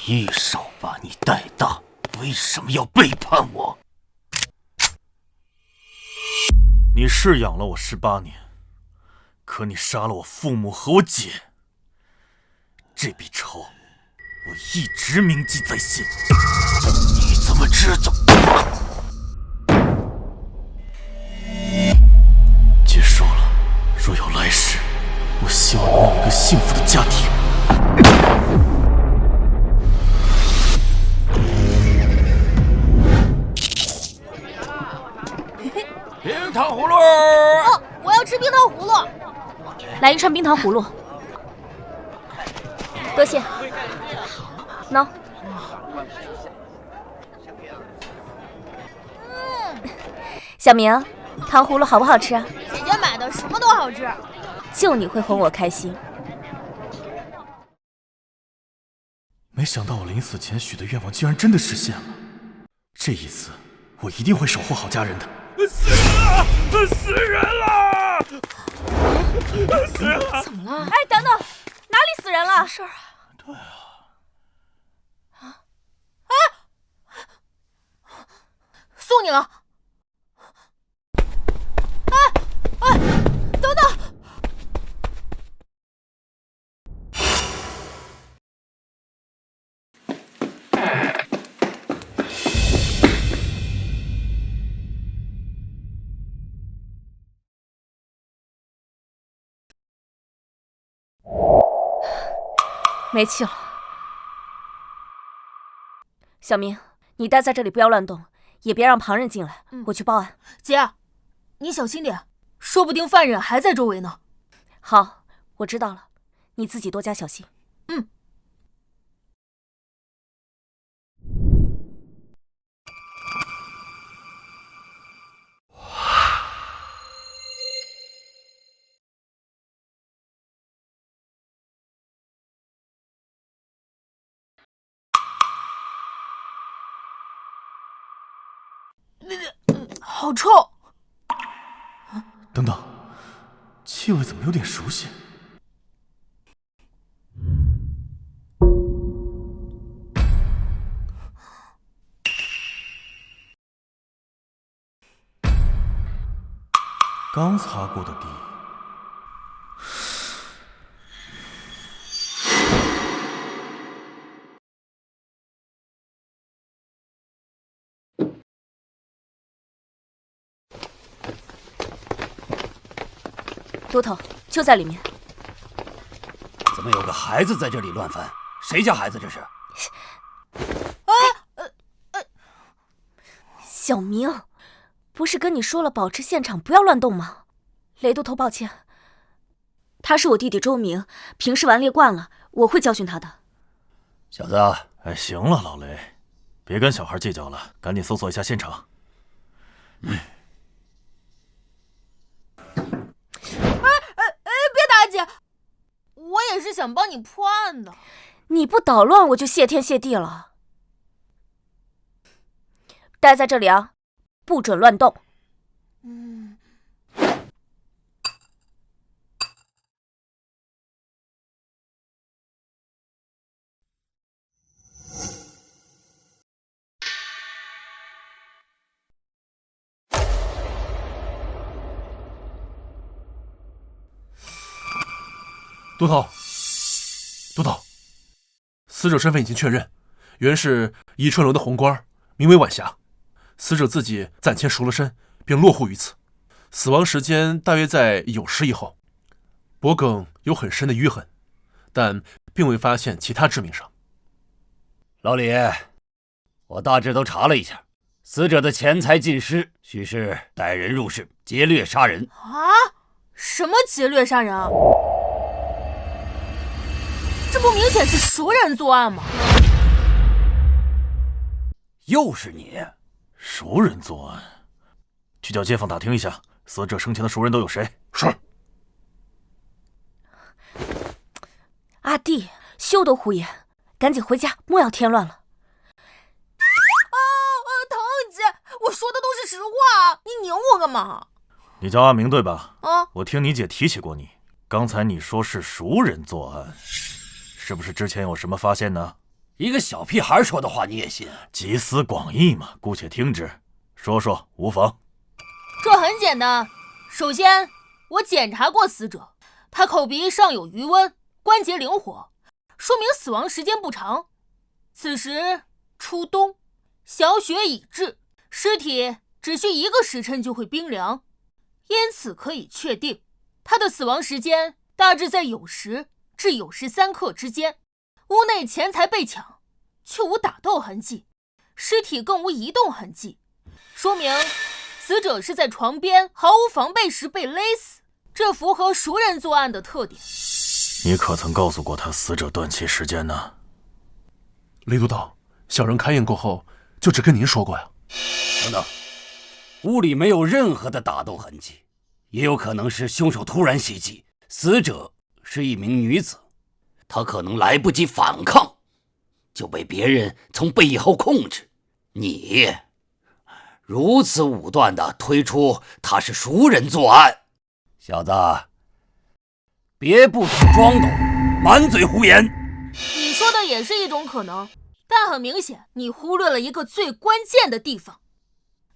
一手把你带大，为什么要背叛我？你是养了我18年，可你杀了我父母和我姐，这笔仇我一直铭记在心。你怎么知道？结束了，若有来世，我希望能有一个幸福的家庭。冰糖葫芦！哦，我要吃冰糖葫芦。来一串冰糖葫芦，多谢。喏。小明，糖葫芦好不好吃啊？姐姐买的什么都好吃，就你会哄我开心。没想到我临死前许的愿望竟然真的实现了，这一次我一定会守护好家人的。死人了！死人了！死人了！怎么了？哎，等等，哪里死人了？事儿啊？对啊。送你了。等等！没气了。小明，你待在这里不要乱动，也别让旁人进来，我去报案。姐，你小心点，说不定犯人还在周围呢。好，我知道了，你自己多加小心。好臭！等等，气味怎么有点熟悉？刚擦过的地。都头就在里面。怎么有个孩子在这里乱翻？谁家孩子这是？小明，不是跟你说了保持现场不要乱动吗？雷都头，抱歉，他是我弟弟周明，平时顽劣惯了，我会教训他的。小子，哎，行了，老雷，别跟小孩计较了，赶紧搜索一下现场。别打姐，我也是想帮你破案的。你不捣乱，我就谢天谢地了。待在这里啊，不准乱动。督头，死者身份已经确认，原是宜春楼的红官，名为晚霞。死者自己暂前赎了身，并落户于此，死亡时间大约在酉时以后。脖颈有很深的淤痕，但并未发现其他致命伤。老李，我大致都查了一下，死者的钱财尽失，许是带人入室劫掠杀人。啊？什么劫掠杀人啊？这不明显是熟人作案吗？又是你！熟人作案，去叫街坊打听一下，死者生前的熟人都有谁？是。阿弟，休得胡言，赶紧回家，莫要添乱了。唐姐，我说的都是实话，你拧我干嘛？你叫阿明对吧？啊，我听你姐提起过你，刚才你说是熟人作案，是不是之前有什么发现呢？一个小屁孩说的话你也信？集思广益嘛，姑且听之，说说无妨。这很简单，首先我检查过死者，他口鼻上有余温，关节灵活，说明死亡时间不长。此时初冬，小雪已至，尸体只需1个时辰就会冰凉，因此可以确定他的死亡时间大致在酉时至酉时3刻之间。屋内钱财被抢，却无打斗痕迹，尸体更无移动痕迹，说明死者是在床边毫无防备时被勒死，这符合熟人作案的特点。你可曾告诉过他死者断气时间呢？雷督导，小人开验过后就只跟您说过呀。等等，屋里没有任何的打斗痕迹，也有可能是凶手突然袭击。死者是一名女子，她可能来不及反抗，就被别人从背后控制。你如此武断地推出他是熟人作案，小子，别不停装懂，满嘴胡言。你说的也是一种可能，但很明显你忽略了一个最关键的地方，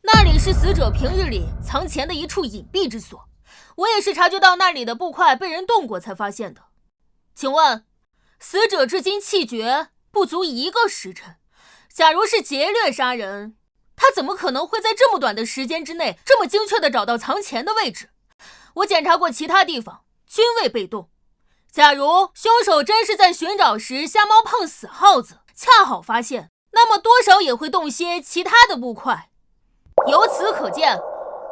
那里是死者平日里藏钱的一处隐蔽之所，我也是察觉到那里的布块被人动过才发现的。请问死者至今气绝不足1个时辰，假如是劫掠杀人，他怎么可能会在这么短的时间之内这么精确地找到藏钱的位置？我检查过其他地方，均未被动。假如凶手真是在寻找时瞎猫碰死耗子，恰好发现，那么多少也会动些其他的布块。由此可见，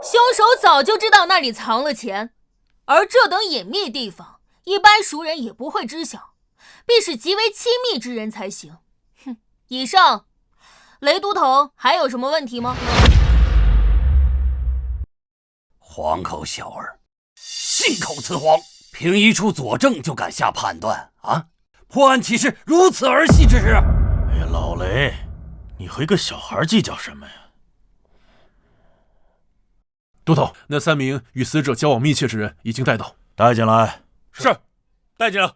凶手早就知道那里藏了钱，而这等隐秘地方，一般熟人也不会知晓，必是极为亲密之人才行。哼，以上，雷都头还有什么问题吗？黄口小儿，信口雌黄，凭一处佐证就敢下判断啊！破案岂是如此儿戏之事？哎呀，老雷，你和一个小孩计较什么呀？督头，那3名与死者交往密切之人已经带到，带进来。是，带进来。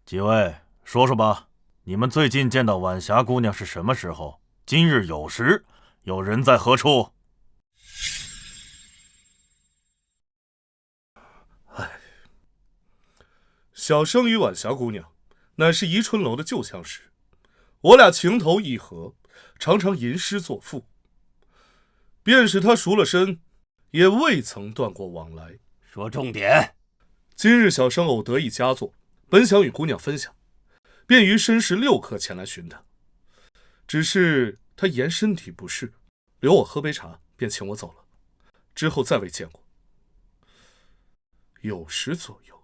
几位，说说吧，你们最近见到晚霞姑娘是什么时候？今日酉时，有人在何处？小生与晚霞姑娘乃是宜春楼的旧相识，我俩情投意合，常常吟诗作赋。便是她赎了身，也未曾断过往来。说重点。今日小生偶得一佳作，本想与姑娘分享，便于申时6刻前来寻她。只是她言身体不适，留我喝杯茶，便请我走了。之后再未见过。酉时左右，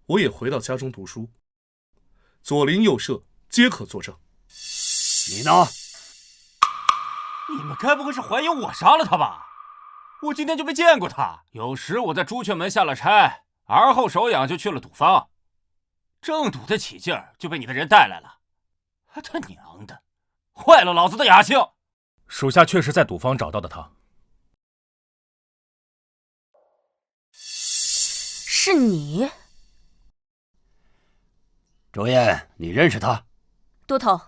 我也回到家中读书，左邻右舍皆可作证。你呢？你们该不会是怀疑我杀了他吧？我今天就没见过他。有时我在朱雀门下了差，而后手痒就去了赌坊，正赌得起劲儿，就被你的人带来了。他娘的，坏了老子的雅兴！属下确实在赌坊找到的他。是你？周燕，你认识他？都头，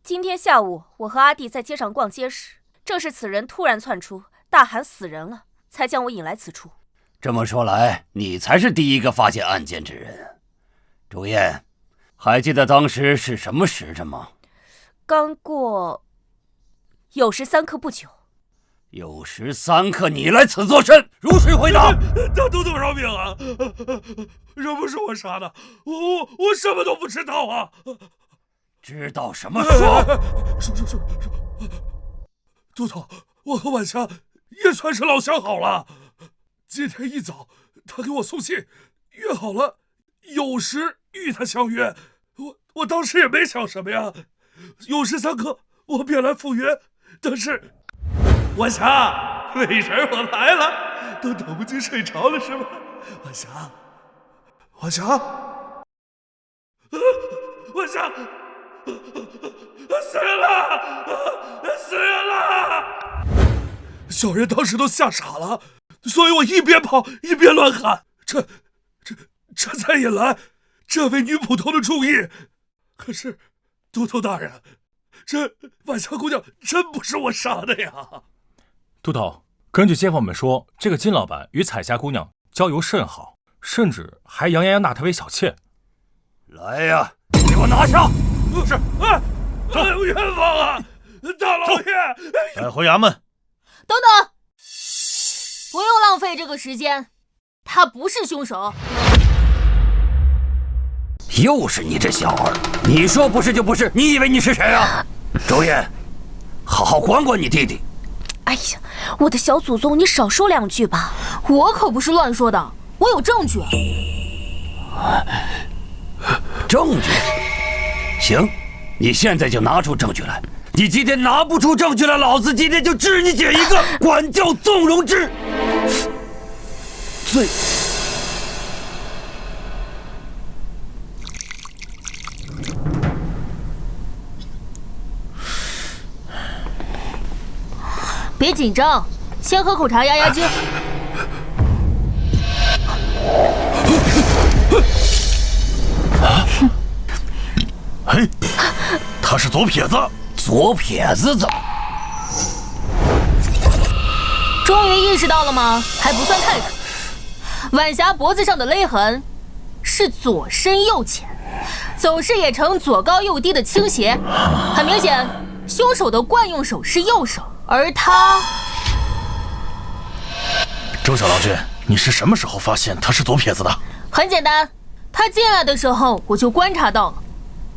今天下午我和阿弟在街上逛街时，正是此人突然窜出，大喊死人了，才将我引来此处。这么说来，你才是第一个发现案件之人。周燕，还记得当时是什么时辰吗？刚过酉时3刻不久。酉时3刻，你来此作甚？如实回答。大都头饶命啊！这不是我杀的，我什么都不知道啊！知道什么说？说，都头，我和晚霞也算是老相好了。今天一早，他给我送信，约好了酉时与他相约。我当时也没想什么呀，酉时3刻我便来赴约，但是晚霞，美人我来了，都等不及睡着了是吗？晚霞，晚霞，晚霞，死人了，死人了！小人当时都吓傻了，所以我一边跑一边乱喊，这才引来这位女捕头的注意。可是，都头大人，这晚霞姑娘真不是我杀的呀！都头，根据街坊们说，这个金老板与彩霞姑娘交游甚好，甚至还扬言要纳她为小妾。来呀，给我拿下！是，冤枉啊！大老爷，带回衙门。等等，不用浪费这个时间，他不是凶手。又是你这小儿，你说不是就不是，你以为你是谁啊？周燕，好好管管你弟弟。哎呀，我的小祖宗，你少说两句吧。我可不是乱说的，我有证据。证据？行，你现在就拿出证据来。你今天拿不出证据来，老子今天就治你姐一个管教纵容之罪。别紧张，先喝口茶压压惊。嘿，他是左撇子。左撇子怎么？终于意识到了吗？还不算太蠢。晚霞脖子上的勒痕是左深右浅，走势也呈左高右低的倾斜，很明显，凶手的惯用手是右手，而他……周小郎君，你是什么时候发现他是左撇子的？很简单，他进来的时候我就观察到了。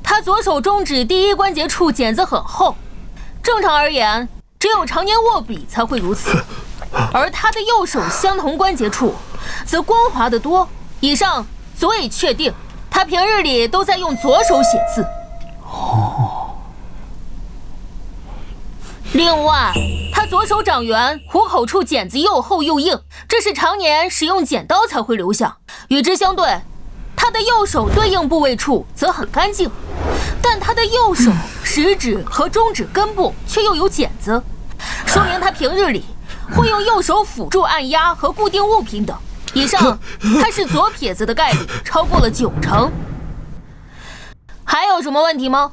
他左手中指第一关节处茧子很厚，正常而言，只有常年握笔才会如此。而他的右手相同关节处，则光滑得多。以上足以确定，他平日里都在用左手写字。另外，他左手掌缘虎口处茧子又厚又硬，这是常年使用剪刀才会留下。与之相对，他的右手对应部位处则很干净，但他的右手食指和中指根部却又有茧子，说明他平日里会用右手辅助按压和固定物品等。以上，他是左撇子的概率超过了90%。还有什么问题吗？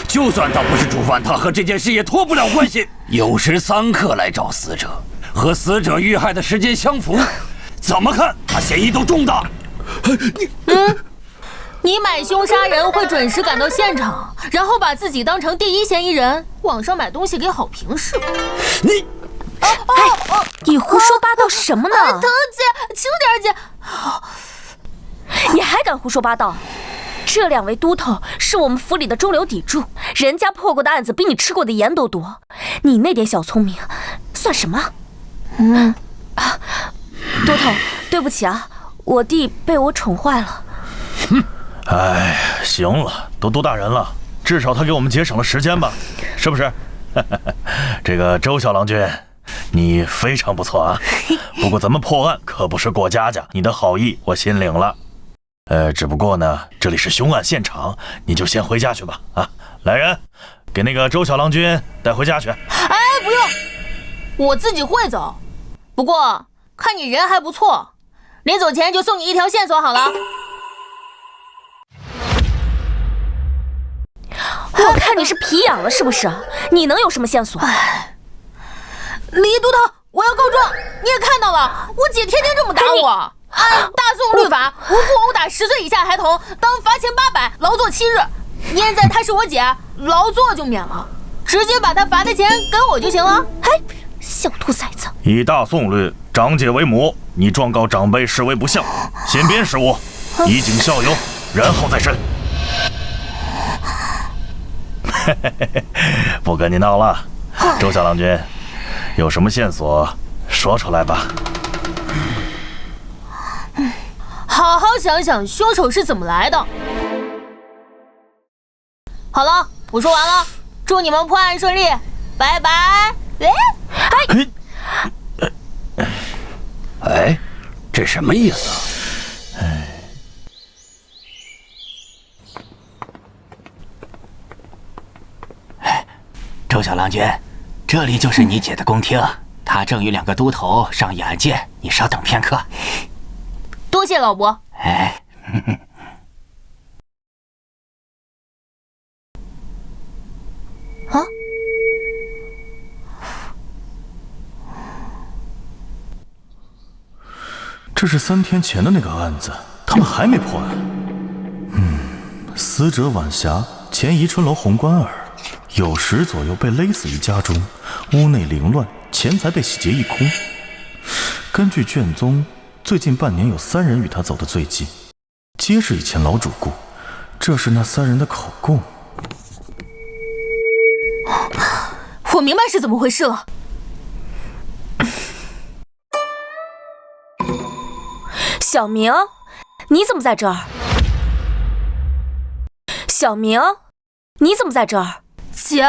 就算他不是主犯，他和这件事也脱不了关系。酉时3刻来找死者，和死者遇害的时间相符，怎么看他嫌疑都重大。你买凶杀人会准时赶到现场，然后把自己当成第一嫌疑人，网上买东西给好评是吧？你，你胡说八道什么呢？疼姐，轻点姐。你还敢胡说八道？这2位都头是我们府里的中流砥柱，人家破过的案子比你吃过的盐都多，你那点小聪明算什么？都头，对不起啊，我弟被我宠坏了。哎，行了，都多大人了，至少他给我们节省了时间吧，是不是？这个周小郎君，你非常不错啊。不过咱们破案可不是过家家，你的好意我心领了。只不过呢，这里是凶案现场，你就先回家去吧。啊，来人，给那个周小郎君带回家去。哎，不用，我自己会走。不过看你人还不错，临走前就送你一条线索好了。我看你是皮痒了是不是？你能有什么线索？李都头，我要告状！你也看到了，我姐天天这么打我。按大宋律法，无故殴打10岁以下孩童，当罚钱800，劳作7日。现在她是我姐，劳作就免了，直接把她罚的钱给我就行了。哎，小兔崽子！以大宋律，长姐为母，你状告长辈视为不孝，先鞭15，以儆效尤，然后再审。不跟你闹了，周小郎君，有什么线索说出来吧。好好想想凶手是怎么来的。好了，我说完了，祝你们破案顺利，拜拜。哎，这什么意思啊？周小郎君，这里就是你姐的宫厅，她正与2个都头商议案件，你稍等片刻。多谢老伯。哎，啊？这是3天前的那个案子，他们还没破案。死者晚霞，前宜春楼红官儿，9时左右被勒死于家中，屋内凌乱，钱财被洗劫一空。根据卷宗，最近半年有3人与他走得最近，皆是以前老主顾。这是那3人的口供。我明白是怎么回事了。小明，你怎么在这儿？小明，你怎么在这儿？姐，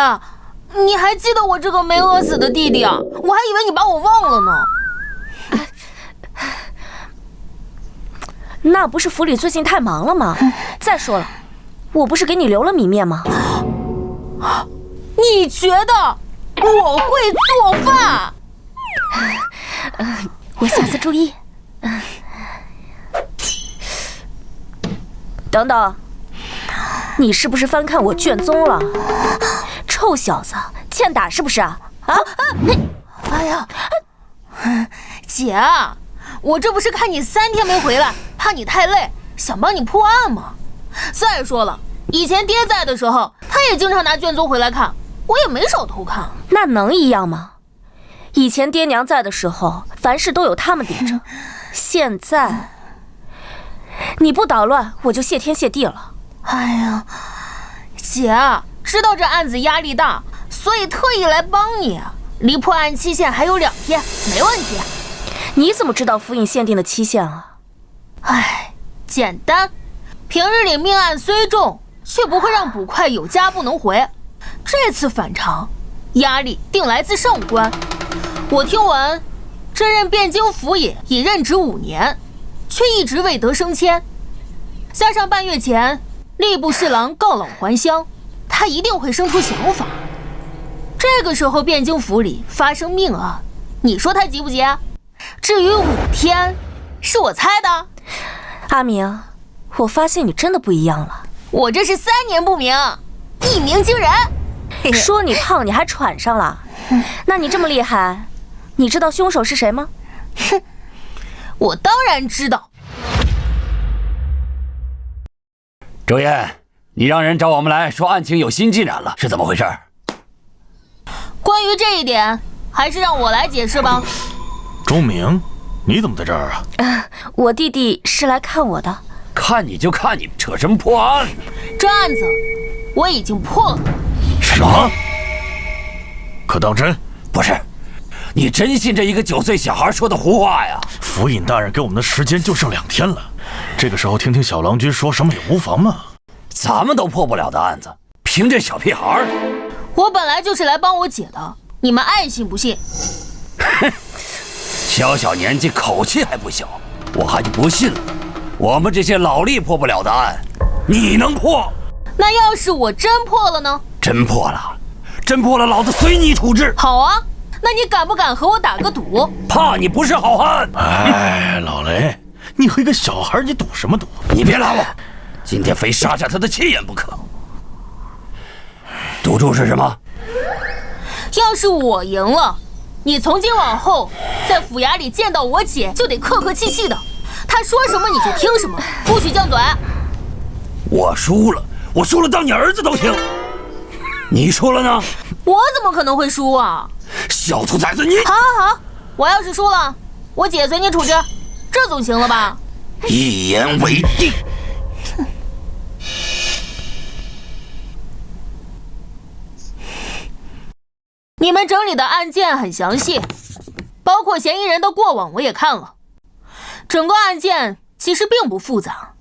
你还记得我这个没饿死的弟弟啊？我还以为你把我忘了呢。那不是府里最近太忙了吗？再说了，我不是给你留了米面吗？你觉得我会做饭？我下次注意。等等，你是不是翻看我卷宗了？臭小子，欠打是不是啊？哎呀，姐，我这不是看你3天没回来，怕你太累，想帮你破案吗？再说了，以前爹在的时候，他也经常拿卷宗回来看，我也没少偷看。那能一样吗？以前爹娘在的时候，凡事都有他们顶着。现在你不捣乱，我就谢天谢地了。哎呀，姐，知道这案子压力大，所以特意来帮你。离破案期限还有2天，没问题。你怎么知道府尹限定的期限啊？哎，简单，平日里命案虽重，却不会让捕快有家不能回。这次反常，压力定来自上官。我听闻，这任汴京府尹已任职5年，却一直未得升迁。加上半月前吏部侍郎告老还乡，他一定会生出想法。这个时候汴京府里发生命案，你说他急不急？至于5天，是我猜的。阿明，我发现你真的不一样了。我这是3年不明，1鸣惊人。说你胖，你还喘上了？那你这么厉害，你知道凶手是谁吗？哼，我当然知道。周燕，你让人找我们来说案情有新进展了，是怎么回事？关于这一点，还是让我来解释吧。周明，你怎么在这儿啊？我弟弟是来看我的。看你就看你，扯什么破案呢？这案子我已经破了。什么？可当真？不是，你真信这一个9岁小孩说的胡话呀？府尹大人给我们的时间就剩2天了，这个时候听听小郎君说什么也无妨嘛。咱们都破不了的案子，凭这小屁孩？我本来就是来帮我姐的，你们爱信不信。哼，小年纪口气还不小，我还就不信了。我们这些老吏破不了的案，你能破？那要是我真破了呢？真破了，老子随你处置。好啊，那你敢不敢和我打个赌？怕你不是好汉。哎，老雷，你和一个小孩，你赌什么赌？你别拉我，今天非杀下他的气焰不可。赌注是什么？要是我赢了，你从今往后在府衙里见到我姐就得客客气气的，她说什么你就听什么，不许犟嘴。我输了当你儿子都行。你输了呢？我怎么可能会输啊？小兔崽子你！好，我要是输了，我姐随你处置，这总行了吧？一言为定。你们整理的案件很详细，包括嫌疑人的过往我也看了。整个案件其实并不复杂，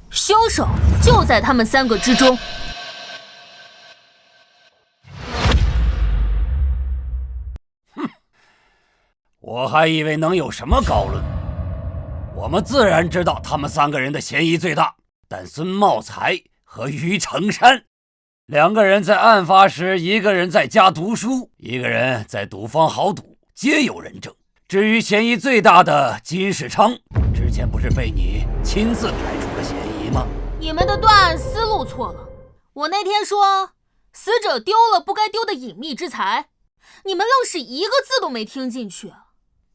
凶手就在他们3个之中。我还以为能有什么高论。我们自然知道他们3个人的嫌疑最大，但孙茂才和于成山2个人在案发时，一个人在家读书，一个人在赌坊豪赌，皆有人证。至于嫌疑最大的金世昌，之前不是被你亲自排除了嫌理吗？你们的断案思路错了。我那天说死者丢了不该丢的隐秘之财，你们愣是一个字都没听进去。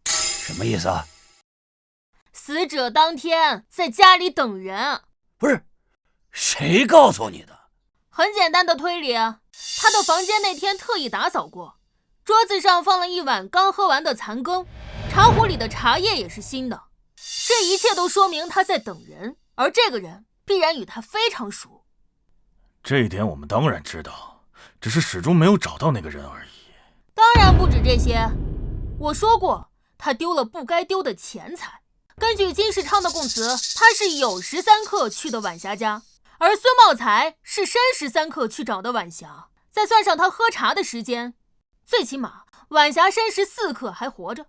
什么意思啊？死者当天在家里等人。不是，谁告诉你的？很简单的推理，他的房间那天特意打扫过，桌子上放了一碗刚喝完的残羹，茶壶里的茶叶也是新的。这一切都说明他在等人，而这个人必然与他非常熟。这一点我们当然知道，只是始终没有找到那个人而已。当然不止这些，我说过他丢了不该丢的钱财。根据金世昌的供词，他是酉时3刻去的晚霞家，而孙茂才是申时3刻去找的晚霞，再算上他喝茶的时间，最起码晚霞申时4刻还活着。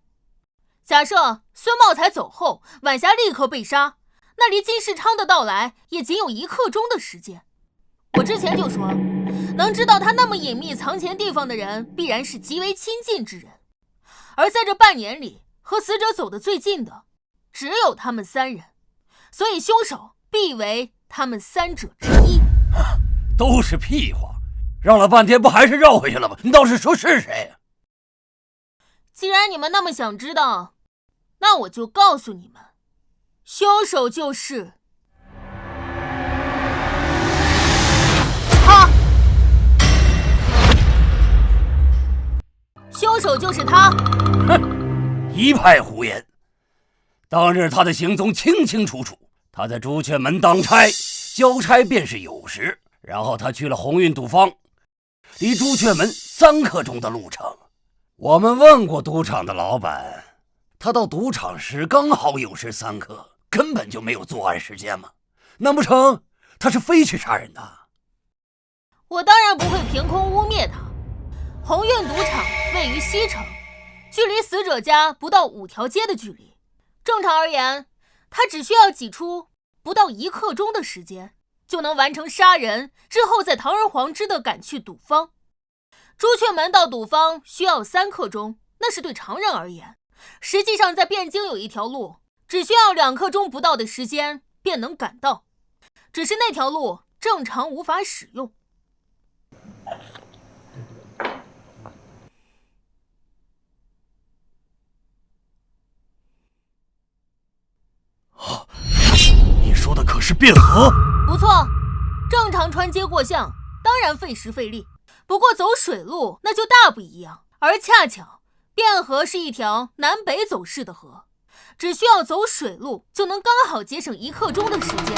假设孙茂才走后，晚霞立刻被杀，那离金世昌的到来也仅有1刻钟的时间。我之前就说，能知道他那么隐秘藏钱地方的人，必然是极为亲近之人。而在这半年里，和死者走得最近的，只有他们3人，所以凶手必为他们3者之一。都是屁话，绕了半天不还是绕回去了吗？你倒是说是谁呀？既然你们那么想知道，那我就告诉你们，凶手就是他。凶手就是他。哼，一派胡言。当日他的行踪清清楚楚，他在朱雀门当差，交差便是酉时，然后他去了鸿运赌坊，离朱雀门3刻钟的路程。我们问过赌场的老板，他到赌场时刚好酉时3刻，根本就没有作案时间嘛。难不成他是非去杀人的？我当然不会凭空污蔑他。鸿运赌场位于西城，距离死者家不到5条街的距离。正常而言，他只需要挤出不到1刻钟的时间，就能完成杀人，之后再堂而皇之地赶去赌坊。朱雀门到赌坊需要3刻钟，那是对常人而言。实际上在汴京有一条路，只需要2刻钟不到的时间便能赶到，只是那条路正常无法使用。你说的可是汴河？不错，正常穿街过巷当然费时费力，不过走水路那就大不一样。而恰巧汴河是一条南北走势的河，只需要走水路就能刚好节省1刻钟的时间。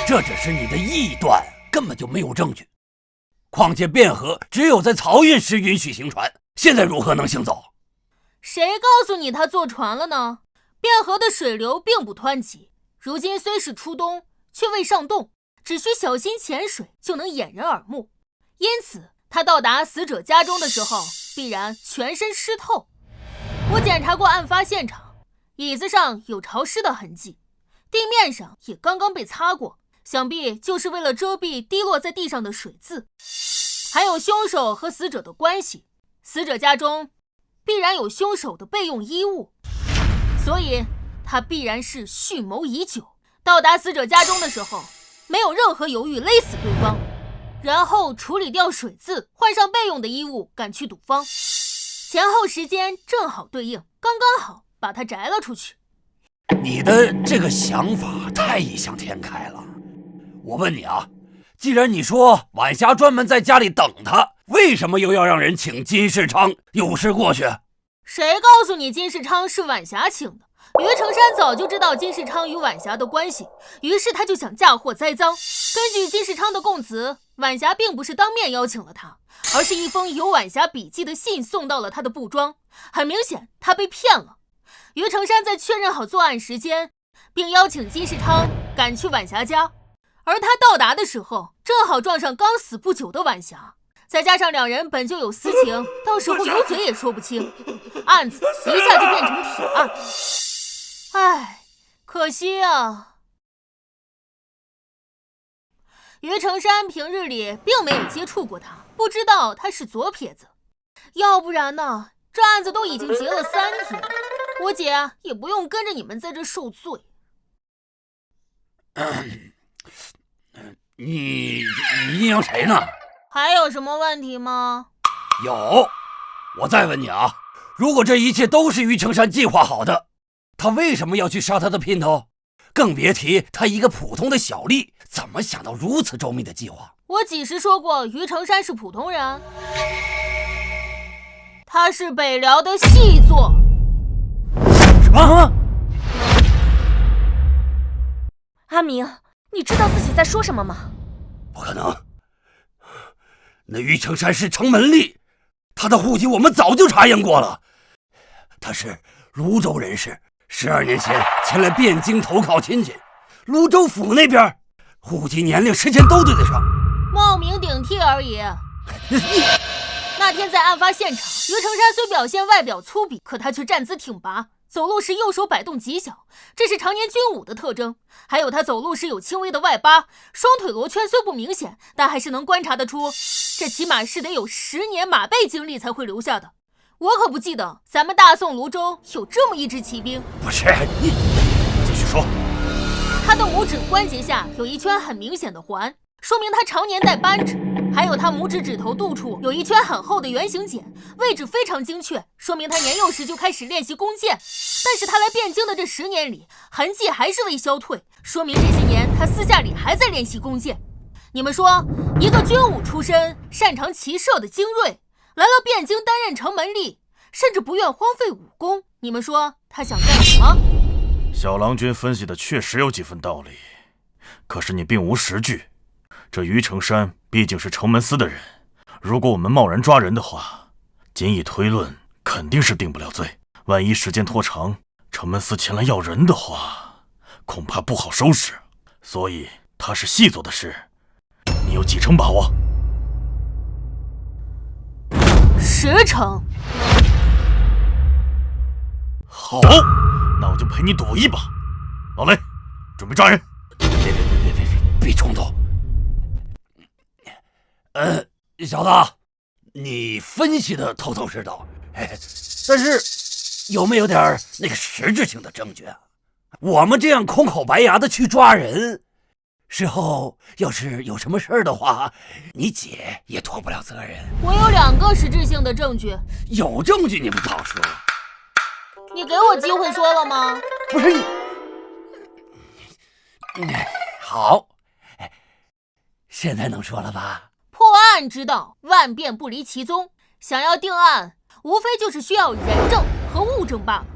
这只是你的臆断，根本就没有证据。况且汴河只有在漕运时允许行船，现在如何能行走？谁告诉你他坐船了呢？汴河的水流并不湍急，如今虽是初冬，却未上冻，只需小心潜水就能掩人耳目。因此他到达死者家中的时候，必然全身湿透。我检查过案发现场，椅子上有潮湿的痕迹，地面上也刚刚被擦过，想必就是为了遮蔽滴落在地上的水渍。还有凶手和死者的关系，死者家中必然有凶手的备用衣物，所以他必然是蓄谋已久。到达死者家中的时候，没有任何犹豫，勒死对方，然后处理掉水渍，换上备用的衣物，赶去赌坊。前后时间正好对应，刚刚好把他摘了出去。你的这个想法太异想天开了。我问你啊，既然你说晚霞专门在家里等他，为什么又要让人请金世昌酉时过去？谁告诉你金世昌是晚霞请的？于成山早就知道金世昌与晚霞的关系，于是他就想嫁祸栽赃。根据金世昌的供词，晚霞并不是当面邀请了他，而是一封有晚霞笔记的信送到了他的布庄。很明显他被骗了。于成山在确认好作案时间，并邀请金世昌赶去晚霞家，而他到达的时候正好撞上刚死不久的晚霞，再加上2人本就有私情，到时候有嘴也说不清，案子一下就变成铁案。唉，可惜啊。于成山平日里并没有接触过他，不知道他是左撇子，要不然呢，这案子都已经结了3天，我姐也不用跟着你们在这受罪。你阴阳谁呢？还有什么问题吗？有，我再问你啊，如果这一切都是于成山计划好的，他为什么要去杀他的姘头？更别提他一个普通的小吏，怎么想到如此周密的计划？我几时说过于成山是普通人？他是北辽的细作。什么？阿明，你知道自己在说什么吗？不可能，那于成山是城门吏，他的户籍我们早就查验过了，他是泸州人士，12年前前来汴京投靠亲戚，泸州府那边户籍、年龄、时间都对得上，冒名顶替而已。那天在案发现场，于成山虽表现外表粗鄙，可他却站姿挺拔，走路时右手摆动极小，这是常年军武的特征。还有他走路时有轻微的外八，双腿罗圈虽不明显，但还是能观察得出，这起码是得有10年马背经历才会留下的。我可不记得咱们大宋泸州有这么一支骑兵。不是你，继续说。他的拇指关节下有一圈很明显的环，说明他常年戴扳指。还有他拇指指头肚处有一圈很厚的圆形茧，位置非常精确，说明他年幼时就开始练习弓箭。但是他来汴京的这10年里，痕迹还是未消退，说明这些年他私下里还在练习弓箭。你们说，一个军武出身、擅长骑射的精锐，来了汴京担任城门吏，甚至不愿荒废武功，你们说他想干什么？小郎君分析的确实有几分道理，可是你并无实据。这于成山毕竟是城门司的人，如果我们贸然抓人的话，仅以推论肯定是定不了罪。万一时间拖长，城门司前来要人的话，恐怕不好收拾。所以他是细作的事，你有几成把握？10成。好，那我就陪你赌一把。老雷，准备抓人。别冲动。小子，你分析的头头是道，但是有没有点那个实质性的证据啊？我们这样空口白牙的去抓人，事后要是有什么事儿的话，你姐也脱不了责任。我有2个实质性的证据。有证据你不早说？你给我机会说了吗？不是你，好，现在能说了吧？破案之道，万变不离其宗。想要定案，无非就是需要人证和物证罢了。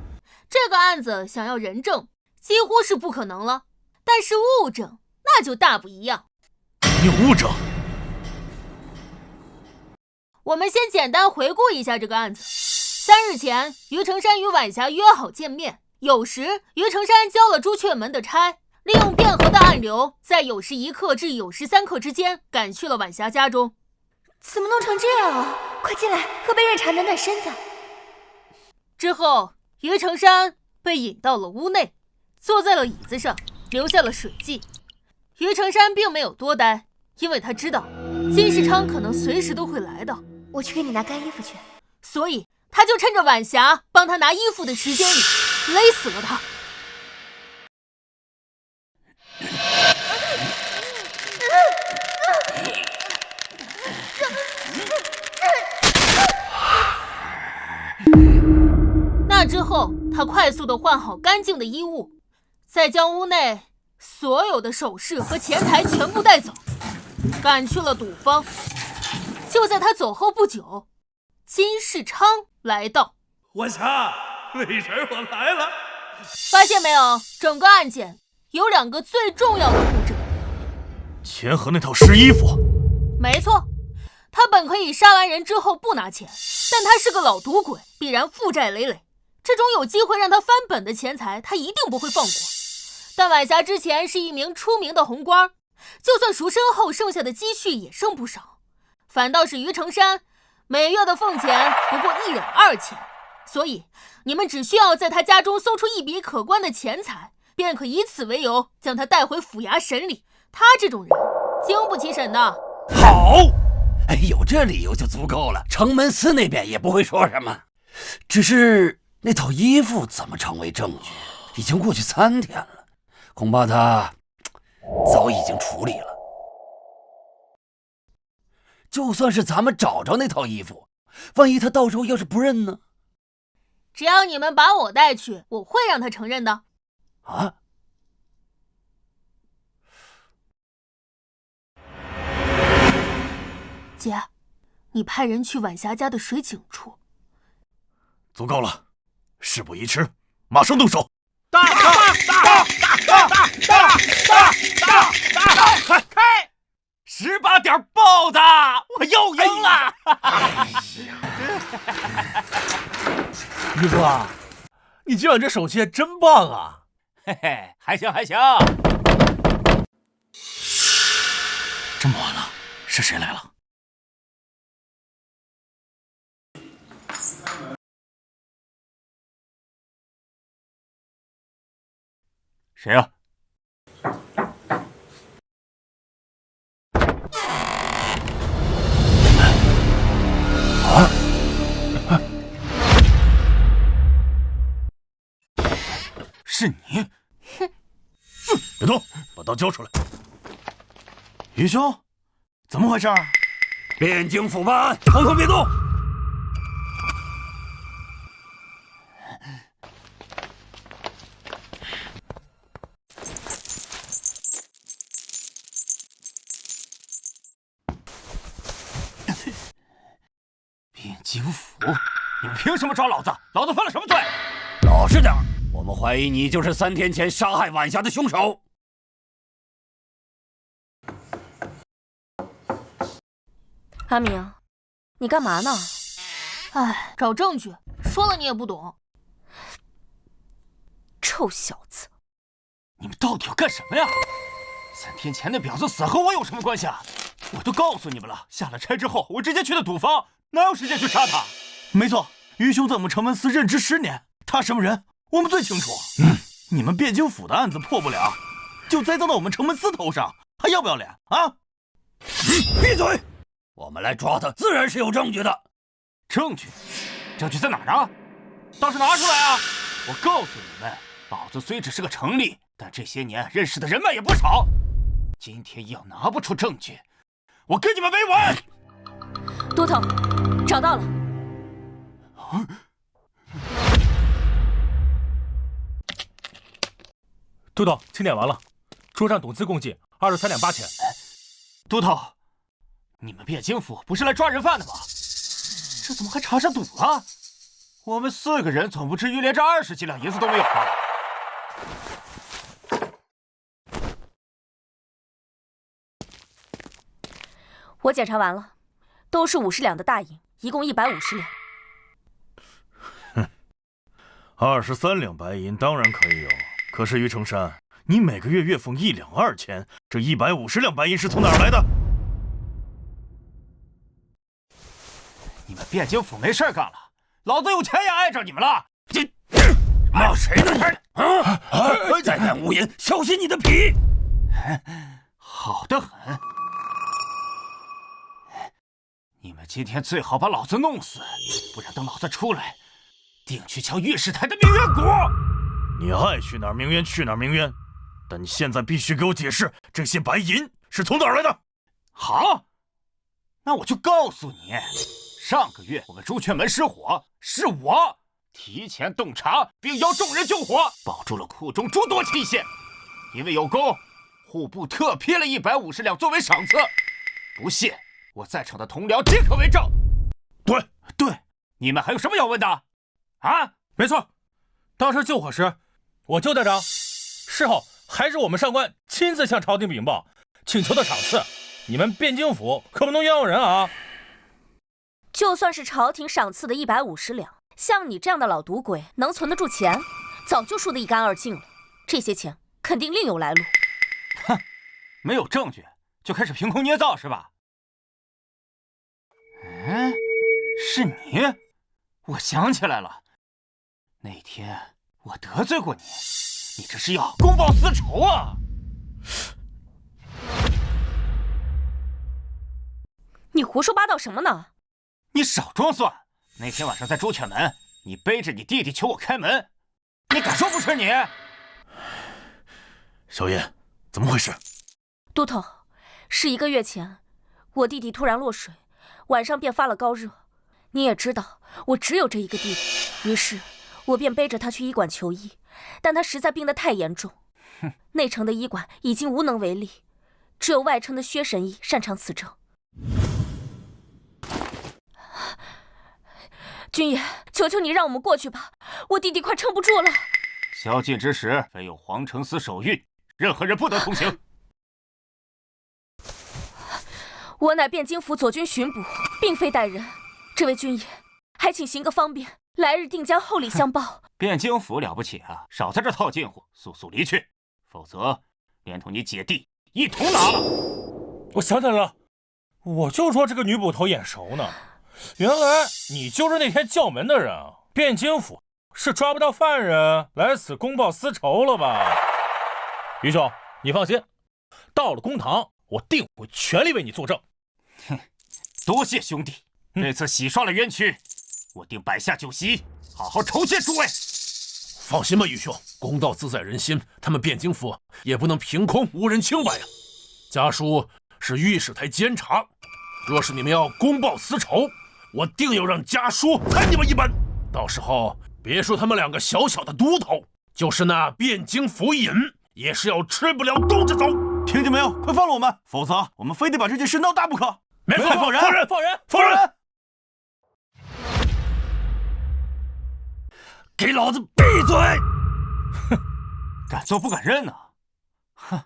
这个案子想要人证，几乎是不可能了。但是物证，那就大不一样。你有物证？我们先简单回顾一下这个案子。3日前，于成山与晚霞约好见面。酉时，于成山交了朱雀门的差，利用汴河的暗流，在酉时1刻至酉时3刻之间赶去了晚霞家中。怎么弄成这样啊？快进来，喝杯热茶暖暖身子。之后，于成山被引到了屋内，坐在了椅子上，留下了水迹。于成山并没有多待，因为他知道金世昌可能随时都会来到。我去给你拿干衣服去。所以他就趁着晚霞帮他拿衣服的时间里勒死了他。那之后，他快速地换好干净的衣物，再将屋内所有的首饰和钱财全部带走，赶去了赌坊。就在他走后不久，金世昌来到。晚霞，美人我来了。发现没有，整个案件有2个最重要的物证。钱和那套湿衣服。没错，他本可以杀完人之后不拿钱，但他是个老赌鬼，必然负债累累。这种有机会让他翻本的钱财，他一定不会放过。但晚霞之前是一名出名的红官，就算赎身后剩下的积蓄也剩不少。反倒是于成山，每月的俸钱不过1两2钱，所以你们只需要在他家中搜出一笔可观的钱财，便可以此为由将他带回府衙审理。他这种人经不起审的。好，有这理由就足够了，城门司那边也不会说什么。只是那套衣服怎么成为证据？已经过去3天了，恐怕他早已经处理了。就算是咱们找着那套衣服，万一他到时候要是不认呢？只要你们把我带去，我会让他承认的。啊？姐，你派人去晚霞家的水井处。足够了，事不宜迟，马上动手！开！18点爆的，我又赢了！于哥，你今晚这手气真棒啊！嘿嘿，还行还行。这么晚了，是谁来了？谁呀？是你！别动，把刀交出来！于兄，怎么回事？汴京府办案，统统别动！汴京府，你们凭什么抓老子？老子犯了什么罪？老实点，我们怀疑你就是3天前杀害晚霞的凶手。阿明，你干嘛呢？哎，找证据，说了你也不懂。臭小子！你们到底要干什么呀？3天前那婊子死和我有什么关系啊？我都告诉你们了，下了差之后，我直接去的赌坊，哪有时间去杀他？没错，于兄在我们城门司任职10年，他什么人，我们最清楚。你们汴京府的案子破不了，就栽赃到我们城门司头上，还要不要脸啊？闭嘴！我们来抓他，自然是有证据的。证据？证据在哪儿啊？倒是拿出来啊！我告诉你们，老子虽只是个城吏，但这些年认识的人脉也不少。今天要拿不出证据，我跟你们没完！都头，找到了。都头，清点完了，桌上董资共计23两8钱。都头，你们汴京府不是来抓人犯的吗？这怎么还查上赌了？我们4个人总不至于连这20几两银子都没有吧？我检查完了，都是50两的大银，一共150两。哼，23两白银当然可以有，可是于成山，你每个月月俸1两2钱，这150两白银是从哪儿来的？你们汴京府没事干了，老子有钱也碍着你们了。骂谁呢你？再敢无言，小心你的皮！好得很。你们今天最好把老子弄死，不然等老子出来，定去敲御史台的明冤果。你爱去哪儿鸣冤去哪儿鸣冤，但你现在必须给我解释这些白银是从哪儿来的。好，那我就告诉你，上个月我们朱雀门失火，是我提前洞察，并邀众人救火，保住了库中诸多器械。因为有功，户部特批了150两作为赏赐。不信，我在场的同僚皆可为证。对，你们还有什么要问的？啊？没错，当时救火时，我就在这。事后还是我们上官亲自向朝廷禀报，请求的赏赐。你们汴京府可不能冤枉人啊！就算是朝廷赏赐的150两，像你这样的老赌鬼能存得住钱，早就输得一干二净了。这些钱肯定另有来路。哼，没有证据就开始凭空捏造是吧？是你？我想起来了，那天我得罪过你，你这是要公报私仇啊！你胡说八道什么呢？你少装蒜！那天晚上在朱雀门，你背着你弟弟求我开门，你敢说不是你？小叶，怎么回事？都头，是1个月前，我弟弟突然落水，晚上便发了高热。你也知道，我只有这一个弟弟，于是我便背着他去医馆求医，但他实在病得太严重，内城的医馆已经无能为力，只有外城的薛神医擅长此症。君爷，求求你让我们过去吧，我弟弟快撑不住了。宵禁之时，非有皇城司守御，任何人不得同行。我乃汴京府左军巡捕，并非带人。这位君爷，还请行个方便，来日定将厚礼相报。汴京府了不起啊，少在这套近乎，速速离去，否则连同你姐弟一同拿了。我想起来了，我就说这个女捕头眼熟呢。原来你就是那天叫门的人啊！汴京府是抓不到犯人来此公报私仇了吧？于兄，你放心，到了公堂，我定会全力为你作证。哼，多谢兄弟，这次洗刷了冤屈，我定摆下酒席，好好酬谢诸位。放心吧，于兄，公道自在人心，他们汴京府也不能凭空无人清白啊。家书是御史台监察，若是你们要公报私仇，我定要让家书踩你们一板。到时候别说他们2个小小的都头，就是那汴京府尹也是要吃不了兜着走。听见没有？快放了我们，否则我们非得把这件事闹大不可。没错，放人！放人！放人！放人！给老子闭嘴！哼，敢做不敢认啊！哼，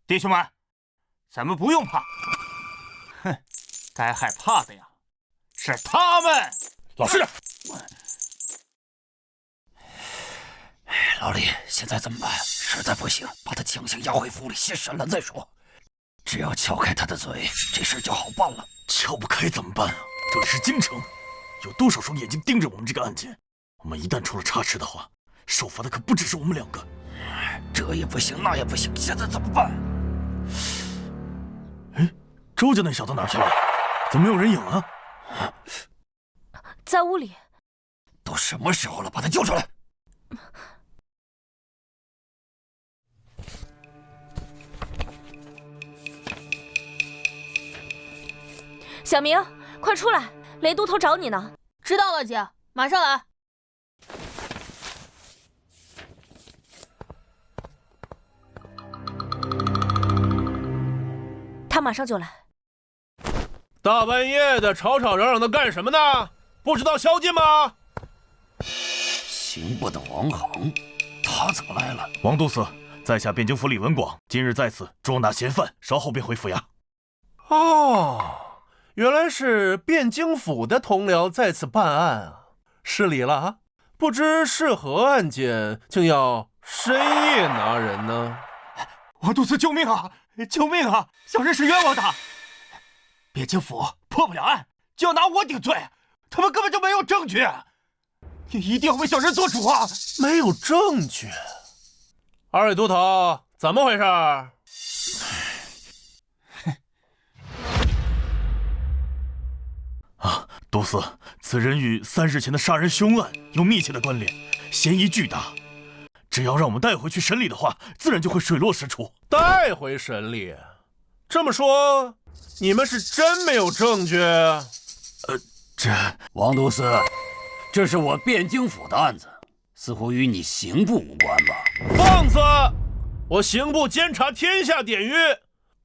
弟兄们，咱们不用怕。哼，该害怕的呀，是他们。老实点。老李，现在怎么办？实在不行，把他强行押回府里先审了再说。只要撬开他的嘴，这事就好办了。撬不开怎么办啊？这里是京城，有多少双眼睛盯着我们这个案件？我们一旦出了差池的话，受罚的可不只是我们2个。这也不行，那也不行，现在怎么办？哎，周家那小子哪去了？怎么没有人影啊？在屋里。都什么时候了，把他救出来！小明，快出来，雷都头找你呢。知道了，姐，马上来。他马上就来。大半夜的吵吵嚷嚷的干什么呢？不知道宵禁吗？刑部的王恒，他怎么来了？王都司，在下汴京府李文广，今日在此捉拿嫌犯，稍后便回府衙。哦，原来是汴京府的同僚在此办案啊，失礼了啊！不知是何案件，竟要深夜拿人呢？王都司，救命啊！救命啊！小人是冤枉的。汴京府破不了案，就要拿我顶罪，他们根本就没有证据。你一定要为小人做主啊！没有证据。2位都头，怎么回事？啊，都司，此人与3日前的杀人凶案有密切的关联，嫌疑巨大。只要让我们带回去审理的话，自然就会水落石出。带回审理？这么说，你们是真没有证据？王都司，这是我汴京府的案子，似乎与你刑部无关吧？放肆！我刑部监察天下典狱，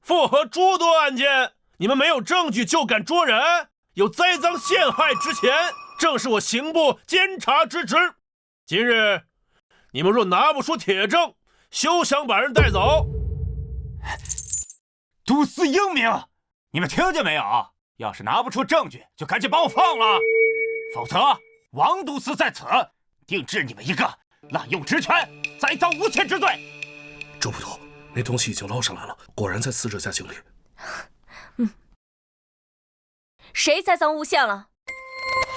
复核诸多案件，你们没有证据就敢捉人，有栽赃陷害之嫌，正是我刑部监察之职。今日你们若拿不出铁证，休想把人带走。都司英明，你们听见没有？要是拿不出证据，就赶紧把我放了，否则王都司在此，定治你们一个滥用职权、栽赃诬陷之罪。周捕头，那东西已经捞上来了，果然在死者家井里。谁栽赃诬陷了？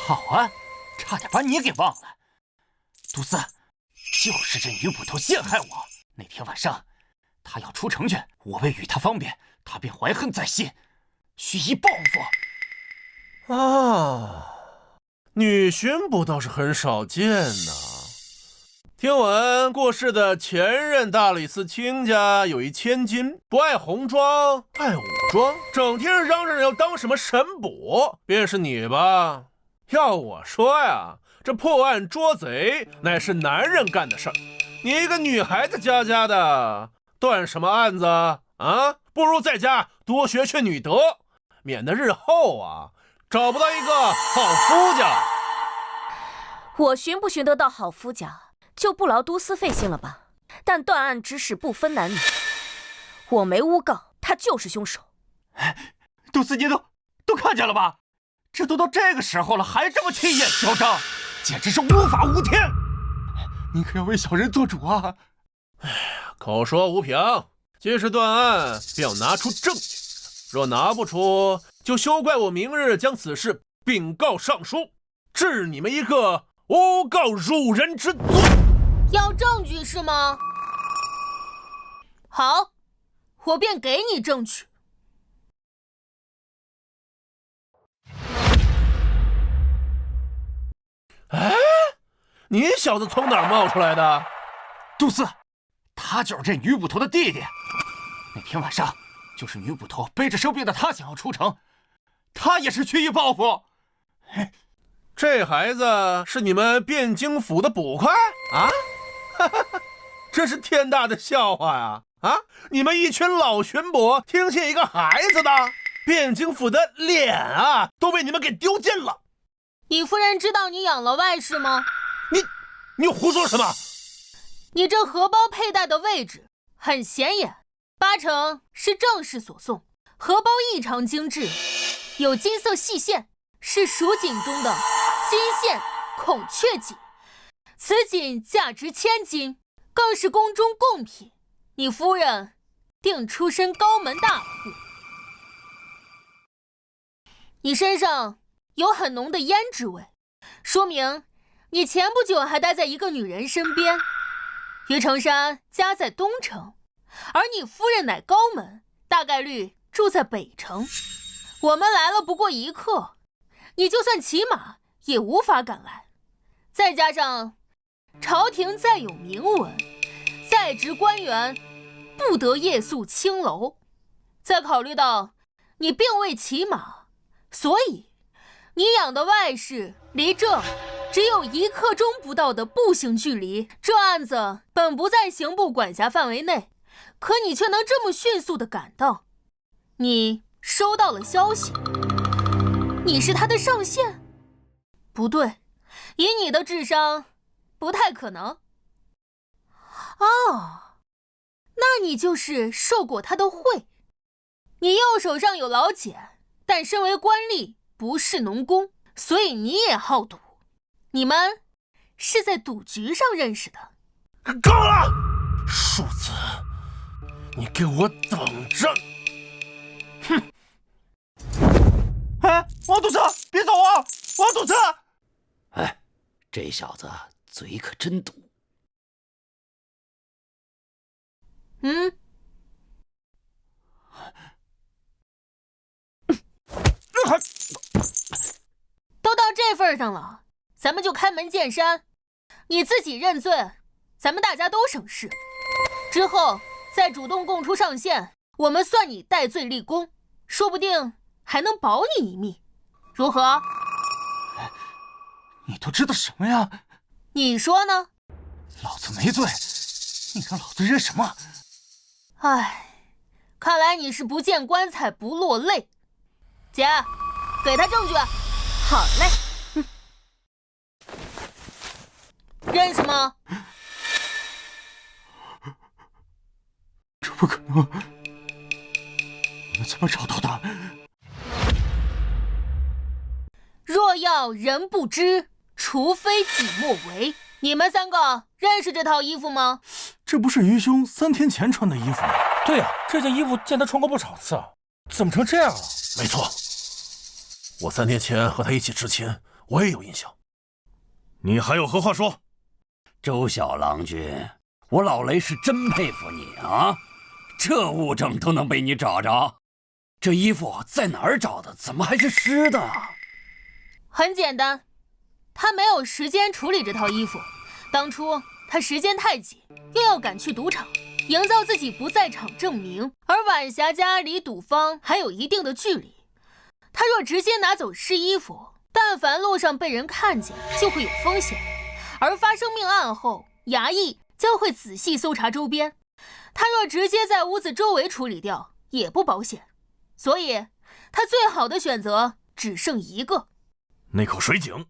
好啊，差点把你给忘了。都司，就是这女捕头陷害我。那天晚上，她要出城去，我为与她方便，她便怀恨在心，蓄意报复。啊，女巡捕倒是很少见呐。听闻过世的前任大理寺卿家有一千金，不爱红妆，爱武装，整天嚷嚷要当什么神捕，便是你吧？要我说呀，这破案捉贼乃是男人干的事儿，你一个女孩子家的，断什么案子啊？不如在家多学学女德，免得日后啊找不到一个好夫家。我寻不寻得到好夫家，就不劳都司费心了吧。但断案之事不分男女，我没诬告，他就是凶手。都司您都看见了吧？这都到这个时候了，还这么气焰嚣张，简直是无法无天！您可要为小人做主啊！口说无凭，既是断案，便要拿出证据。若拿不出，就休怪我明日将此事禀告上书，治你们一个诬告辱人之罪。要证据是吗？好，我便给你证据。哎，你小子从哪儿冒出来的？杜斯，他就是这女捕头的弟弟。那天晚上，就是女捕头背着生病的他想要出城，他也是蓄意报复。这孩子是你们汴京府的捕快啊？这是天大的笑话呀！啊，你们一群老巡捕听信一个孩子的，汴京府的脸啊都被你们给丢尽了。你夫人知道你养了外室吗？你胡说什么？你这荷包佩戴的位置很显眼，八成是正室所送。荷包异常精致，有金色细线，是蜀锦中的金线孔雀锦。此锦价值1000金，更是宫中贡品。你夫人定出身高门大户。你身上有很浓的胭脂味，说明你前不久还待在一个女人身边。于成山家在东城，而你夫人乃高门，大概率住在北城。我们来了不过1刻，你就算骑马也无法赶来。再加上朝廷再有明文，在职官员不得夜宿青楼。再考虑到你并未骑马，所以你养的外室离这只有1刻钟不到的步行距离。这案子本不在刑部管辖范围内，可你却能这么迅速地赶到。你收到了消息，你是他的上线？不对，以你的智商，不太可能。哦，那你就是受过他的贿。你右手上有老茧，但身为官吏，不是农工，所以你也好赌。你们是在赌局上认识的。够了，庶子，你给我等着！哼！哎，王督察，别走啊！王督察！哎，这小子嘴可真毒。都到这份上了，咱们就开门见山。你自己认罪，咱们大家都省事。之后再主动供出上线，我们算你戴罪立功，说不定还能保你一命。如何？你都知道什么呀？你说呢？老子没罪，你让老子认什么？唉，看来你是不见棺材不落泪。姐，给他证据。好嘞。认识吗？这不可能！你们怎么找到的？若要人不知，除非己莫为。你们3个认识这套衣服吗？这不是于兄3天前穿的衣服吗？对呀，这件衣服见他穿过不少次，怎么成这样了？没错，我3天前和他一起执勤，我也有印象。你还有何话说？周小郎君，我老雷是真佩服你啊！这物证都能被你找着，这衣服在哪儿找的？怎么还是湿的？很简单，他没有时间处理这套衣服。当初他时间太紧，又要赶去赌场，营造自己不在场证明，而晚霞家离赌坊还有一定的距离。他若直接拿走湿衣服，但凡路上被人看见，就会有风险。而发生命案后，衙役将会仔细搜查周边，他若直接在屋子周围处理掉，也不保险。所以，他最好的选择只剩一个。那口水井，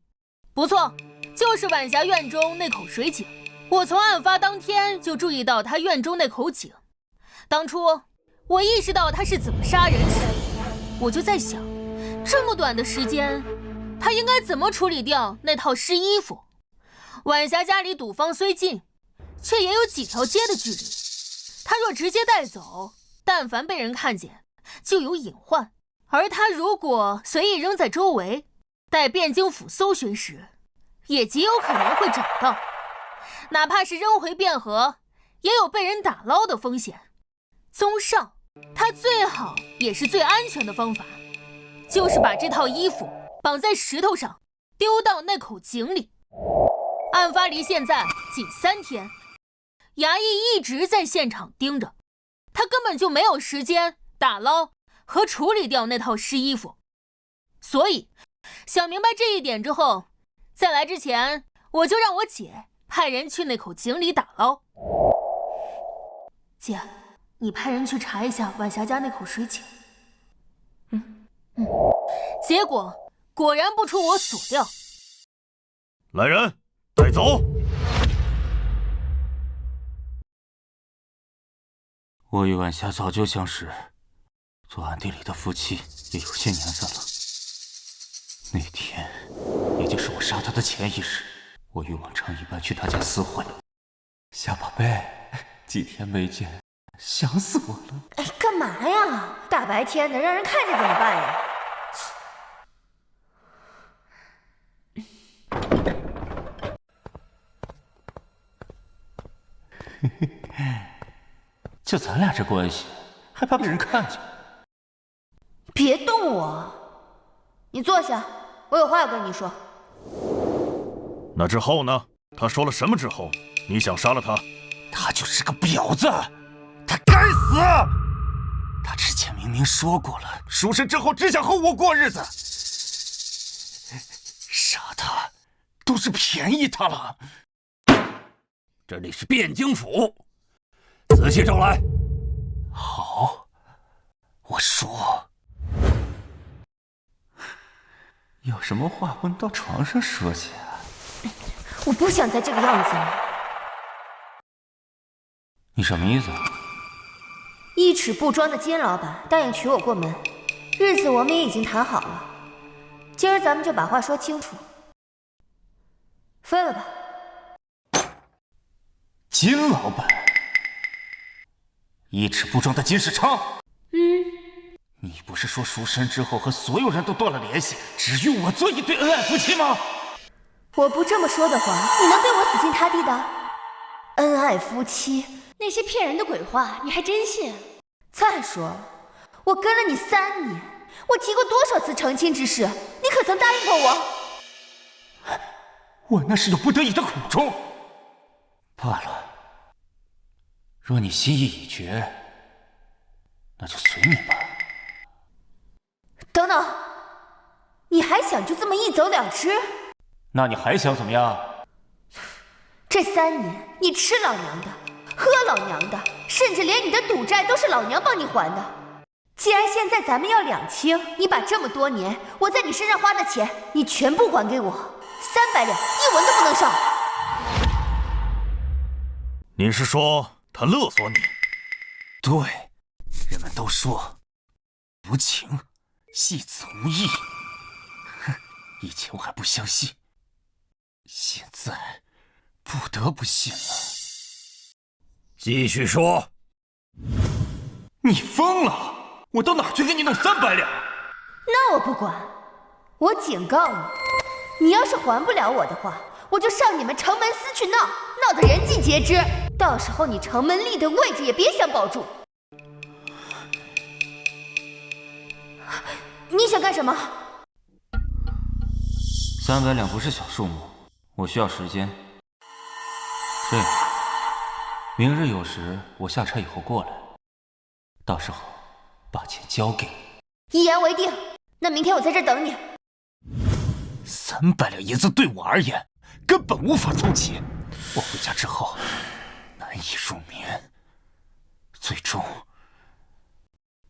不错，就是晚霞院中那口水井。我从案发当天就注意到他院中那口井。当初我意识到他是怎么杀人时，我就在想，这么短的时间，他应该怎么处理掉那套湿衣服？晚霞家离赌坊虽近，却也有几条街的距离。他若直接带走，但凡被人看见，就有隐患。而他如果随意扔在周围，待汴京府搜寻时，也极有可能会找到。哪怕是扔回汴河，也有被人打捞的风险。综上，他最好也是最安全的方法，就是把这套衣服绑在石头上，丢到那口井里。案发离现在仅3天，衙役一直在现场盯着，他根本就没有时间打捞和处理掉那套湿衣服。所以，想明白这一点之后，在来之前，我就让我姐派人去那口井里打捞。姐，你派人去查一下晚霞家那口水井。结果果然不出我所料。来人，带走。我与晚霞早就相识，做暗地里的夫妻也有些年份了。那天，也就是我杀她的前一日，我与往常一般去她家私会。小宝贝，几天没见，想死我了。哎，干嘛呀？大白天的，让人看见怎么办呀？就咱俩这关系，还怕被人看见？别动我！你坐下，我有话要跟你说。那之后呢？他说了什么之后，你想杀了他？他就是个婊子，他该死！他之前明明说过了，赎身之后只想和我过日子，杀他都是便宜他了。这里是汴京府，仔细招来。好，我说，有什么话不能到床上说去啊？我不想再这个样子了。你什么意思？一尺布庄的金老板答应娶我过门，日子我们也已经谈好了。今儿咱们就把话说清楚，分了吧。金老板，一尺布庄的金世昌。你不是说赎身之后和所有人都断了联系，只与我做一对恩爱夫妻吗？我不这么说的话，你能对我死心塌地的？恩爱夫妻，那些骗人的鬼话，你还真信？再说了，我跟了你3年，我提过多少次成亲之事，你可曾答应过我？我那是有不得已的苦衷。罢了，若你心意已决，那就随你吧。等等，你还想就这么一走了之？那你还想怎么样？这3年，你吃老娘的，喝老娘的，甚至连你的赌债都是老娘帮你还的。既然现在咱们要两清，你把这么多年我在你身上花的钱，你全部还给我，300两，1文都不能少。你是说他勒索你？对，人们都说无情戏子无义。哼，以前我还不相信，现在不得不信了。继续说。你疯了！我到哪去给你弄300两？那我不管，我警告你，你要是还不了我的话，我就上你们城门司去闹，闹得人尽皆知。到时候你城门立的位置也别想保住。你想干什么？300两不是小数目，我需要时间。这样，明日有时我下差以后过来，到时候把钱交给你。一言为定。那明天我在这儿等你。300两银子对我而言根本无法凑齐，我回家之后难以入眠，最终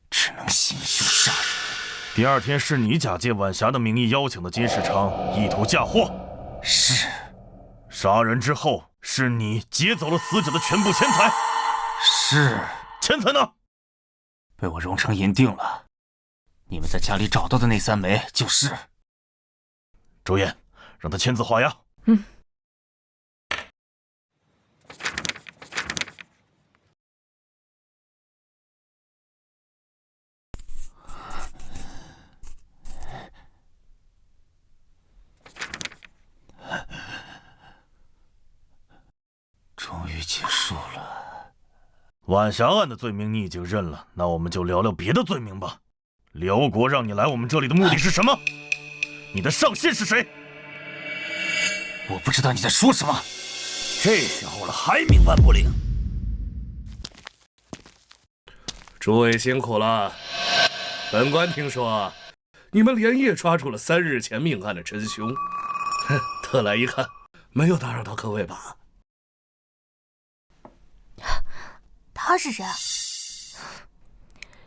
只能行凶杀人。第二天是你假借晚霞的名义邀请的金世昌，意图嫁祸。是。杀人之后，是你劫走了死者的全部钱财。是。钱财呢？被我熔成银锭了。你们在家里找到的那3枚就是。周燕，让他签字画押。终于结束了。晚霞案的罪名你已经认了，那我们就聊聊别的罪名吧。辽国让你来我们这里的目的是什么？你的上线是谁？我不知道你在说什么。这时候了还冥顽不灵？诸位辛苦了。本官听说你们连夜抓住了3日前命案的真凶，特来一看，没有打扰到各位吧？他是谁？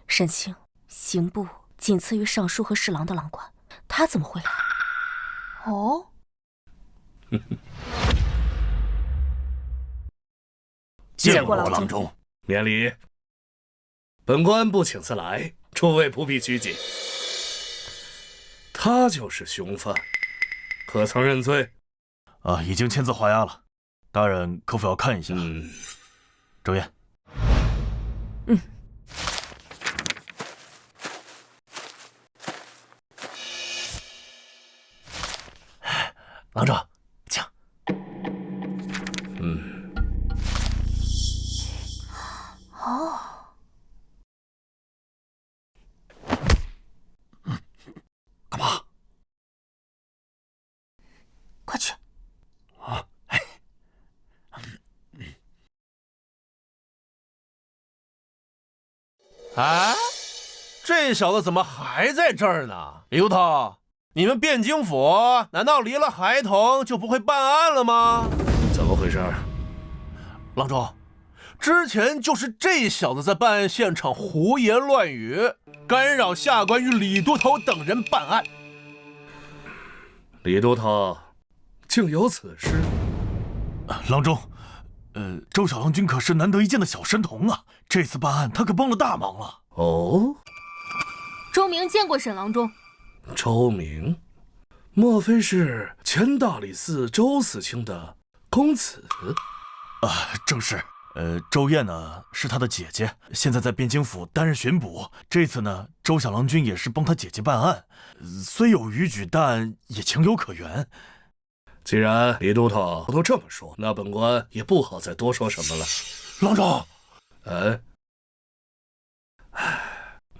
沈清，刑部仅次于尚书和侍郎的郎官，他怎么会来？哦，见过郎中。免礼。本官不请自来，诸位不必拘谨。他就是凶犯，可曾认罪？已经签字画押了。大人可否要看一下？周燕。郎中，请。干嘛？快去。啊，这小子怎么还在这儿呢？李都头，你们汴京府难道离了孩童就不会办案了吗？怎么回事？郎中，之前就是这小子在办案现场胡言乱语，干扰下官与李都头等人办案。李都头，竟有此事？郎中，周小郎君可是难得一见的小神童啊，这次办案他可帮了大忙了。哦，周明见过沈郎中。周明，莫非是前大理寺周四卿的公子？正是。周燕呢是他的姐姐，现在在汴京府担任巡捕。这次呢，周小郎君也是帮他姐姐办案，虽有逾矩，但也情有可原。既然李都头都这么说，那本官也不好再多说什么了。郎中，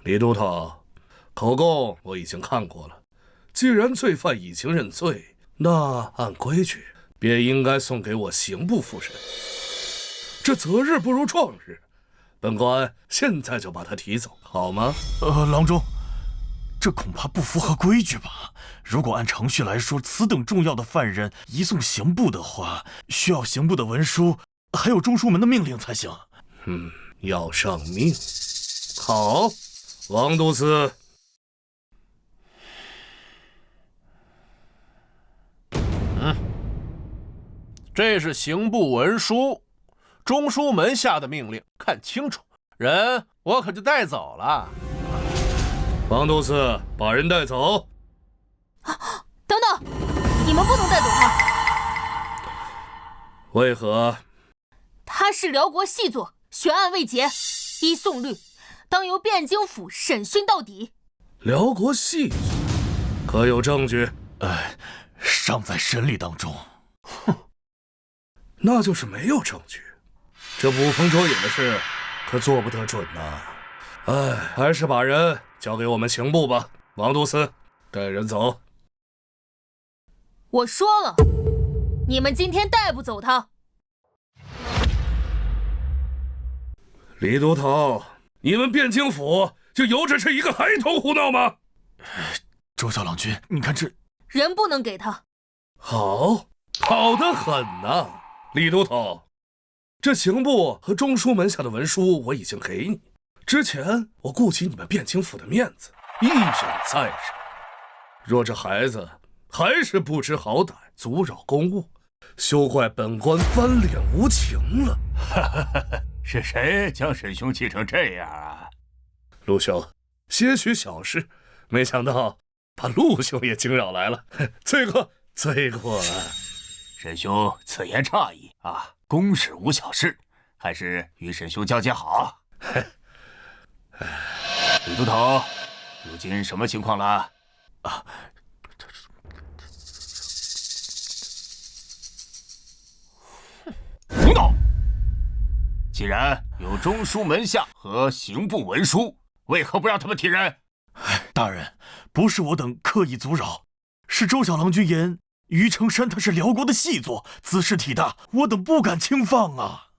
李都头，口供我已经看过了。既然罪犯已经认罪，那按规矩便应该送给我刑部复审。这择日不如撞日，本官现在就把他提走，好吗？郎中，这恐怕不符合规矩吧？如果按程序来说，此等重要的犯人移送刑部的话，需要刑部的文书，还有中书门的命令才行。要上命。好，王都司。这是刑部文书，中书门下的命令，看清楚，人我可就带走了。王都司，把人带走。等等，你们不能带走他。为何？他是辽国细作，悬案未结，依宋律，当由汴京府审讯到底。辽国细作，可有证据？尚在审理当中。那就是没有证据。这捕风捉影的事，可做不得准呐。还是把人交给我们刑部吧。王都司，带人走。我说了，你们今天带不走他。李都头，你们汴京府就由着是一个孩童胡闹吗？周小郎君，你看这人不能给他。好，好得很呐，李都头。这刑部和中书门下的文书我已经给你。之前我顾及你们汴京府的面子，一忍再忍。若这孩子还是不知好歹，阻扰公务，休怪本官翻脸无情了。是谁将沈兄气成这样啊？陆兄，些许小事，没想到把陆兄也惊扰来了，罪过罪过了。沈兄此言差矣啊，公事无小事，还是与沈兄交接好。李都头，如今什么情况了？胡闹！既然有中书门下和刑部文书，为何不让他们提人？大人，不是我等刻意阻扰，是周小郎君言于承山他是辽国的细作，姿势体大，我等不敢轻放啊。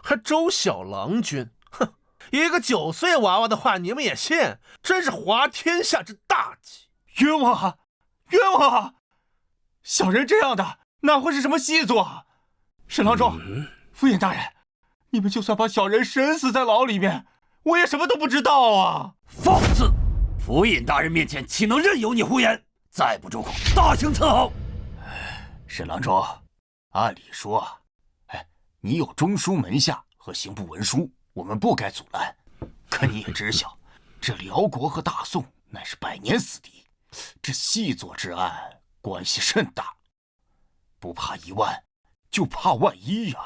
还周小郎君，哼，一个9岁娃娃的话你们也信？真是滑天下之大稽！冤枉啊！冤枉啊！小人这样的哪会是什么细作？沈郎中、府尹大人，你们就算把小人审死在牢里面，我也什么都不知道啊！放肆！府尹大人面前岂能任由你胡言？再不住口，大刑伺候！沈郎中，按理说，你有中书门下和刑部文书，我们不该阻拦。可你也知晓，这辽国和大宋乃是百年死敌，这细作之案关系甚大，不怕1万，就怕万一呀！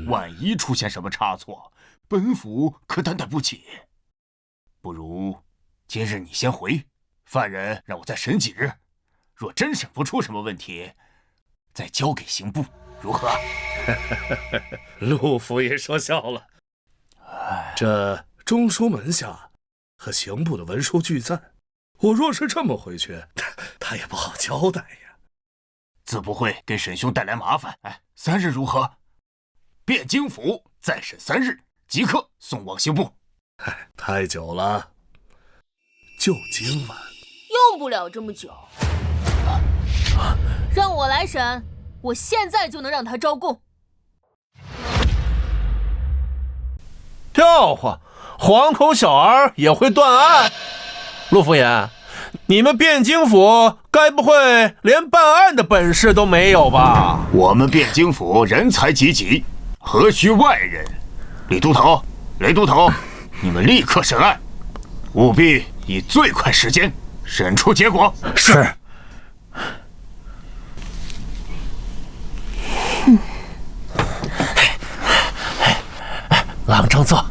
万一出现什么差错，本府可担待不起。不如今日你先回，犯人让我再审几日，若真审不出什么问题，再交给刑部，如何？陆府也说笑了。这中书门下和刑部的文书俱在，我若是这么回去，他也不好交代呀。自不会给沈兄带来麻烦。3日如何？汴京府再审3日，即刻送往刑部。太久了，就今晚。用不了这么久。让我来审，我现在就能让他招供。笑话，黄口小儿也会断案？陆府尹，你们汴京府该不会连办案的本事都没有吧？我们汴京府人才济济，何须外人？李都头，雷都头，你们立刻审案，务必以最快时间审出结果。是。朗正坐。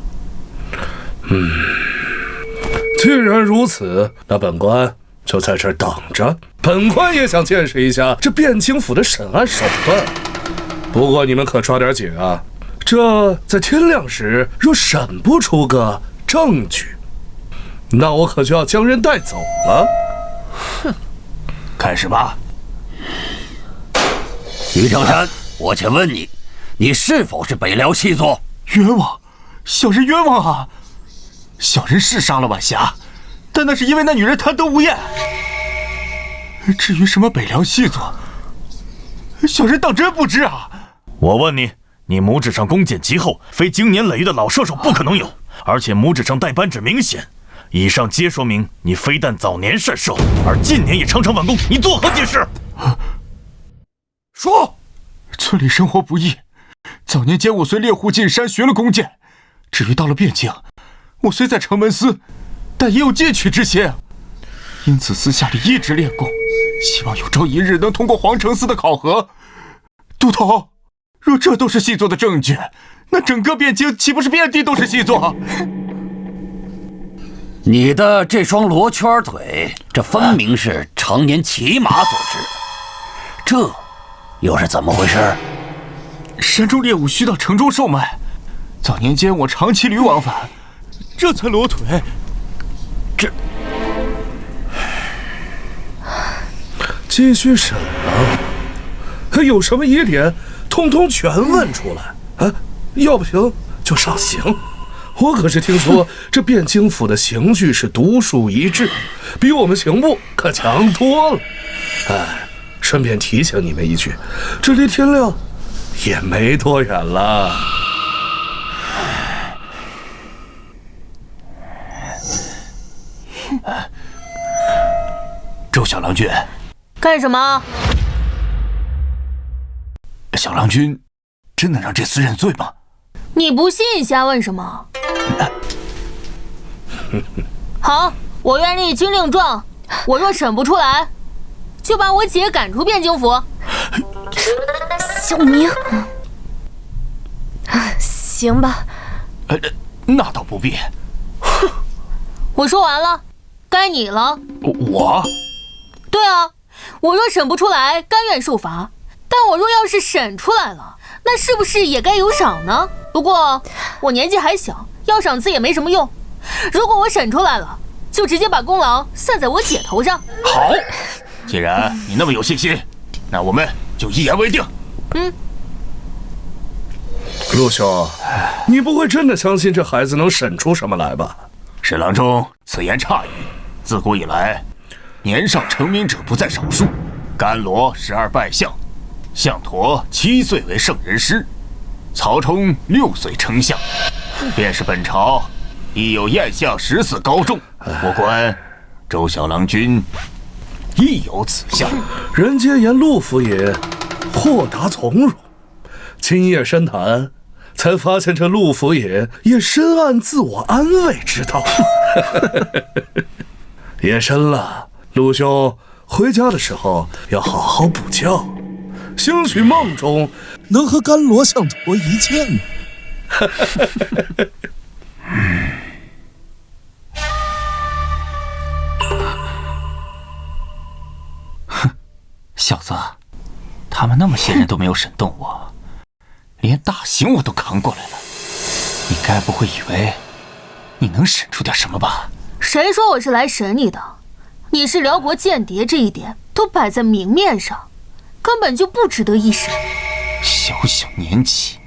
既然如此，那本官就在这儿等着。本官也想见识一下这汴京府的审案手段。不过你们可抓点紧啊！这在天亮时若审不出个证据，那我可就要将人带走了。哼，开始吧。于正山，我且问你，你是否是北辽细作？冤枉！小人冤枉啊！小人是杀了晚霞，但那是因为那女人贪得无厌。至于什么北辽细作，小人当真不知啊！我问你，你拇指上弓箭极厚，非经年累月的老射手不可能有，而且拇指上带扳指明显，以上皆说明你非但早年善射，而近年也常常晚弓，你作何解释？说，村里生活不易，早年间我随猎户进山学了弓箭，至于到了汴京，我虽在城门司，但也有进取之心，因此私下里一直练功，希望有朝一日能通过皇城司的考核。都头，若这都是细作的证据，那整个汴京岂不是遍地都是细作？你的这双罗圈腿，这分明是常年骑马所致，这又是怎么回事？山中猎物需到城中售卖，早年间我常骑驴往返，这才裸腿。这继续审啊！有什么疑点，通通全问出来啊！要不行就上刑。我可是听说这汴京府的刑具是独树一帜，比我们刑部可强多了。顺便提醒你们一句，这离天亮也没多远了。周小郎君，干什么？小郎君真能让这厮认罪吗？你不信，瞎问什么？好，我愿立军令状，我若审不出来，就把我姐赶出汴京府。小明，行吧。那倒不必。我说完了，该你了。我？对啊，我若审不出来，甘愿受罚。但我若要是审出来了，那是不是也该有赏呢？不过我年纪还小，要赏赐也没什么用。如果我审出来了，就直接把功劳算在我姐头上。好，既然你那么有信心，那我们就一言为定。陆兄，你不会真的相信这孩子能审出什么来吧？沈郎中此言差矣。自古以来，年少成名者不在少数。甘罗12拜相，项佗7岁为圣人师，曹冲6岁称相，便是本朝亦有燕相14高中。我观周小郎君亦有此相。人皆言陆府爷豁达从容，今夜深谈，才发现这陆府爷也深谙自我安慰之道。夜深了，陆兄回家的时候要好好补觉，兴许梦中能和甘罗相佗一见呢。小子，他们那么些人都没有审动我，连大刑我都扛过来了，你该不会以为你能审出点什么吧？谁说我是来审你的？你是辽国间谍，这一点都摆在明面上，根本就不值得一审。小小年纪，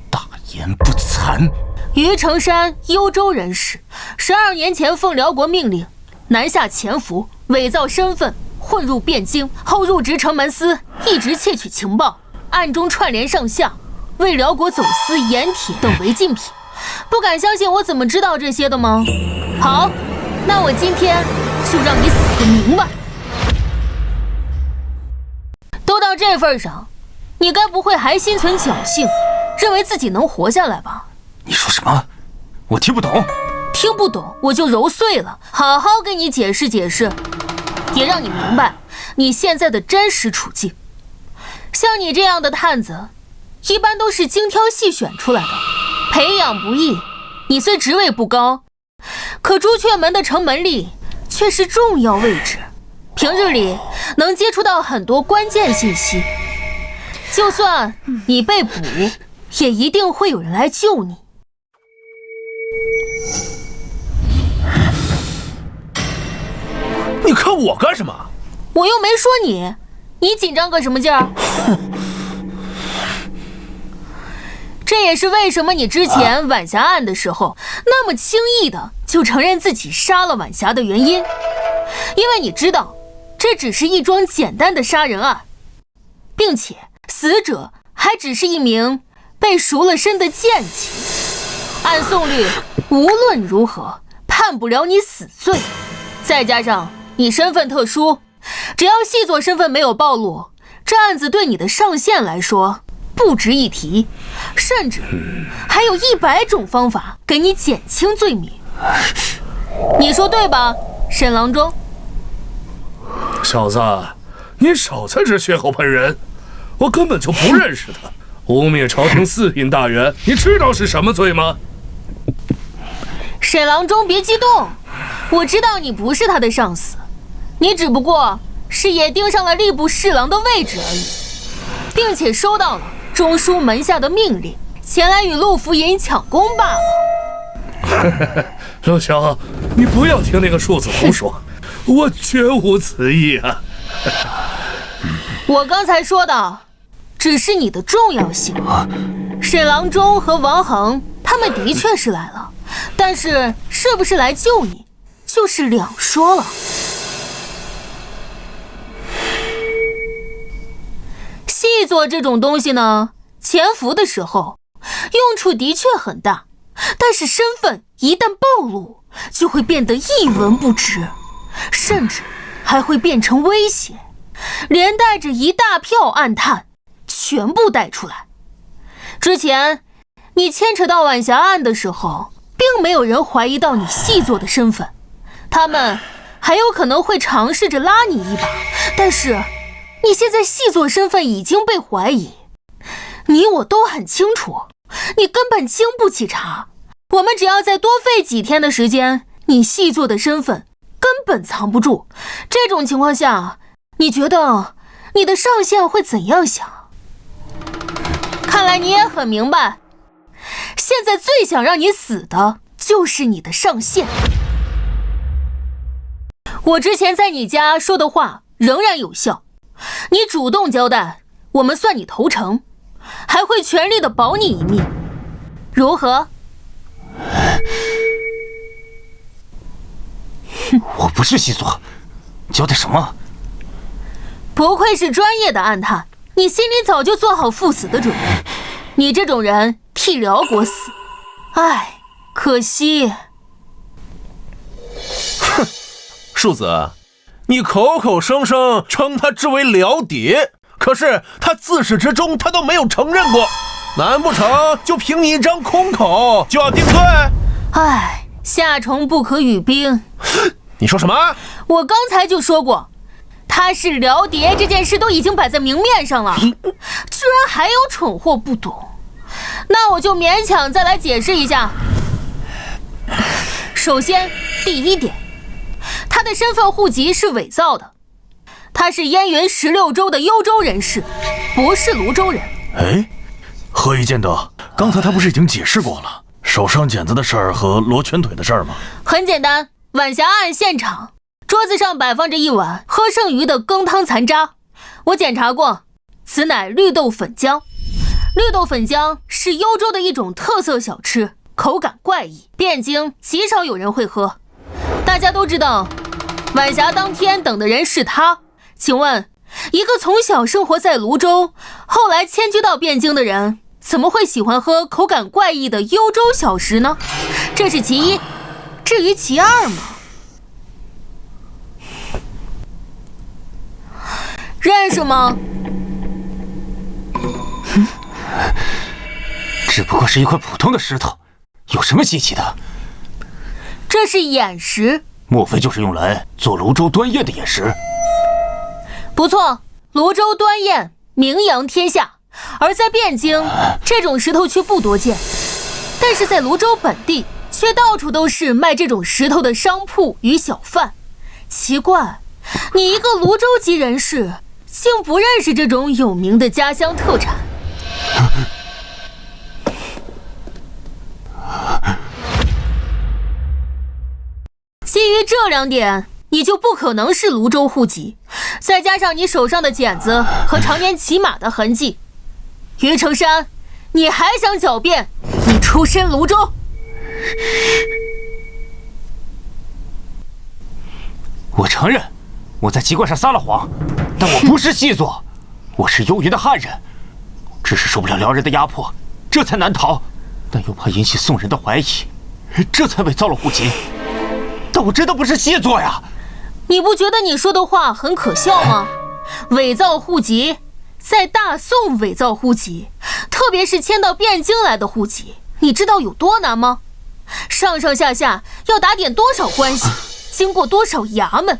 大言不惭。于成山，幽州人士，12年前奉辽国命令南下潜伏，伪造身份，混入汴京，后入职城门司，一直窃取情报，暗中串联上下，为辽国走私盐铁等违禁品。不敢相信我怎么知道这些的吗？好，那我今天就让你死个明白。都到这份上，你该不会还心存侥幸，认为自己能活下来吧？你说什么？我听不懂。听不懂我就揉碎了，好好跟你解释解释，也让你明白你现在的真实处境。像你这样的探子，一般都是精挑细选出来的，培养不易。你虽职位不高，可朱雀门的城门吏却是重要位置，平日里能接触到很多关键信息。就算你被捕，也一定会有人来救你。你看我干什么？我又没说你，你紧张个什么劲儿？这也是为什么你之前晚霞案的时候那么轻易的就承认自己杀了晚霞的原因，因为你知道这只是一桩简单的杀人案，并且死者还只是一名被赎了身的贱妻，按宋律无论如何判不了你死罪。再加上你身份特殊，只要细作身份没有暴露，这案子对你的上限来说不值一提，甚至还有100种方法给你减轻罪名。你说对吧，沈郎中？小子，你少在这血口喷人，我根本就不认识他。污蔑朝廷4品大员，你知道是什么罪吗？沈郎中别激动，我知道你不是他的上司，你只不过是也盯上了吏部侍郎的位置而已，并且收到了中书门下的命令，前来与陆府尹抢功罢了。陆兄，你不要听那个庶子胡说，我绝无此意啊。我刚才说的只是你的重要性。沈郎中和王恒他们的确是来了，但是是不是来救你，就是两说了。细作这种东西呢，潜伏的时候用处的确很大，但是身份一旦暴露，就会变得一文不值，甚至还会变成威胁，连带着一大票暗探全部带出来。之前你牵扯到晚霞案的时候，并没有人怀疑到你细作的身份，他们还有可能会尝试着拉你一把，但是你现在细作身份已经被怀疑，你我都很清楚，你根本经不起查。我们只要再多费几天的时间，你细作的身份根本藏不住。这种情况下，你觉得你的上线会怎样想？看来你也很明白，现在最想让你死的就是你的上线。我之前在你家说的话仍然有效，你主动交代，我们算你投诚，还会全力的保你一命，如何？我不是细作，交代什么？不愧是专业的暗探，你心里早就做好赴死的准备。你这种人替辽国死，唉，可惜。哼，庶子，你口口声声称他之为辽谍，可是他自始至终他都没有承认过，难不成就凭你一张空口就要定罪？唉，夏虫不可语冰。你说什么？我刚才就说过，他是辽谍这件事都已经摆在明面上了，居然还有蠢货不懂，那我就勉强再来解释一下。首先，第一点，他的身份户籍是伪造的，他是燕云16州的幽州人士，不是泸州人。哎，何以见得？刚才他不是已经解释过了手上茧子的事儿和罗圈腿的事儿吗？很简单，晚霞案现场桌子上摆放着一碗喝剩余的羹汤残渣，我检查过，此乃绿豆粉浆。绿豆粉浆是幽州的一种特色小吃，口感怪异，汴京极少有人会喝。大家都知道，晚霞当天等的人是他，请问，一个从小生活在泸州，后来迁居到汴京的人，怎么会喜欢喝口感怪异的幽州小食呢？这是其一。至于其二嘛，认识吗？只不过是一块普通的石头，有什么稀奇的？这是眼石，莫非就是用来做泸州端砚的眼石？不错，泸州端砚名扬天下，而在汴京，这种石头却不多见。但是在泸州本地，却到处都是卖这种石头的商铺与小贩。奇怪，你一个泸州籍人士，竟不认识这种有名的家乡特产。基于这两点，你就不可能是泸州户籍，再加上你手上的茧子和常年骑马的痕迹，于成山，你还想狡辩你出身泸州？我承认，我在籍贯上撒了谎，但我不是细作，我是幽云的汉人，只是受不了辽人的压迫，这才难逃，但又怕引起宋人的怀疑，这才伪造了户籍。但我真的不是细作呀！你不觉得你说的话很可笑吗？伪造户籍，在大宋伪造户籍，特别是迁到汴京来的户籍，你知道有多难吗？上上下下要打点多少关系，经过多少衙门，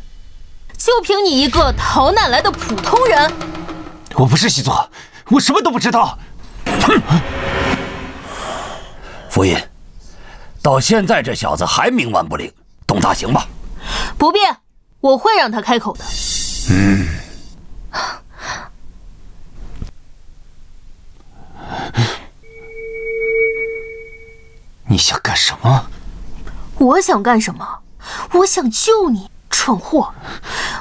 就凭你一个逃难来的普通人？我不是细作，我什么都不知道。夫人，到现在这小子还冥顽不灵，动大刑吧。不必，我会让他开口的。你想干什么？我想干什么？我想救你，蠢货！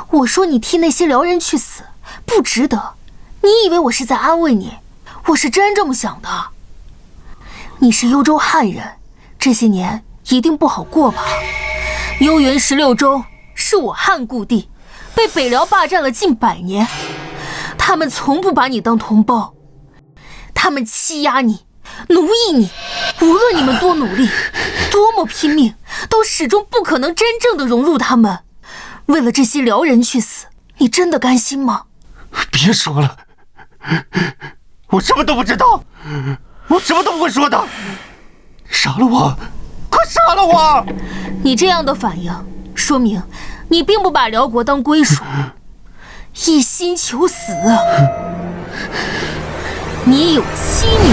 我说你替那些辽人去死，不值得。你以为我是在安慰你？我是真这么想的。你是幽州汉人，这些年一定不好过吧？幽云16州是我汉故地，被北辽霸占了近100年，他们从不把你当同胞，他们欺压你，奴役你，无论你们多努力，多么拼命，都始终不可能真正的融入他们。为了这些辽人去死，你真的甘心吗？别说了，我什么都不知道，我什么都不会说的。杀了我，快杀了我！你这样的反应，说明你并不把辽国当归属，一心求死。你有妻女。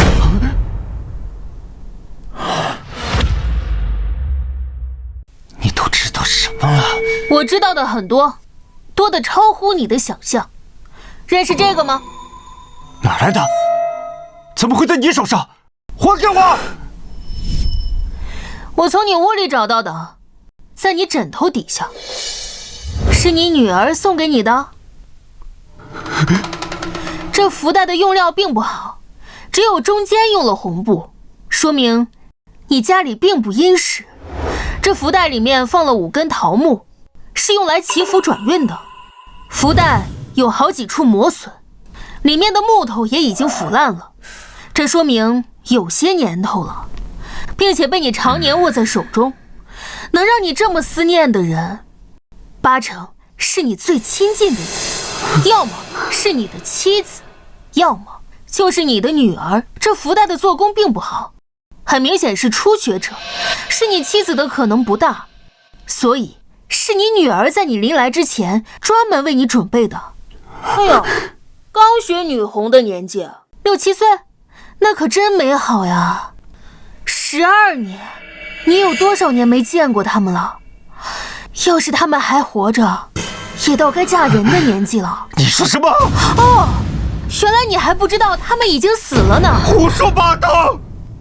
你都知道什么了？我知道的很多，多得超乎你的想象。认识这个吗？哪来的？怎么会在你手上？还给我！我从你屋里找到的，在你枕头底下。是你女儿送给你的？这福袋的用料并不好，只有中间用了红布，说明你家里并不殷实。这福袋里面放了5根桃木，是用来祈福转运的。福袋有好几处磨损，里面的木头也已经腐烂了，这说明有些年头了，并且被你常年握在手中。能让你这么思念的人，8成是你最亲近的人，要么是你的妻子，要么就是你的女儿。这福袋的做工并不好，很明显是初学者，是你妻子的可能不大，所以是你女儿在你临来之前专门为你准备的。哎呦，刚学女红的年纪，6、7岁，那可真美好呀。12年，你有多少年没见过他们了？要是他们还活着，也到该嫁人的年纪了。你说什么？哦，原来你还不知道他们已经死了呢。胡说八道！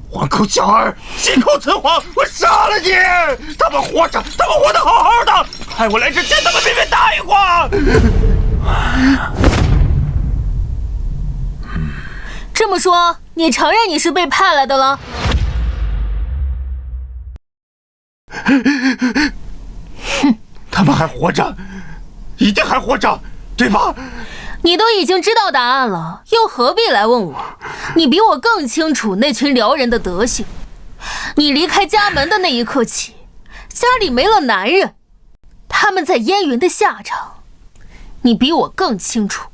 黄口小儿，信口雌黄，我杀了你！他们活着，他们活得好好的，派我来之前，他们偏偏答应我。这么说，你承认你是被派来的了？哼，他们还活着，一定还活着，对吧？你都已经知道答案了，又何必来问我？你比我更清楚那群辽人的德行。你离开家门的那一刻起，家里没了男人，他们在燕云的下场，你比我更清楚。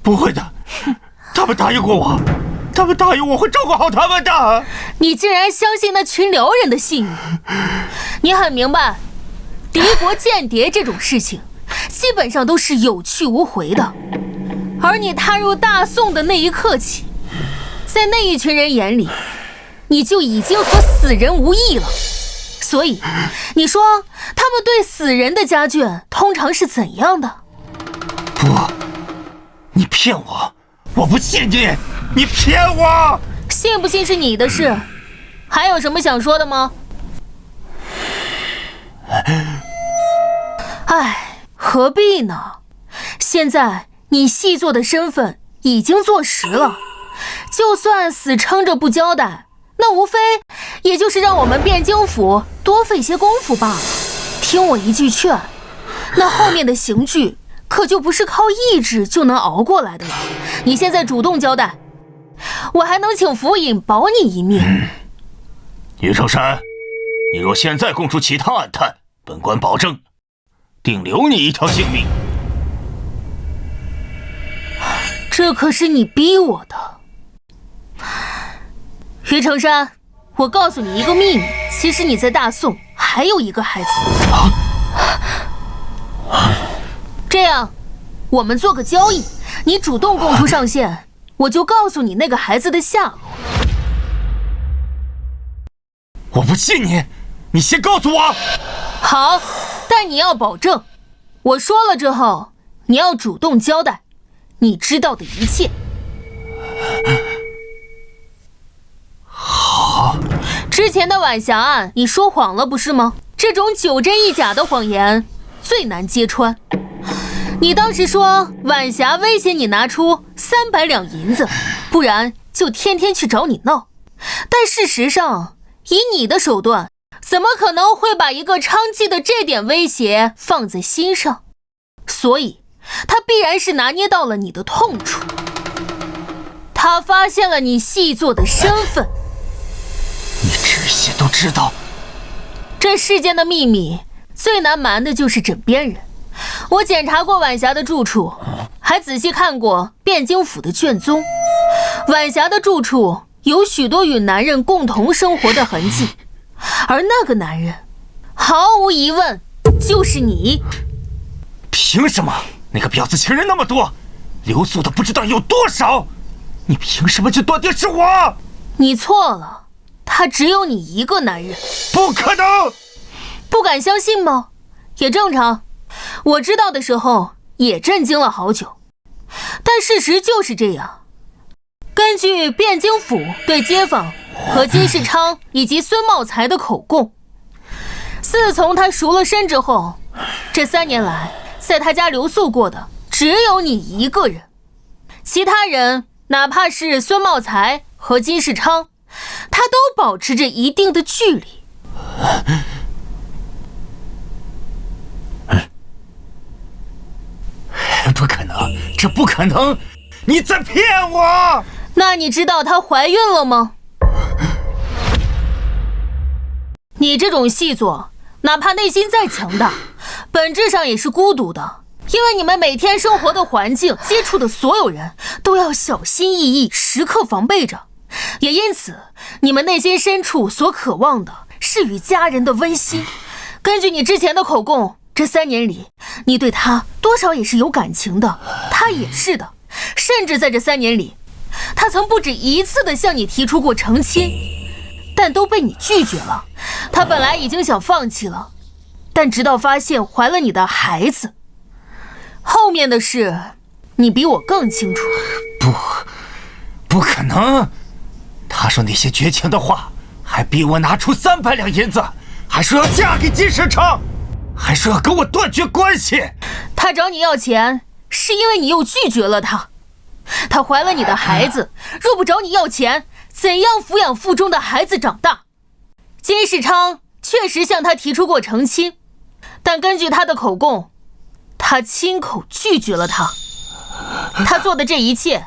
不会的，他们答应过我，他们答应我会照顾好他们的。你竟然相信那群辽人的信誉？你很明白，敌国间谍这种事情基本上都是有去无回的，而你踏入大宋的那一刻起，在那一群人眼里，你就已经和死人无异了。所以，你说他们对死人的家眷通常是怎样的？不，你骗我，我不信你，你骗我！信不信是你的事，还有什么想说的吗？唉，何必呢？现在你细作的身份已经坐实了，就算死撑着不交代，那无非也就是让我们汴京府多费些功夫罢了。听我一句劝，那后面的刑具可就不是靠意志就能熬过来的了。你现在主动交代，我还能请府尹保你一命。于成山，你若现在供出其他暗探，本官保证定留你一条性命。这可是你逼我的。于成山，我告诉你一个秘密，其实你在大宋还有一个孩子。这样，我们做个交易，你主动供出上线，我就告诉你那个孩子的下落。我不信你，你先告诉我。好，但你要保证，我说了之后，你要主动交代你知道的一切。好。之前的晚霞案，你说谎了不是吗？这种9真1假的谎言最难揭穿。你当时说晚霞威胁你拿出300两银子，不然就天天去找你闹。但事实上，以你的手段，怎么可能会把一个娼妓的这点威胁放在心上？所以，他必然是拿捏到了你的痛处。他发现了你细作的身份。你这些都知道？这世间的秘密最难瞒的就是枕边人。我检查过晚霞的住处，还仔细看过汴京府的卷宗。晚霞的住处有许多与男人共同生活的痕迹，而那个男人，毫无疑问就是你。凭什么？那个婊子情人那么多，留宿的不知道有多少，你凭什么就断定是我？你错了，他只有你一个男人。不可能！不敢相信吗？也正常。我知道的时候也震惊了好久，但事实就是这样。根据汴京府对街坊和金世昌以及孙茂才的口供，自从他赎了身之后，这3年来在他家留宿过的只有你一个人，其他人哪怕是孙茂才和金世昌，他都保持着一定的距离。不可能，这不可能！你在骗我！那你知道她怀孕了吗？你这种细作，哪怕内心再强大，本质上也是孤独的，因为你们每天生活的环境、接触的所有人都要小心翼翼，时刻防备着。也因此，你们内心深处所渴望的是与家人的温馨。根据你之前的口供，这3年里，你对他多少也是有感情的，他也是的。甚至在这3年里，他曾不止一次的向你提出过成亲，但都被你拒绝了。他本来已经想放弃了，但直到发现怀了你的孩子，后面的事，你比我更清楚。不可能！他说那些绝情的话，还逼我拿出300两银子，还说要嫁给金世昌，还说要跟我断绝关系。他找你要钱，是因为你又拒绝了他。他怀了你的孩子，若不找你要钱，怎样抚养腹中的孩子长大？金世昌确实向他提出过成亲，但根据他的口供，他亲口拒绝了他。他做的这一切，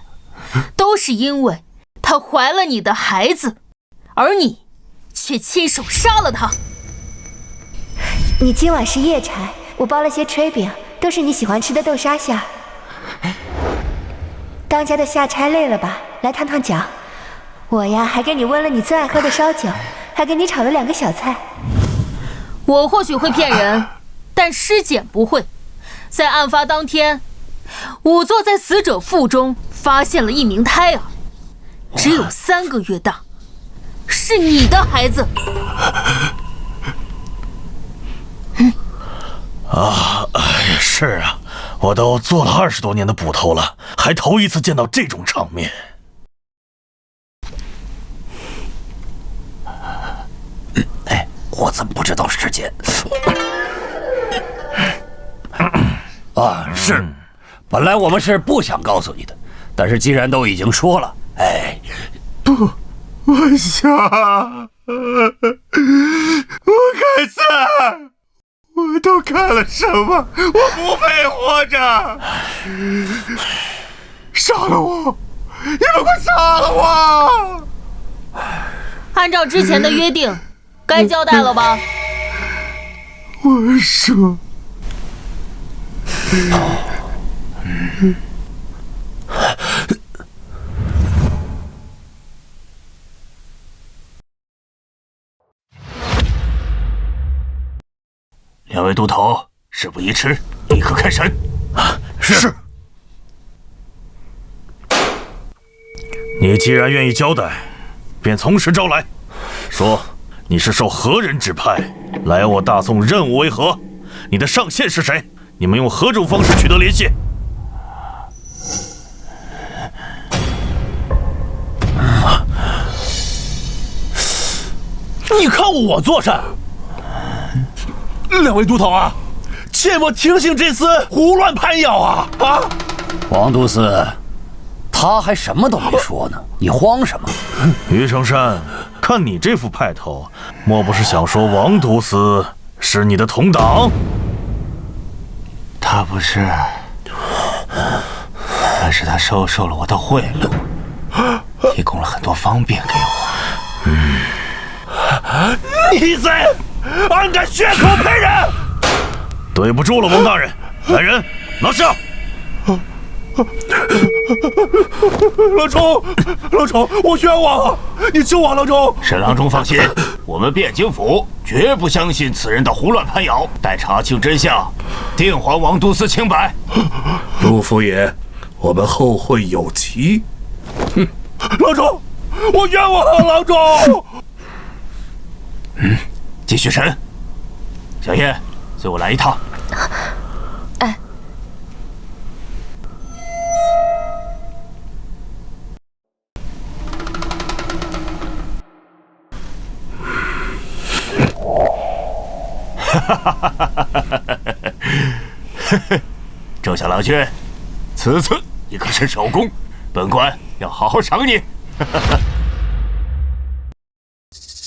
都是因为他怀了你的孩子，而你却亲手杀了他。你今晚是夜柴，我包了些炊饼，都是你喜欢吃的豆沙馅。当家的下差累了吧？来烫烫脚。我呀，还给你温了你最爱喝的烧酒，还给你炒了2个小菜。我或许会骗人，但尸检不会。在案发当天仵作在死者腹中发现了一名胎儿，只有3个月大，是你的孩子。是啊，我都做了20多年的捕头了，还头一次见到这种场面。我怎么不知道时间？是，本来我们是不想告诉你的，但是既然都已经说了，不，晚霞，我该死！我都干了什么？我不配活着！杀了我！你们快杀了我！按照之前的约定，该交代了吧？我说，2位都头，事不宜迟，立刻开审。是。你既然愿意交代，便从实招来，说你是受何人指派来我大宋，任务为何？你的上线是谁？你们用何种方式取得联系？你看我做甚？2位都头啊，切莫听信这厮胡乱攀咬啊！王都司，他还什么都没说呢，你慌什么？于成山，看你这副派头，莫不是想说王毒死是你的同党？他不是，但是他收受了我的贿赂，提供了很多方便给我。逆贼，安敢血口喷人！对不住了，王大人，来人，拿下！郎中，我冤枉啊！你救我，郎中！沈郎中放心，我们汴京府绝不相信此人的胡乱攀咬，待查清真相，定还王都司清白。陆府爷，我们后会有期。郎中，我冤枉啊，郎中！继续审。小叶，随我来一趟。哎。周小郎君，此次你可是首功，本官要好好赏你。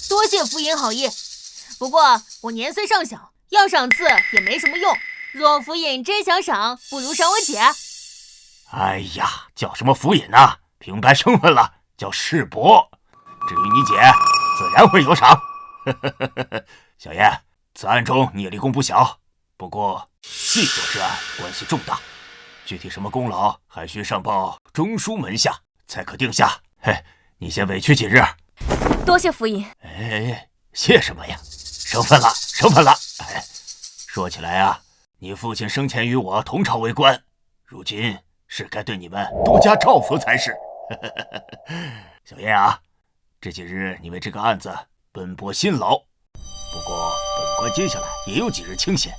多谢府尹好意，不过我年岁尚小，要赏赐也没什么用。若府尹真想赏，不如赏我姐。哎呀，叫什么府尹啊？平白身份了，叫世伯。至于你姐，自然会有赏。小叶，此案中你也立功不小，不过细作之案关系重大，具体什么功劳还需上报中书门下才可定下。嘿，你先委屈几日。多谢府尹。哎，谢什么呀？生分了，生分了。哎，说起来啊，你父亲生前与我同朝为官，如今是该对你们多加照拂才是。小叶啊，这几日你为这个案子奔波辛劳，不过本官接下来也有几日清闲，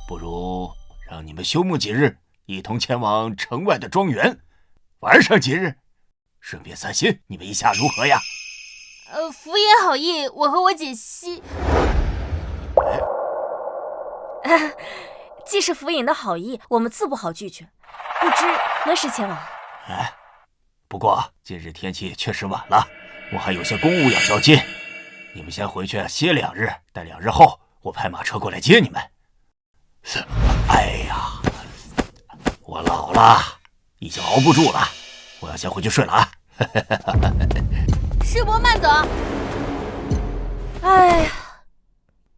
不如让你们休沐几日，一同前往城外的庄园玩上几日，顺便散心，你们意下如何呀？府尹好意，我和我姐既是府尹的好意，我们自不好拒绝。不知何时前往？哎，不过今日天气确实晚了，我还有些公务要交接，你们先回去歇2日，待2日后我派马车过来接你们。哎呀，我老了，已经熬不住了，我要先回去睡了啊。世伯慢走。哎呀，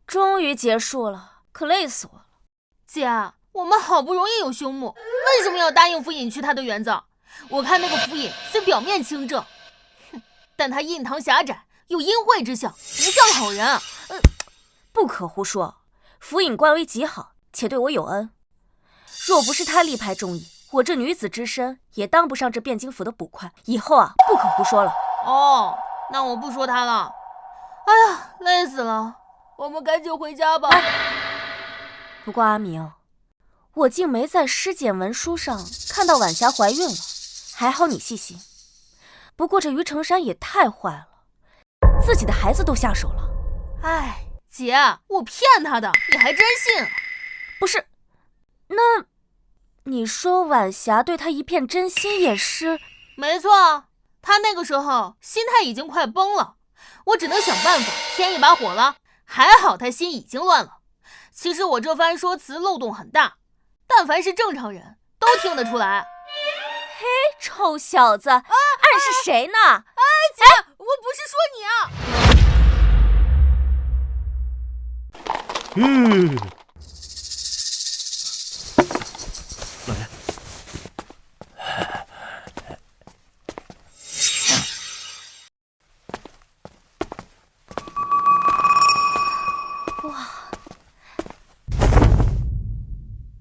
终于结束了，可累死我了。姐，我们好不容易有休沐，为什么要答应府尹去他的园子？我看那个府尹虽表面清正，但他印堂狭窄，有阴晦之相，不像好人。不可胡说，府尹官威极好，且对我有恩。若不是他力排众议，我这女子之身也当不上这汴京府的捕快。以后啊，不可胡说了。哦，那我不说他了。哎呀，累死了，我们赶紧回家吧。不过阿明，我竟没在尸检文书上看到晚霞怀孕了，还好你细心。不过这于成山也太坏了，自己的孩子都下手了。哎，姐，我骗他的，你还真信？不是，那你说晚霞对他一片真心也是？没错，他那个时候心态已经快崩了，我只能想办法添一把火了。还好他心已经乱了。其实我这番说辞漏洞很大，但凡是正常人都听得出来。嘿，臭小子，暗示谁呢？姐，我不是说你啊。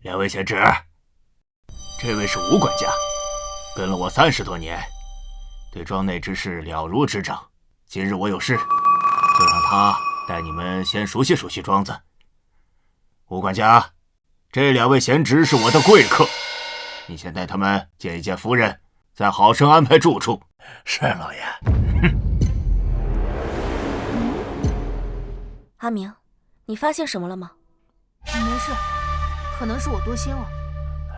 两位贤侄，这位是吴管家，跟了我30多年，对庄内之事了如指掌。今日我有事，就让他带你们先熟悉熟悉庄子。吴管家，这2位贤侄是我的贵客，你先带他们见一见夫人，再好生安排住处。是老爷。阿明，你发现什么了吗？没事，可能是我多心了。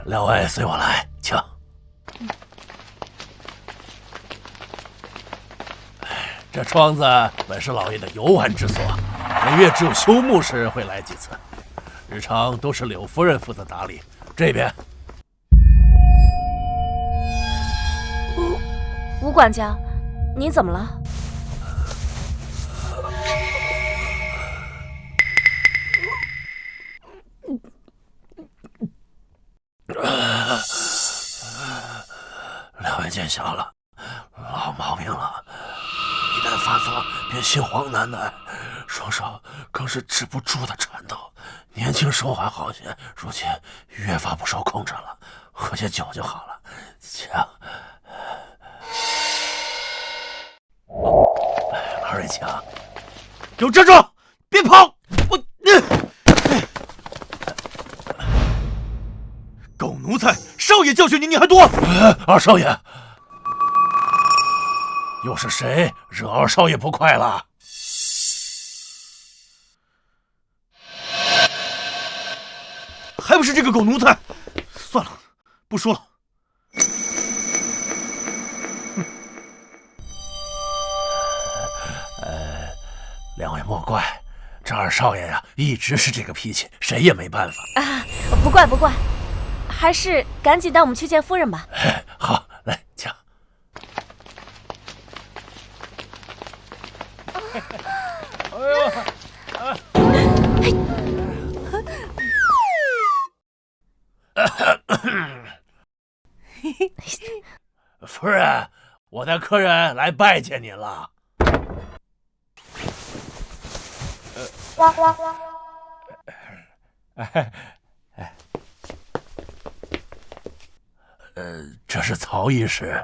2位随我来，请。这庄子本是老爷的游玩之所，每月只有休沐时会来几次，日常都是柳夫人负责打理。这边，吴管家，您怎么了？两位见笑了，老毛病了，一旦发作便心慌难耐，双手更是止不住的颤抖。年轻时候还好些，如今越发不受控制了，喝些酒就好了。请，二位请，给我站住！别跑！狗奴才！少爷教训你还多！二少爷，又是谁惹二少爷不快了？还不是这个狗奴才！算了，不说了。两位莫怪，这二少爷呀，一直是这个脾气，谁也没办法啊。不怪不怪，还是赶紧带我们去见夫人吧。好，来请。夫人，我的客人来拜见您了。这是曹医师，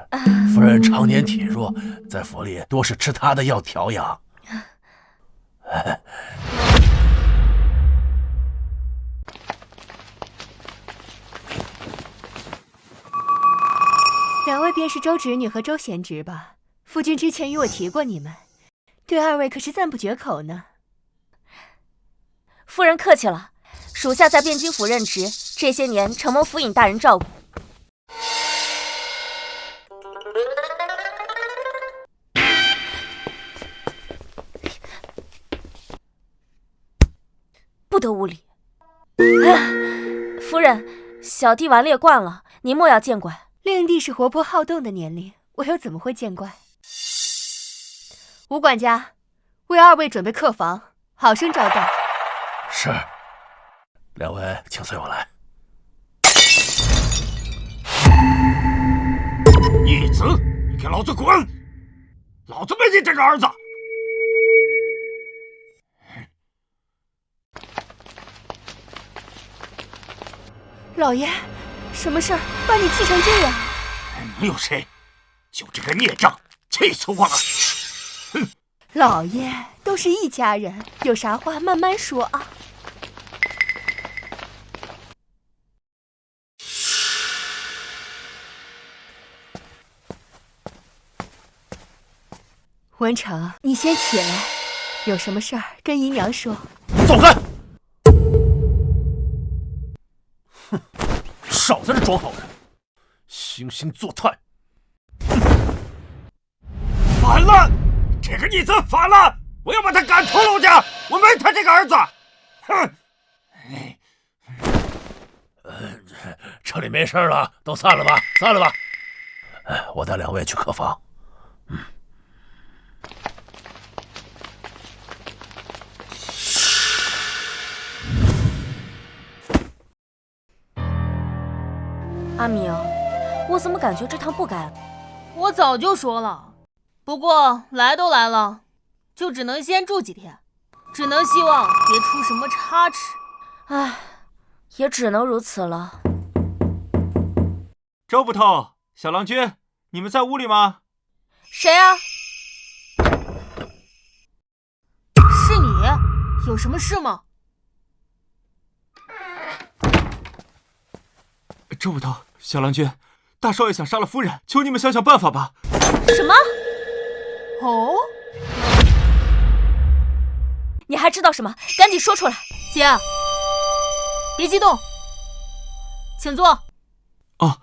夫人常年体弱，在府里多是吃他的药调养。两位便是周侄女和周贤侄吧？夫君之前与我提过你们，对二位可是赞不绝口呢。夫人客气了，属下在汴京府任职，这些年承蒙府尹大人照顾。不得无礼！夫人，小弟顽劣惯了，您莫要见怪。令弟是活泼好动的年龄，我又怎么会见怪？吴管家，为二位准备客房，好生招待。是，两位请随我来。逆子，你给老子滚！老子没你这个儿子！老爷，什么事儿把你气成这样？能有谁？就这个孽障，气死我了！哼！老爷，都是一家人，有啥话慢慢说啊。文成，你先起来，有什么事儿跟姨娘说。走开！哼，少在这装好人，惺惺作态。反了！这个逆子反了！我要把他赶出陆家！我没他这个儿子！哼！这里没事了，都散了吧，散了吧。我带两位去客房。阿明，我怎么感觉这趟不该了？我早就说了，不过来都来了，就只能先住几天，只能希望别出什么差池。唉，也只能如此了。周捕头，小郎君，你们在屋里吗？谁啊？是你？有什么事吗？周捕头，小郎君，大少爷想杀了夫人，求你们想想办法吧。什么？哦？你还知道什么？赶紧说出来！姐，别激动，请坐。哦。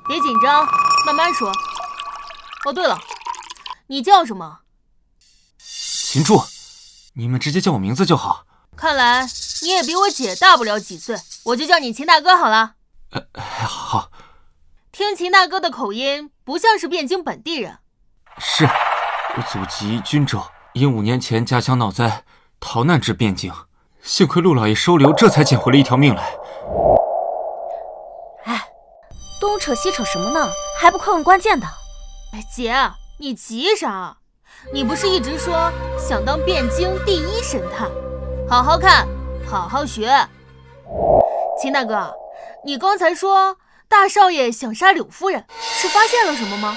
别紧张，慢慢说。哦，对了，你叫什么？秦柱，你们直接叫我名字就好。看来你也比我姐大不了几岁，我就叫你秦大哥好了。好。听秦大哥的口音，不像是汴京本地人。是，我祖籍均州，因5年前家乡闹灾，逃难至汴京，幸亏陆老爷收留，这才捡回了一条命来。哎，东扯西扯什么呢？还不快问关键的？哎，姐，你急啥？你不是一直说想当汴京第1神探？好好看，好好学。秦大哥，你刚才说大少爷想杀柳夫人，是发现了什么吗？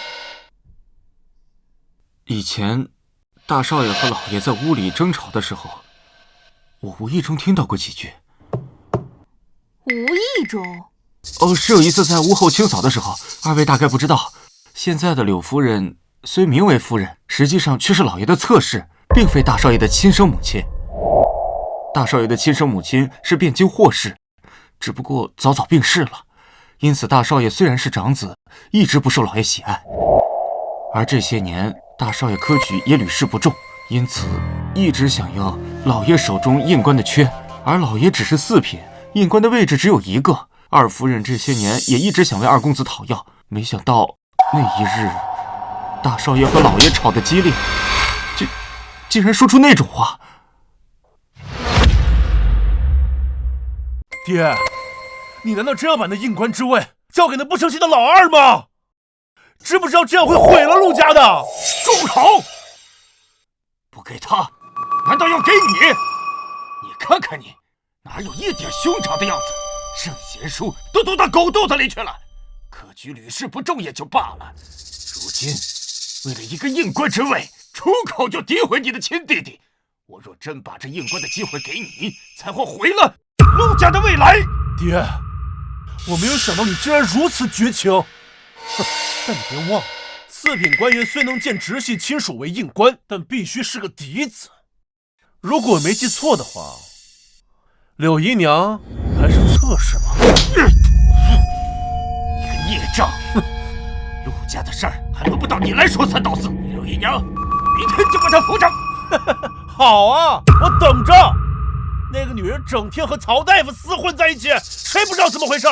以前大少爷和老爷在屋里争吵的时候，我无意中听到过几句。无意中？是有一次在屋后清扫的时候，二位大概不知道，现在的柳夫人虽名为夫人，实际上却是老爷的侧室，并非大少爷的亲生母亲。大少爷的亲生母亲是汴京霍氏，只不过早早病逝了，因此大少爷虽然是长子，一直不受老爷喜爱。而这些年大少爷科举也屡试不中，因此一直想要老爷手中印官的缺，而老爷只是4品，印官的位置只有1个。二夫人这些年也一直想为二公子讨要，没想到那一日大少爷和老爷吵得激烈，竟然说出那种话。爹，你难道真要把那印官之位交给那不成器的老二吗？知不知道这样会毁了陆家的？住口！不给他，难道要给你？你看看你，哪有一点兄长的样子？圣贤书都读到狗肚子里去了，科举屡试不中也就罢了，如今为了一个印官之位，出口就诋毁你的亲弟弟。我若真把这印官的机会给你，才会毁了陆家的未来。爹，我没有想到你竟然如此绝情。哼，但你别忘了，4品官员虽能见直系亲属为印官，但必须是个嫡子。如果我没记错的话，柳姨娘还是侧室吧？你个孽障！陆家的事儿还轮不到你来说三道四。柳姨娘，明天就把她扶上。好啊，我等着。那个女人整天和曹大夫厮混在一起，谁不知道怎么回事？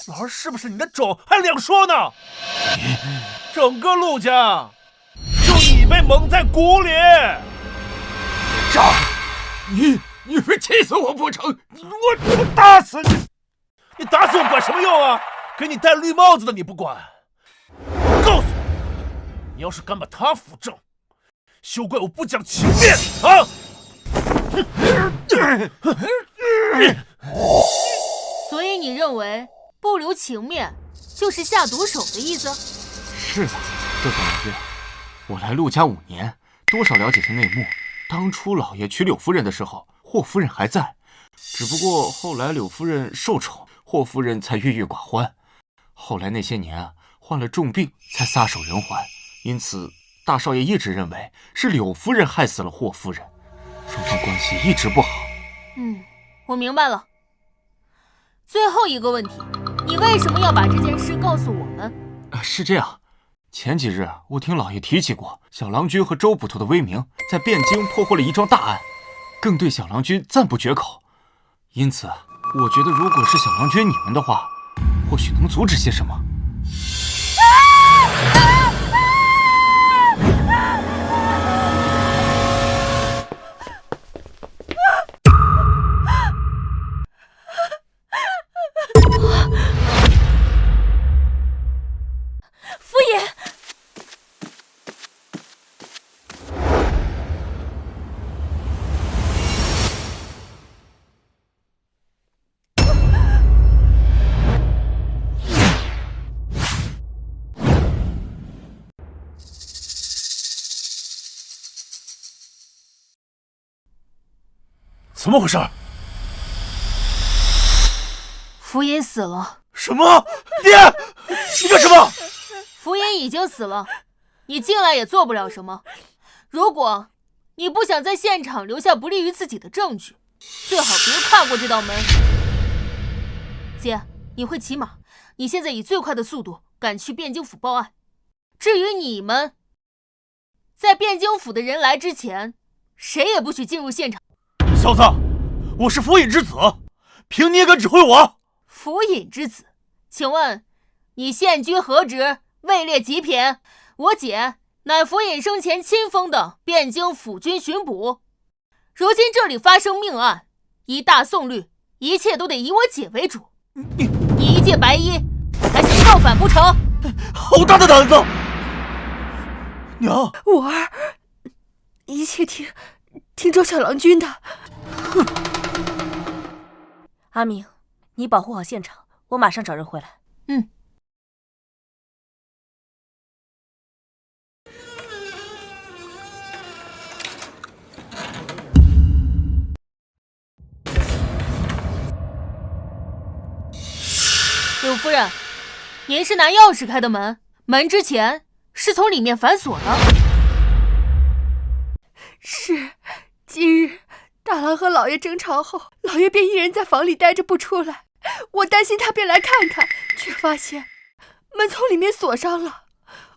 老儿是不是你的种还两说呢？整个陆家就你被蒙在鼓里。渣！你非气死我不成？我打死你！你打死我管什么用啊？给你戴绿帽子的你不管。我告诉你，你要是敢把他扶正，休怪我不讲情面啊！所以你认为不留情面就是下毒手的意思？是的，周小郎君，我来陆家5年，多少了解些内幕。当初老爷娶柳夫人的时候，霍夫人还在，只不过后来柳夫人受宠，霍夫人才郁郁寡欢。后来那些年啊，患了重病，才撒手人寰。因此，大少爷一直认为是柳夫人害死了霍夫人，双方关系一直不好。我明白了。最后一个问题，你为什么要把这件事告诉我们？是这样，前几日我听老爷提起过小郎君和周捕头的威名，在汴京破获了一桩大案，更对小郎君赞不绝口。因此，我觉得如果是小郎君你们的话，或许能阻止些什么。夫爷，怎么回事？福音死了。什么？爹，你干什么？福音已经死了，你进来也做不了什么。如果你不想在现场留下不利于自己的证据，最好别跨过这道门。姐，你会骑马，你现在以最快的速度赶去汴京府报案。至于你们，在汴京府的人来之前，谁也不许进入现场。小子，我是府尹之子，凭你也敢指挥我？府尹之子，请问你现居何职？位列几品？我姐乃府尹生前亲封的汴京府军巡捕。如今这里发生命案，依大宋律，一切都得以我姐为主。你一介白衣，还想造反不成？好大的胆子！娘，五儿，一切听周小郎君的。哼！阿明，你保护好现场，我马上找人回来。嗯。柳夫人，您是拿钥匙开的门，门之前是从里面反锁的。是，今日大郎和老爷争吵后，老爷便一人在房里待着不出来，我担心他便来看看，却发现门从里面锁上了，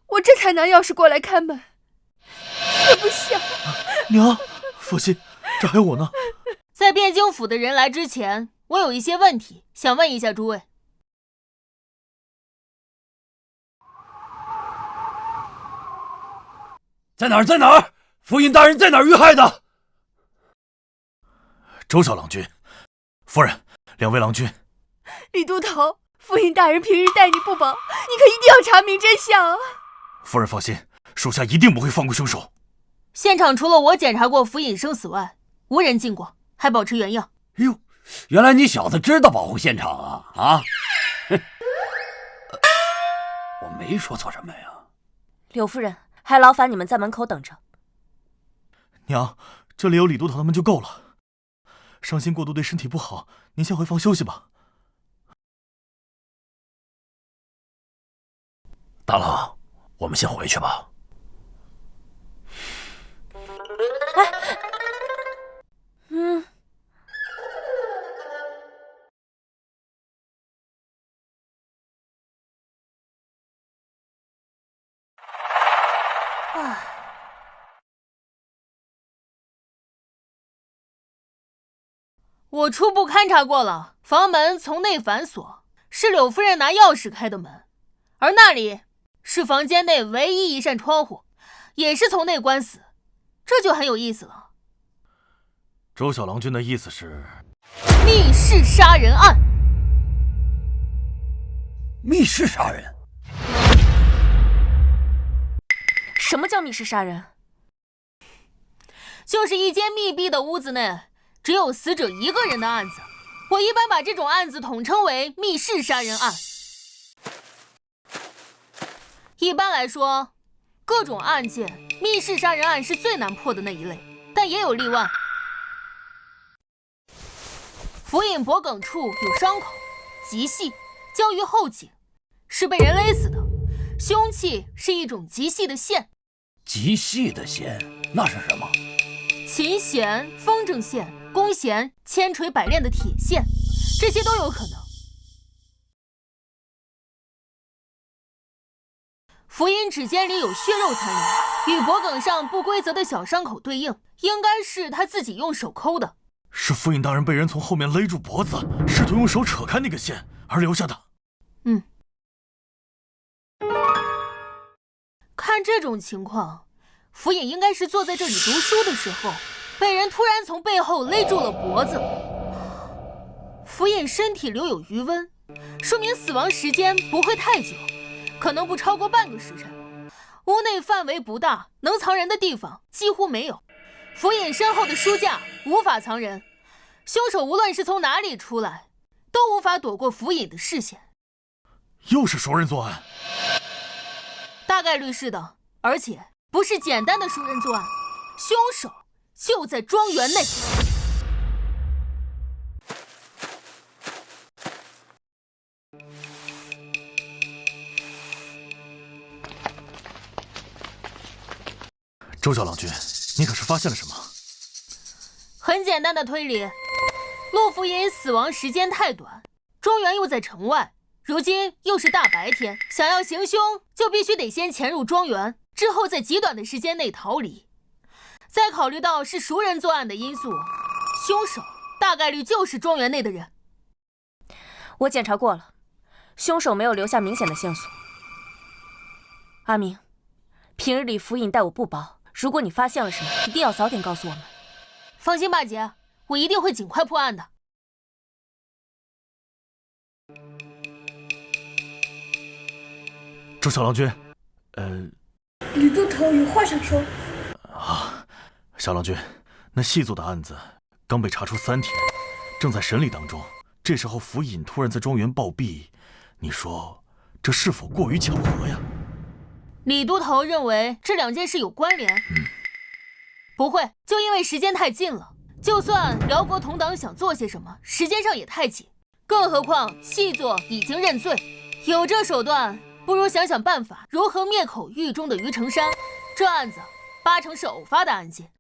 我这才拿钥匙过来开门。却不想，娘，放心，这还有我呢。在汴京府的人来之前，我有一些问题想问一下诸位。在哪儿？在哪儿？府尹大人在哪儿遇害的？周小郎君，夫人，两位郎君。李都头，府尹大人平日待你不薄，你可一定要查明真相啊！夫人放心，属下一定不会放过凶手。现场除了我检查过府尹生死外，无人进过，还保持原样。哎呦，原来你小子知道保护现场啊！啊，我没说错什么呀。柳夫人，还劳烦你们在门口等着。娘，这里有李都头他们就够了。伤心过度对身体不好，您先回房休息吧。大郎，我们先回去吧。哎，我初步勘察过了，房门从内反锁，是柳夫人拿钥匙开的门，而那里是房间内唯一一扇窗户，也是从内关死，这就很有意思了。周小郎君的意思是，密室杀人案。密室杀人？什么叫密室杀人？就是一间密闭的屋子内，只有死者一个人的案子。我一般把这种案子统称为密室杀人案。一般来说，各种案件，密室杀人案是最难破的那一类，但也有例外。府尹脖颈处有伤口，极细，交于后颈，是被人勒死的。凶器是一种极细的线。极细的线，那是什么？琴弦、风筝线、弓弦、千锤百炼的铁线，这些都有可能。府尹指尖里有血肉残留，与脖颈上不规则的小伤口对应，应该是他自己用手抠的。是府尹大人被人从后面勒住脖子，试图用手扯开那个线而留下的。看这种情况，府尹应该是坐在这里读书的时候，被人突然从背后勒住了脖子。府尹身体留有余温，说明死亡时间不会太久，可能不超过半个时辰。屋内范围不大，能藏人的地方几乎没有。府尹身后的书架无法藏人，凶手无论是从哪里出来，都无法躲过府尹的视线。又是熟人作案？大概率是的，而且不是简单的熟人作案，凶手就在庄园内。周小郎君，你可是发现了什么？很简单的推理，陆府尹死亡时间太短，庄园又在城外，如今又是大白天，想要行凶，就必须得先潜入庄园，之后在极短的时间内逃离。再考虑到是熟人作案的因素，凶手大概率就是庄园内的人。我检查过了，凶手没有留下明显的线索。阿明，平日里府尹待我不薄，如果你发现了什么，一定要早点告诉我们。放心吧，姐，我一定会尽快破案的。周小郎君，吕都头有话想说。啊，小郎君，那细作的案子刚被查出3天，正在审理当中。这时候府尹突然在庄园暴毙，你说这是否过于巧合呀？李都头认为这2件事有关联。不会，就因为时间太近了。就算辽国同党想做些什么，时间上也太紧。更何况细作已经认罪，有这手段，不如想想办法如何灭口狱中的于成山。这案子8成是偶发的案件。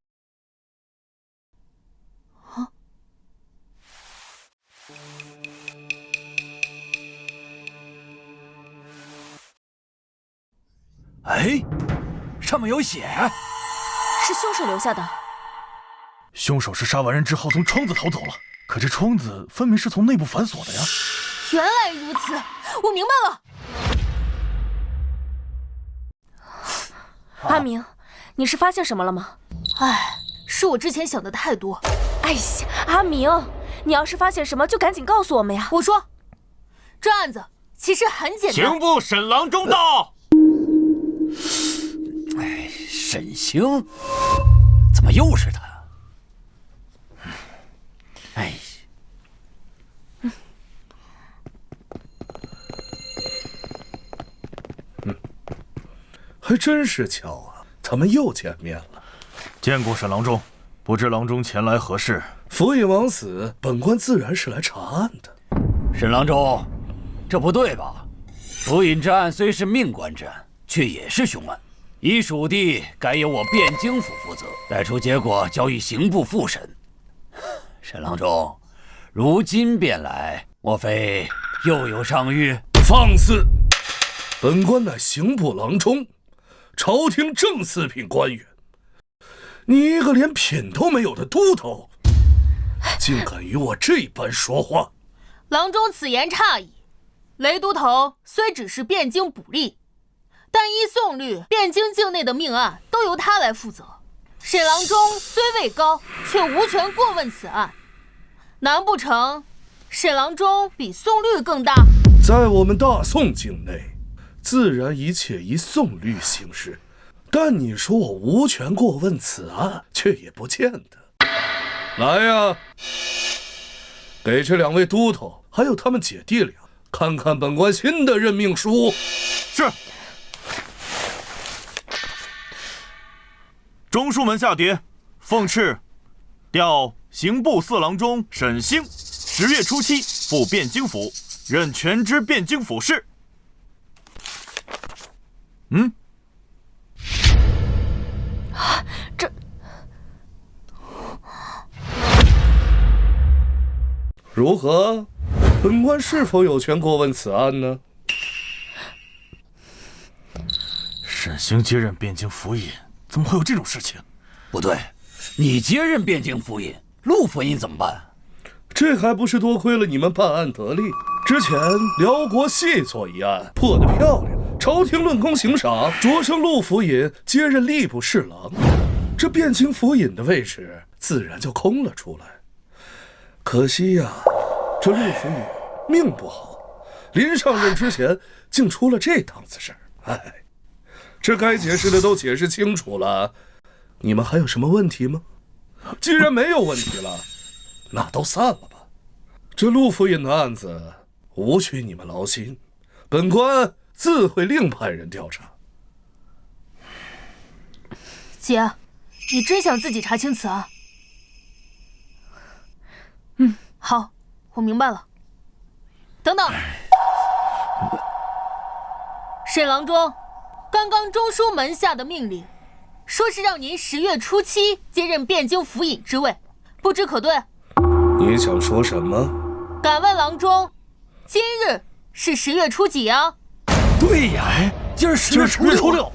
哎，上面有血，是凶手留下的。凶手是杀完人之后从窗子逃走了，可这窗子分明是从内部反锁的呀。原来如此，我明白了。阿明，你是发现什么了吗？唉，是我之前想的太多。哎呀，阿明，你要是发现什么，就赶紧告诉我们呀。我说，这案子其实很简单。刑部沈郎中到。哎，沈星，怎么又是他？哎，还真是巧啊，咱们又见面了。见过沈郎中，不知郎中前来何事？府尹枉死，本官自然是来查案的。沈郎中，这不对吧？府尹之案虽是命官之案，却也是凶案，依属地该由我汴京府负责，待出结果交予刑部复审。沈郎中，如今便来，莫非又有上谕？放肆！本官乃刑部郎中，朝廷正四品官员。你一个连品都没有的都头，竟敢与我这般说话！郎中此言差矣。雷都头虽只是汴京捕吏，但依宋律，汴京境内的命案都由他来负责。沈郎中虽位高，却无权过问此案。难不成沈郎中比宋律更大？在我们大宋境内，自然一切依宋律行事。但你说我无权过问此案，却也不见得。来呀，给这2位都头还有他们姐弟俩看看本官新的任命书。是。中书门下牒，奉敕调刑部4郎中沈星10月初7赴汴京府，任全知汴京府事。这如何？本官是否有权过问此案呢？沈星接任汴京府尹，怎么会有这种事情？不对，你接任汴京府尹，陆府尹怎么办？这还不是多亏了你们办案得力。之前辽国细作一案破得漂亮，朝廷论功行赏，擢升陆府尹接任吏部侍郎，这汴京府尹的位置自然就空了出来。可惜呀，这陆府尹命不好，临上任之前竟出了这档子事儿。哎，这该解释的都解释清楚了，你们还有什么问题吗？既然没有问题了，那都散了吧。这陆府尹的案子无需你们劳心，本官自会另派人调查。姐，你真想自己查清此案？好，我明白了。等等，沈郎中，刚刚中书门下的命令，说是让您10月初7接任汴京府尹之位，不知可对？你想说什么？敢问郎中，今日是10月初几啊？对呀，今儿10月初6。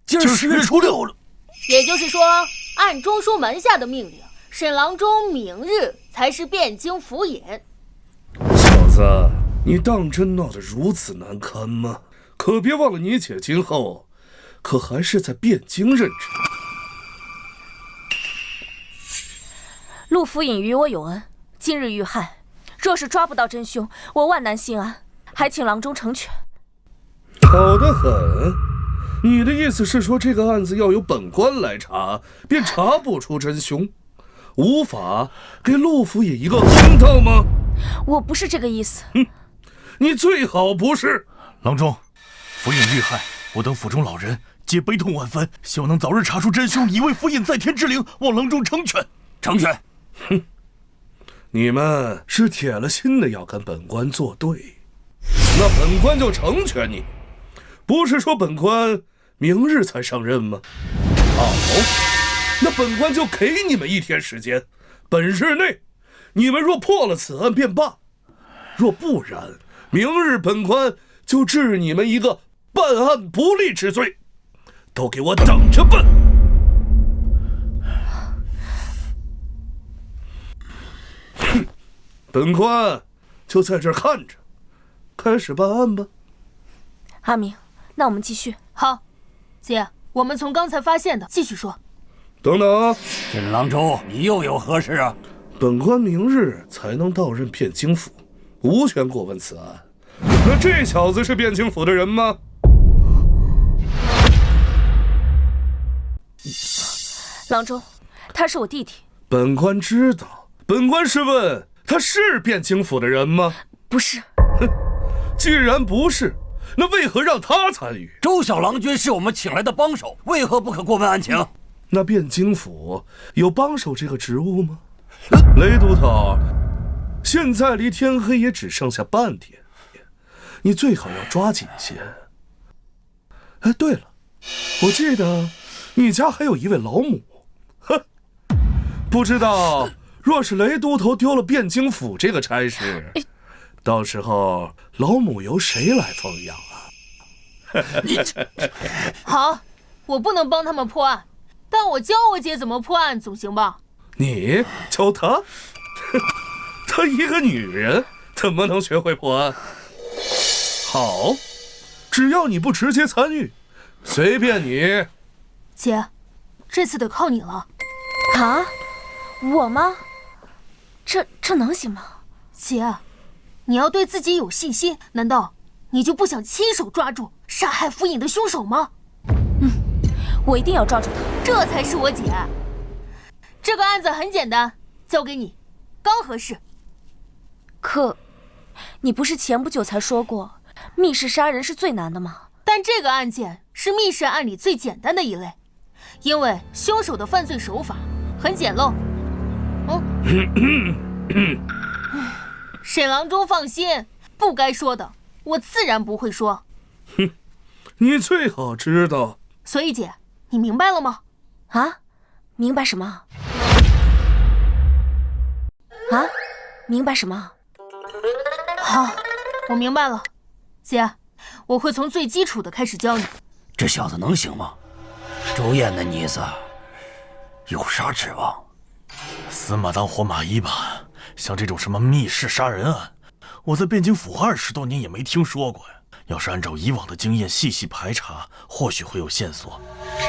今儿10月初6了。也就是说，按中书门下的命令，沈郎中明日才是汴京府尹。小子，你当真闹得如此难堪吗？可别忘了，你姐今后可还是在汴京任职。陆府尹与我有恩，今日遇害，若是抓不到真凶，我万难心安，还请郎中成全。好得很。你的意思是说，这个案子要由本官来查，便查不出真凶，无法给陆府尹一个公道吗？我不是这个意思。你最好不是。郎中，府尹遇害，我等府中老人皆悲痛万分，希望能早日查出真凶，以为府尹在天之灵，望郎中成全。成全。你们是铁了心的要跟本官作对，那本官就成全你。不是说本官明日才上任吗？好，那本官就给你们1天时间，本日内你们若破了此案便罢，若不然，明日本官就治你们一个办案不力之罪，都给我等着办！本官就在这儿看着，开始办案吧。阿明，那我们继续。好，姐，我们从刚才发现的继续说。等等，沈郎中，你又有何事啊？本官明日才能到任汴京府，无权过问此案。那这小子是汴京府的人吗？郎中，他是我弟弟。本官知道，本官是问他是汴京府的人吗？不是。既然不是，那为何让他参与？周小郎君是我们请来的帮手，为何不可过问案情？那汴京府有帮手这个职务吗？雷都头，现在离天黑也只剩下半天，你最好要抓紧些。哎，对了，我记得你家还有一位老母，不知道若是雷都头丢了汴京府这个差事，到时候老母由谁来奉养啊？好，我不能帮他们破案，但我教我姐怎么破案总行吧？你教她？她一个女人怎么能学会破案？好，只要你不直接参与，随便你。姐，这次得靠你了。啊？我吗？这能行吗？姐，你要对自己有信心，难道你就不想亲手抓住杀害府尹的凶手吗？我一定要抓住他。这才是我姐。这个案子很简单，交给你，刚合适。可，你不是前不久才说过，密室杀人是最难的吗？但这个案件是密室案里最简单的一类，因为凶手的犯罪手法很简陋。沈郎中放心，不该说的我自然不会说。你最好知道。所以姐，你明白了吗？啊？明白什么？啊？明白什么？好，我明白了。姐，我会从最基础的开始教你。这小子能行吗？周燕那妮子有啥指望？死马当活马医吧。像这种什么密室杀人案，我在汴京府20多年也没听说过呀。要是按照以往的经验细细排查，或许会有线索。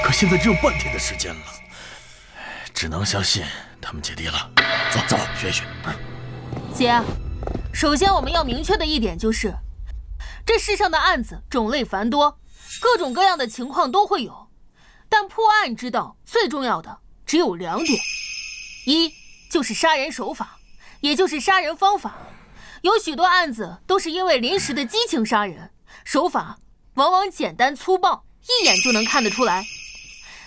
可现在只有半天的时间了，只能相信他们姐弟了。走，学一学。姐，首先我们要明确的一点就是，这世上的案子种类繁多，各种各样的情况都会有，但破案之道最重要的只有2点：一就是杀人手法，也就是杀人方法。有许多案子都是因为临时的激情杀人，手法往往简单粗暴，一眼就能看得出来。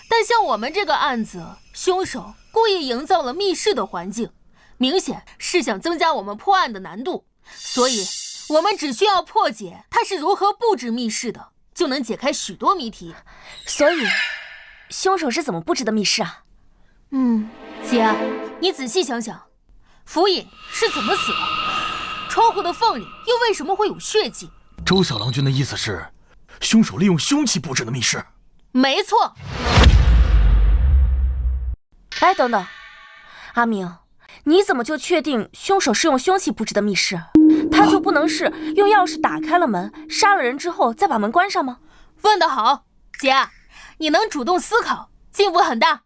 但像我们这个案子，凶手故意营造了密室的环境，明显是想增加我们破案的难度，所以我们只需要破解他是如何布置密室的，就能解开许多谜题。所以，凶手是怎么布置的密室啊？姐，你仔细想想，府尹是怎么死的？窗户的缝里又为什么会有血迹？周小郎君的意思是，凶手利用凶器布置的密室。没错。哎，等等，阿明，你怎么就确定凶手是用凶器布置的密室？他就不能是用钥匙打开了门，杀了人之后再把门关上吗？问得好，姐，你能主动思考，进步很大。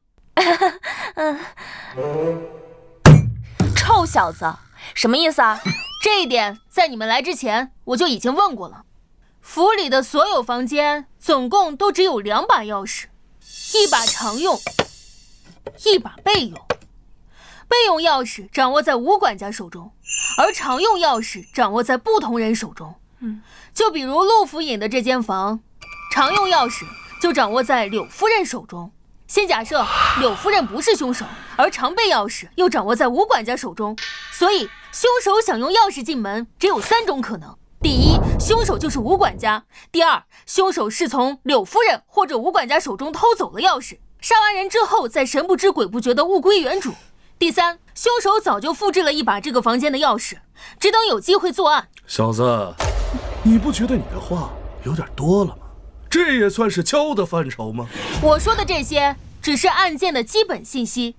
臭小子，什么意思啊？这一点在你们来之前我就已经问过了。府里的所有房间总共都只有2把钥匙，1把常用，1把备用。备用钥匙掌握在吴管家手中，而常用钥匙掌握在不同人手中。就比如陆府尹的这间房，常用钥匙就掌握在柳夫人手中。先假设柳夫人不是凶手，而常备钥匙又掌握在吴管家手中，所以凶手想用钥匙进门只有3种可能：第一，凶手就是吴管家；第二，凶手是从柳夫人或者吴管家手中偷走了钥匙，杀完人之后再神不知鬼不觉地物归原主；第三，凶手早就复制了1把这个房间的钥匙，只等有机会作案。小子，你不觉得你的话有点多了吗？这也算是敲的范畴吗？我说的这些只是案件的基本信息，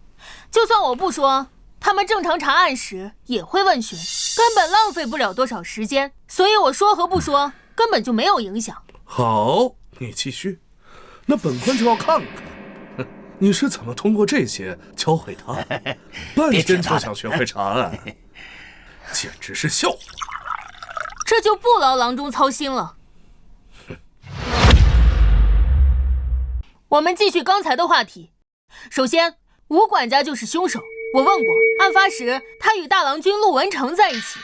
就算我不说，他们正常查案时也会问询，根本浪费不了多少时间，所以我说和不说根本就没有影响。好，你继续。那本官就要看看，你是怎么通过这些教会他，半天就想学会查案，简直是笑话。这就不劳郎中操心了。我们继续刚才的话题。首先，吴管家就是凶手。我问过，案发时他与大郎君陆文成在一起，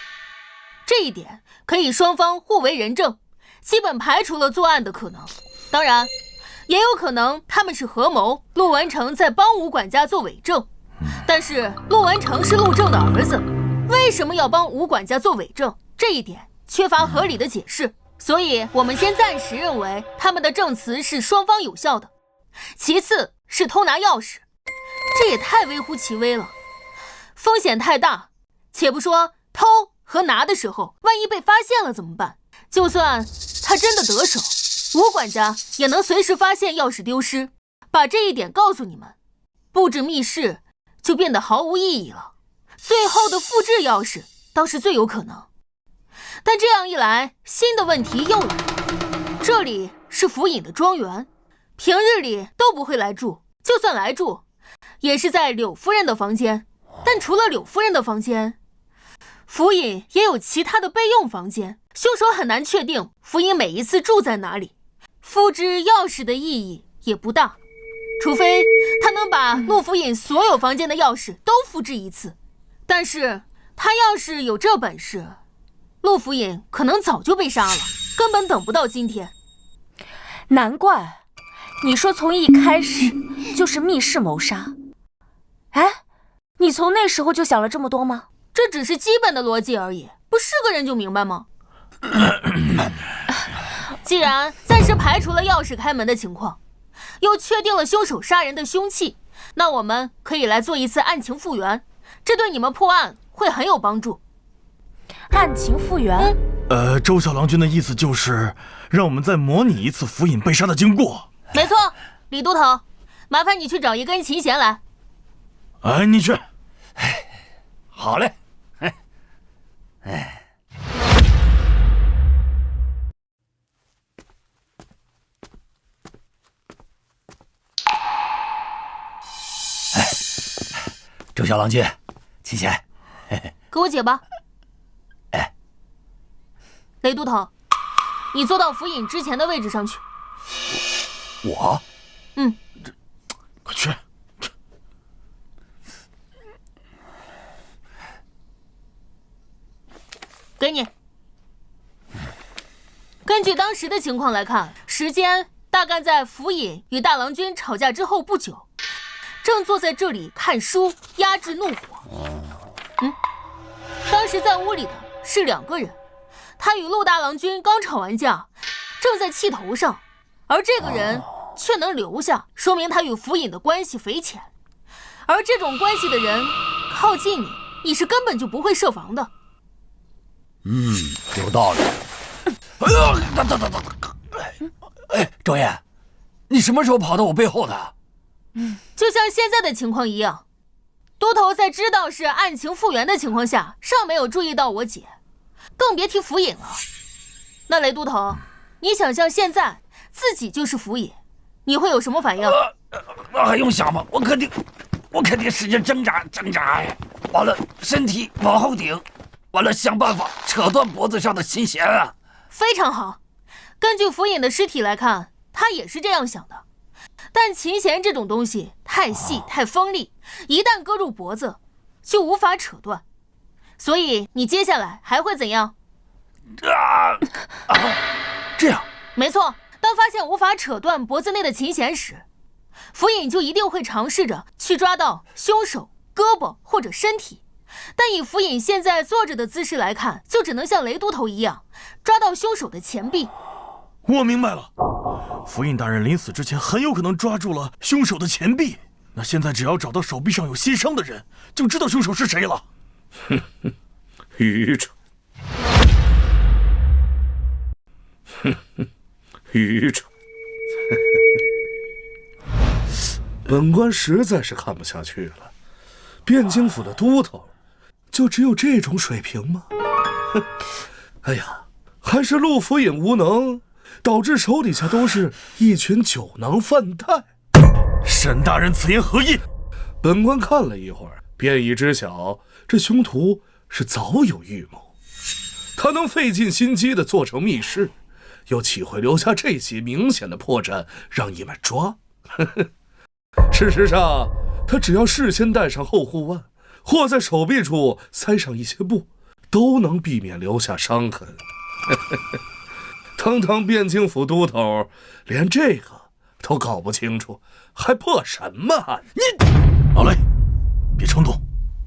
这一点可以双方互为人证，基本排除了作案的可能。当然，也有可能他们是合谋，陆文成在帮吴管家做伪证。但是陆文成是陆正的儿子，为什么要帮吴管家做伪证？这一点缺乏合理的解释，所以我们先暂时认为他们的证词是双方有效的。其次是偷拿钥匙，这也太微乎其微了，风险太大。且不说偷和拿的时候，万一被发现了怎么办？就算他真的得手，吴管家也能随时发现钥匙丢失。把这一点告诉你们，布置密室就变得毫无意义了。最后的复制钥匙倒是最有可能，但这样一来，新的问题又来了。这里是府尹的庄园，平日里都不会来住，就算来住，也是在柳夫人的房间。但除了柳夫人的房间，府尹也有其他的备用房间，凶手很难确定府尹每一次住在哪里。复制钥匙的意义也不大，除非他能把陆府尹所有房间的钥匙都复制一次。但是他要是有这本事，陆府尹可能早就被杀了，根本等不到今天。难怪你说从一开始就是密室谋杀。哎，你从那时候就想了这么多吗？这只是基本的逻辑而已，不是个人就明白吗？既然暂时排除了钥匙开门的情况，又确定了凶手杀人的凶器，那我们可以来做一次案情复原，这对你们破案会很有帮助。案情复原？周小郎君的意思就是让我们再模拟一次府尹被杀的经过。没错，李都头，麻烦你去找一根琴弦来。哎，你去。好嘞。周小郎君，琴弦，给我解吧。哎，雷都头，你坐到府尹之前的位置上去。我？快去。给你。根据当时的情况来看，时间大概在府尹与大郎君吵架之后不久，正坐在这里看书，压制怒火。当时在屋里的是2个人，他与陆大郎君刚吵完架，正在气头上，而这个人却能留下，说明他与府尹的关系匪浅。而这种关系的人靠近你，你是根本就不会设防的。有道理。周燕，你什么时候跑到我背后的？就像现在的情况一样，都头在知道是案情复原的情况下，尚没有注意到我姐，更别提府尹了。那雷都头，你想象现在自己就是府尹，你会有什么反应？那还用想吗？我肯定使劲挣扎，完了身体往后顶，完了想办法扯断脖子上的琴弦啊！非常好，根据府尹的尸体来看，他也是这样想的。但琴弦这种东西太细太锋利，一旦割入脖子，就无法扯断。所以你接下来还会怎样？这样？没错，当发现无法扯断脖子内的琴弦时，府尹就一定会尝试着去抓到凶手胳膊或者身体。但以府尹现在坐着的姿势来看，就只能像雷都头一样抓到凶手的前臂。我明白了，府尹大人临死之前很有可能抓住了凶手的前臂。那现在只要找到手臂上有新伤的人，就知道凶手是谁了。愚蠢，愚蠢！本官实在是看不下去了。汴京府的都头，就只有这种水平吗？哎呀，还是陆府尹无能，导致手底下都是一群酒囊饭袋。沈大人此言何意？本官看了一会儿，便已知晓这凶徒是早有预谋。他能费尽心机地做成密室，又岂会留下这些明显的破绽让你们抓？事实上，他只要事先带上后护腕，或在手臂处塞上一些布，都能避免留下伤痕。堂堂汴京府都头，连这个都搞不清楚，还破什么案？老雷，别冲动。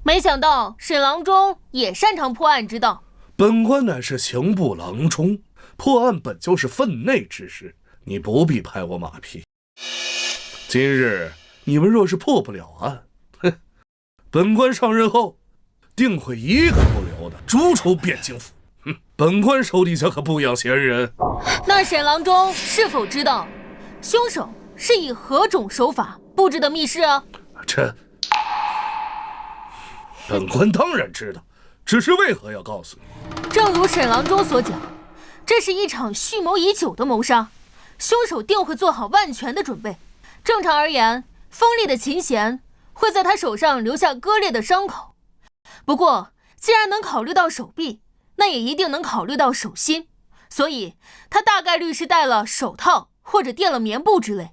没想到沈郎中也擅长破案之道。本官乃是刑部郎中，破案本就是分内之事，你不必拍我马屁。今日你们若是破不了案，本官上任后定会一个不留的逐出汴京府。本官手底下可不养闲人。那沈郎中是否知道凶手是以何种手法布置的密室啊？本官当然知道，只是为何要告诉你？正如沈郎中所讲，这是一场蓄谋已久的谋杀，凶手定会做好万全的准备。正常而言，锋利的琴弦会在他手上留下割裂的伤口。不过，既然能考虑到手臂，那也一定能考虑到手心，所以他大概率是戴了手套或者垫了棉布之类，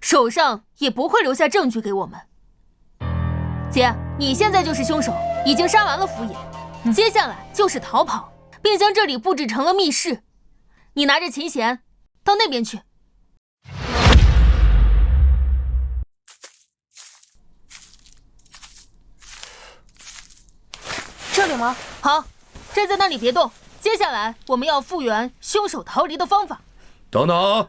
手上也不会留下证据给我们。姐，你现在就是凶手，已经杀完了府尹，接下来就是逃跑，并将这里布置成了密室。你拿着琴弦到那边去。这里吗？好，站在那里别动。接下来我们要复原凶手逃离的方法。等等，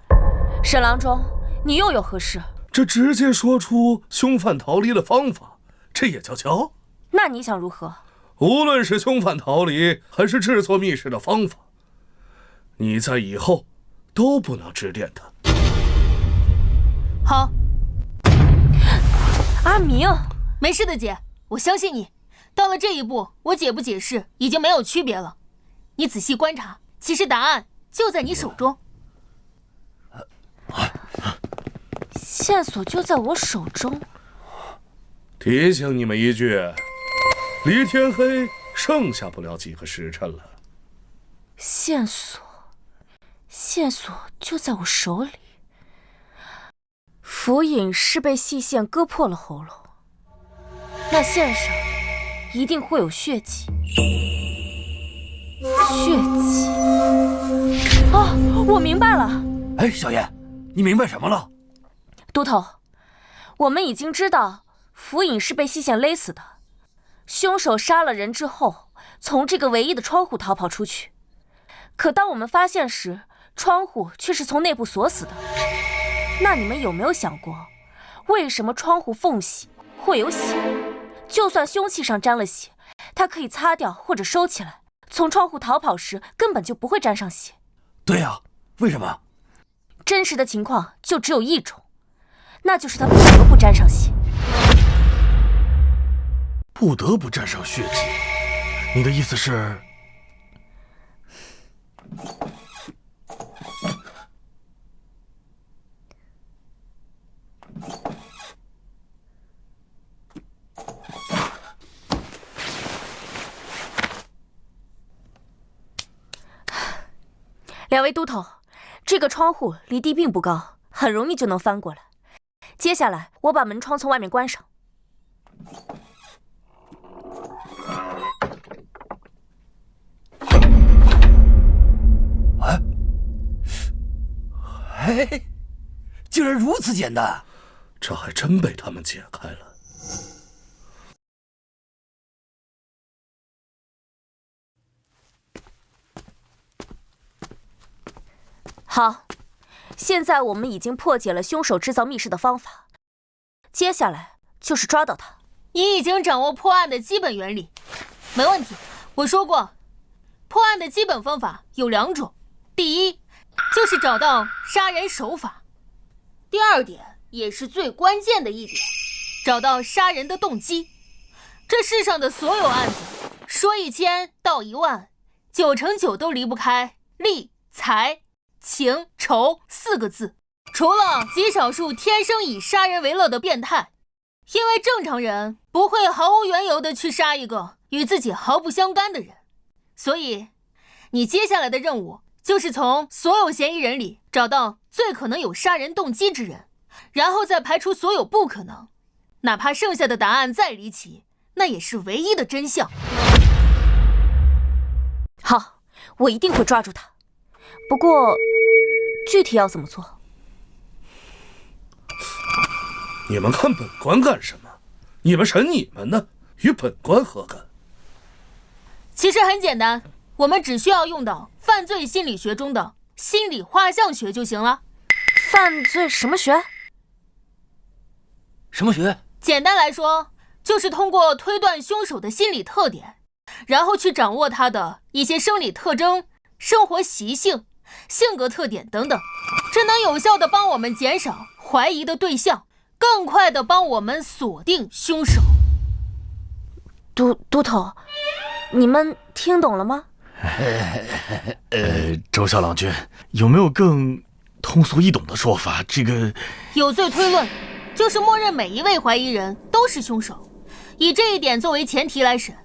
沈郎中，你又有何事？这直接说出凶犯逃离的方法，这也叫教？那你想如何？无论是凶犯逃离，还是制作密室的方法，你在以后都不能指点他。好。阿明，没事的姐，我相信你。到了这一步，我解不解释已经没有区别了。你仔细观察，其实答案就在你手中。线索就在我手中。提醒你们一句，离天黑剩下不了几个时辰了。线索就在我手里。府尹是被细线割破了喉咙，那线上一定会有血迹。哦，我明白了。哎，小燕，你明白什么了？都头，我们已经知道府尹是被细线勒死的，凶手杀了人之后，从这个唯一的窗户逃跑出去。可当我们发现时，窗户却是从内部锁死的。那你们有没有想过，为什么窗户缝隙会有血？就算凶器上沾了血，他可以擦掉或者收起来，从窗户逃跑时根本就不会沾上血。对呀，为什么？真实的情况就只有一种，那就是他不得不沾上血。不得不沾上血迹？你的意思是？两位都头，这个窗户离地并不高，很容易就能翻过来。接下来，我把门窗从外面关上。哎，竟然如此简单！这还真被他们解开了。好，现在我们已经破解了凶手制造密室的方法，接下来就是抓到他。你已经掌握破案的基本原理，没问题。我说过，破案的基本方法有2种，第一就是找到杀人手法，第2点也是最关键的一点，找到杀人的动机。这世上的所有案子，说1000道10000，9成9都离不开利、财、情、仇4个字，除了极少数天生以杀人为乐的变态，因为正常人不会毫无缘由的去杀一个与自己毫不相干的人。所以你接下来的任务就是从所有嫌疑人里找到最可能有杀人动机之人，然后再排除所有不可能，哪怕剩下的答案再离奇，那也是唯一的真相。好，我一定会抓住他。不过，具体要怎么做？你们看本官干什么？你们审你们的，与本官何干？其实很简单，我们只需要用到犯罪心理学中的心理画像学就行了。犯罪什么学？什么学？简单来说，就是通过推断凶手的心理特点，然后去掌握他的一些生理特征、生活习性、性格特点等等，这能有效地帮我们减少怀疑的对象，更快地帮我们锁定凶手。都头，你们听懂了吗？周校郎君，有没有更通俗易懂的说法？这个有罪推论就是默认每一位怀疑人都是凶手，以这一点作为前提来审，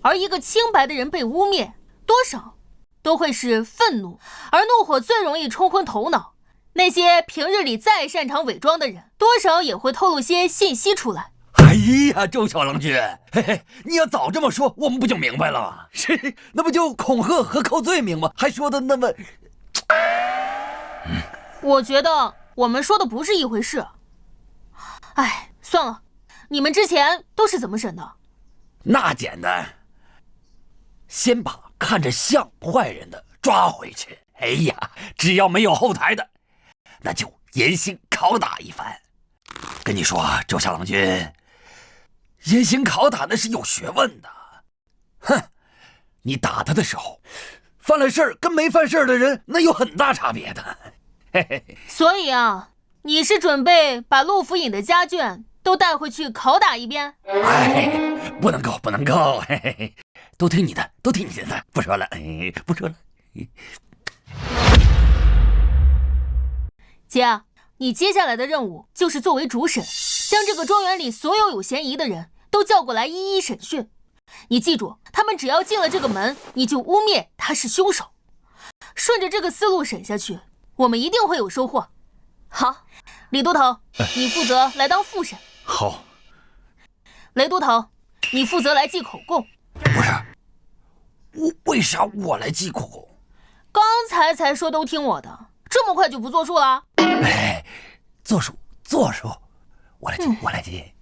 而一个清白的人被污蔑，多少都会是愤怒，而怒火最容易冲昏头脑。那些平日里再擅长伪装的人，多少也会透露些信息出来。哎呀，周小郎君，嘿嘿，你要早这么说，我们不就明白了吗？那不就恐吓和扣罪名吗？还说的那么……我觉得我们说的不是一回事。哎，算了，你们之前都是怎么审的？那简单，先把看着像坏人的抓回去。哎呀，只要没有后台的，那就严刑拷打一番。跟你说，周小郎君，严刑拷打那是有学问的。哼，你打他的时候，犯了事儿跟没犯事儿的人那有很大差别的。嘿嘿。所以啊，你是准备把陆府尹的家眷都带回去拷打一遍？哎，不能够，不能够，嘿嘿嘿，都听你的，都听你的，不说了，不说了。姐，你接下来的任务就是作为主审，将这个庄园里所有有嫌疑的人都叫过来一一审讯。你记住，他们只要进了这个门，你就污蔑他是凶手。顺着这个思路审下去，我们一定会有收获。好，李都头，你负责来当副审。好。雷都头，你负责来记口供。不是，为啥我来记口供？刚才说都听我的，这么快就不作数了？哎，作数，我来记，我来记。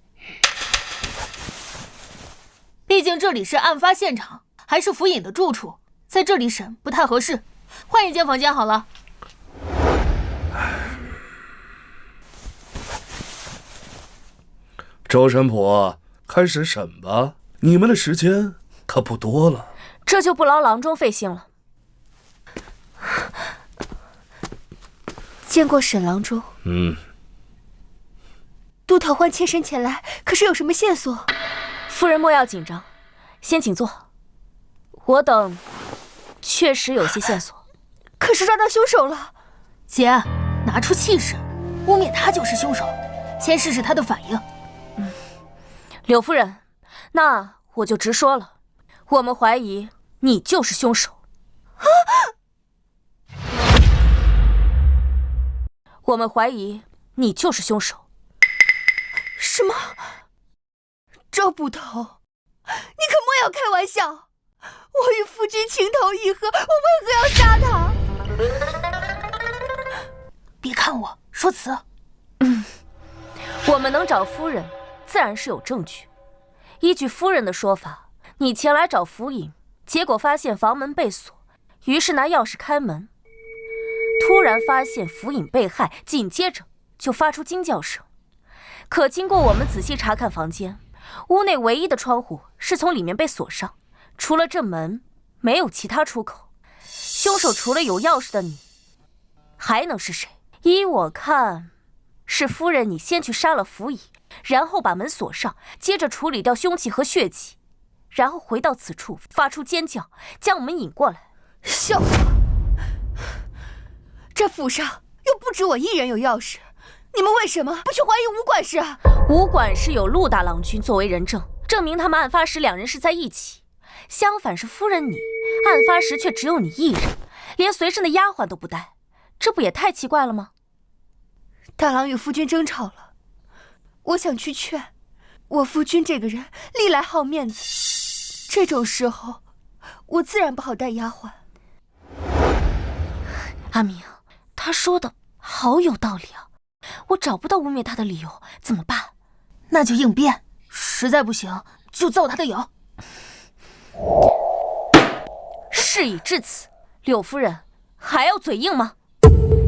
毕竟这里是案发现场，还是府尹的住处，在这里审不太合适，换一间房间好了。周神甫，开始审吧，你们的时间可不多了。这就不劳郎中费心了。见过沈郎中。都头唤妾身前来，可是有什么线索？夫人莫要紧张，先请坐。我等确实有些线索。可是抓到凶手了。姐，拿出气势，污蔑他就是凶手，先试试他的反应。柳夫人，那我就直说了，我们怀疑你就是凶手。我们怀疑你就是凶手。什么？周捕头，你可莫要开玩笑！我与夫君情投意合，我为何要杀他？别看我，说辞。我们能找夫人，自然是有证据。依据夫人的说法，你前来找福尹，结果发现房门被锁，于是拿钥匙开门，突然发现福尹被害，紧接着就发出惊叫声。可经过我们仔细查看房间，屋内唯一的窗户是从里面被锁上，除了这门，没有其他出口。凶手除了有钥匙的你，还能是谁？依我看，是夫人你先去杀了福尹，然后把门锁上，接着处理掉凶器和血迹，然后回到此处发出尖叫，将我们引过来。笑话！这府上又不止我一人有钥匙，你们为什么不去怀疑吴管事啊？吴管事有陆大郎君作为人证，证明他们案发时两人是在一起。相反是夫人你，案发时却只有你一人，连随身的丫鬟都不带，这不也太奇怪了吗？大郎与夫君争吵了，我想去劝。我夫君这个人历来好面子，这种时候我自然不好带丫鬟。阿明，他说的好有道理啊，我找不到污蔑他的理由，怎么办？那就应变，实在不行就揍他的友。事已至此，柳夫人还要嘴硬吗？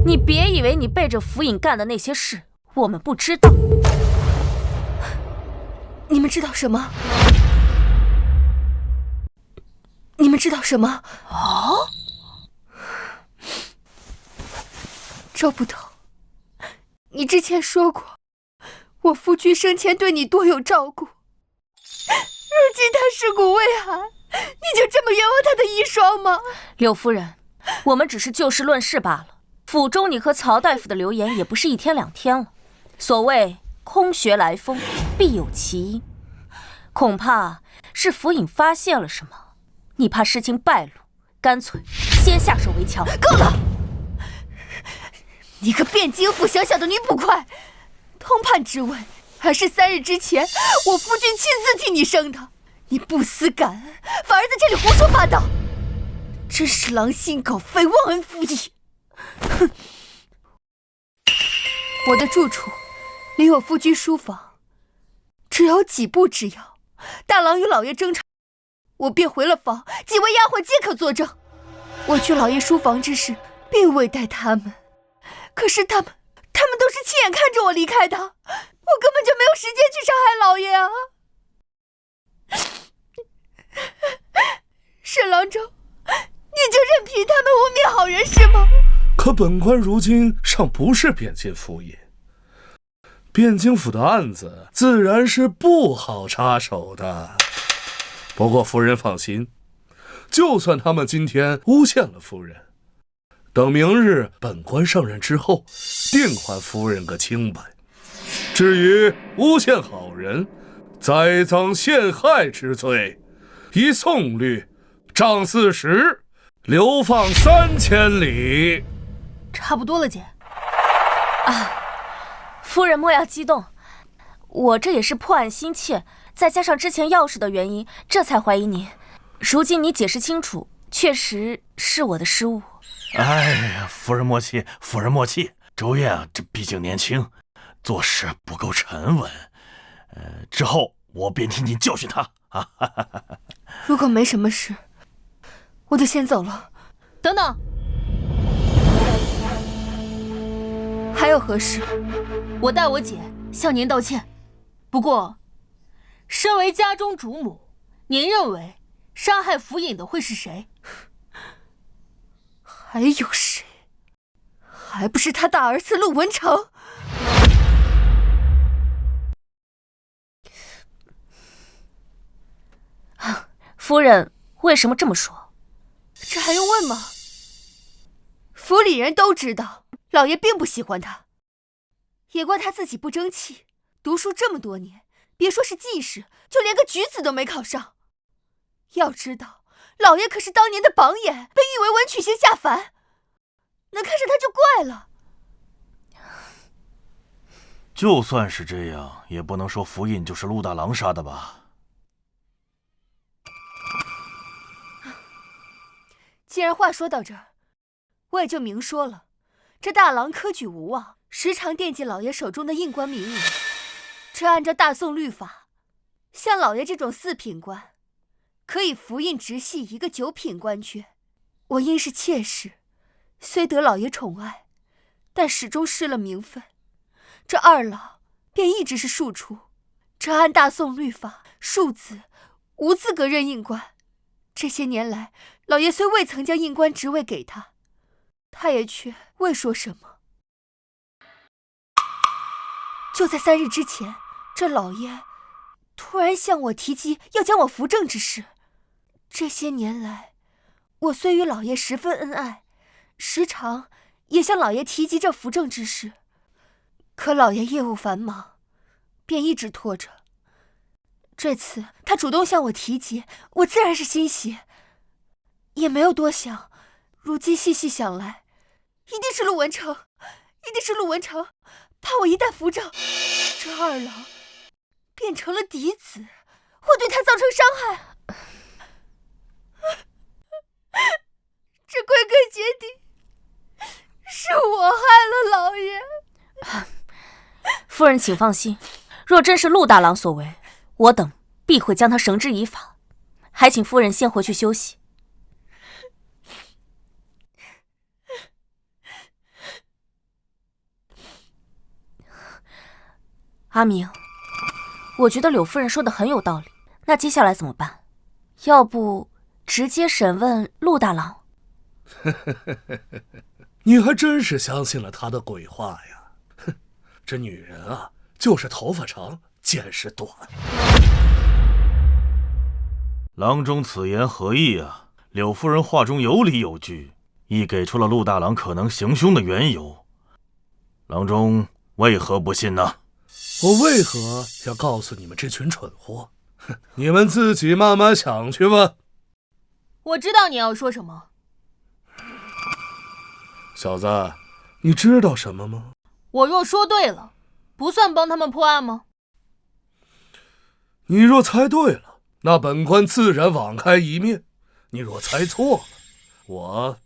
你别以为你背着福尹干的那些事我们不知道。你们知道什么？你们知道什么？哦，周捕头，你之前说过，我夫君生前对你多有照顾，如今他尸骨未寒，你就这么冤枉他的遗孀吗？柳夫人，我们只是就事论事罢了。府中你和曹大夫的流言也不是一天两天了。所谓空穴来风，必有其因，恐怕是福尹发现了什么，你怕事情败露，干脆先下手为强。够了！你个汴京府小小的女捕快，通判之位还是3日之前我夫君亲自替你生的，你不思感恩，反而在这里胡说八道，真是狼心狗肺，忘恩负义！哼！我的住处离我夫君书房只有几步之遥，大郎与老爷争吵，我便回了房，几位丫鬟皆可作证。我去老爷书房之时，并未带他们，可是他们都是亲眼看着我离开的，我根本就没有时间去伤害老爷啊！沈郎中，你就任凭他们污蔑好人是吗？可本官如今尚不是汴京府尹，汴京府的案子自然是不好插手的。不过夫人放心，就算他们今天诬陷了夫人，等明日本官上任之后，定还夫人个清白。至于诬陷好人、栽赃陷害之罪，依宋律杖40，流放3000里。差不多了，姐。啊，夫人莫要激动，我这也是破案心切，再加上之前钥匙的原因，这才怀疑您。如今你解释清楚，确实是我的失误。哎呀，夫人莫气，夫人莫气。周燕啊，这毕竟年轻，做事不够沉稳。之后我便替您教训他啊。如果没什么事，我就先走了。等等，还有何事？我代我姐向您道歉。不过，身为家中主母，您认为杀害府尹的会是谁？还有谁？还不是他大儿子陆文成？夫人为什么这么说？这还用问吗？府里人都知道，老爷并不喜欢他，也怪他自己不争气，读书这么多年，别说是进士，就连个举子都没考上。要知道，老爷可是当年的榜眼，被誉为文曲星下凡，能看上他就怪了。就算是这样，也不能说府尹就是陆大郎杀的吧？既然话说到这儿，我也就明说了，这大郎科举无望，时常惦记老爷手中的印官名额。这按照大宋律法，像老爷这种4品官，可以服印直系一个9品官缺。我因是妾室，虽得老爷宠爱，但始终失了名分。这2老便一直是庶出。这按大宋律法，庶子无资格任印官。这些年来，老爷虽未曾将印官职位给他，他也却未说什么。就在3日之前，这老爷突然向我提及要将我扶正之事。这些年来，我虽与老爷十分恩爱，时常也向老爷提及这扶正之事，可老爷业务繁忙，便一直拖着。这次他主动向我提及，我自然是欣喜，也没有多想。如今细细想来，一定是陆文成，一定是陆文成，怕我一旦扶正，这2老变成了嫡子，会对他造成伤害。这归根结底是我害了老爷。夫人请放心，若真是陆大郎所为，我等必会将他绳之以法。还请夫人先回去休息。阿明，我觉得柳夫人说的很有道理，那接下来怎么办？要不直接审问陆大郎？你还真是相信了他的鬼话呀！哼，这女人啊，就是头发长，见识短。郎中此言何意啊？柳夫人话中有理有据，亦给出了陆大郎可能行凶的缘由。郎中为何不信呢？我为何要告诉你们这群蠢货？哼，你们自己慢慢想去吧。我知道你要说什么。小子，你知道什么吗？我若说对了，不算帮他们破案吗？你若猜对了，那本官自然网开一面；你若猜错了，我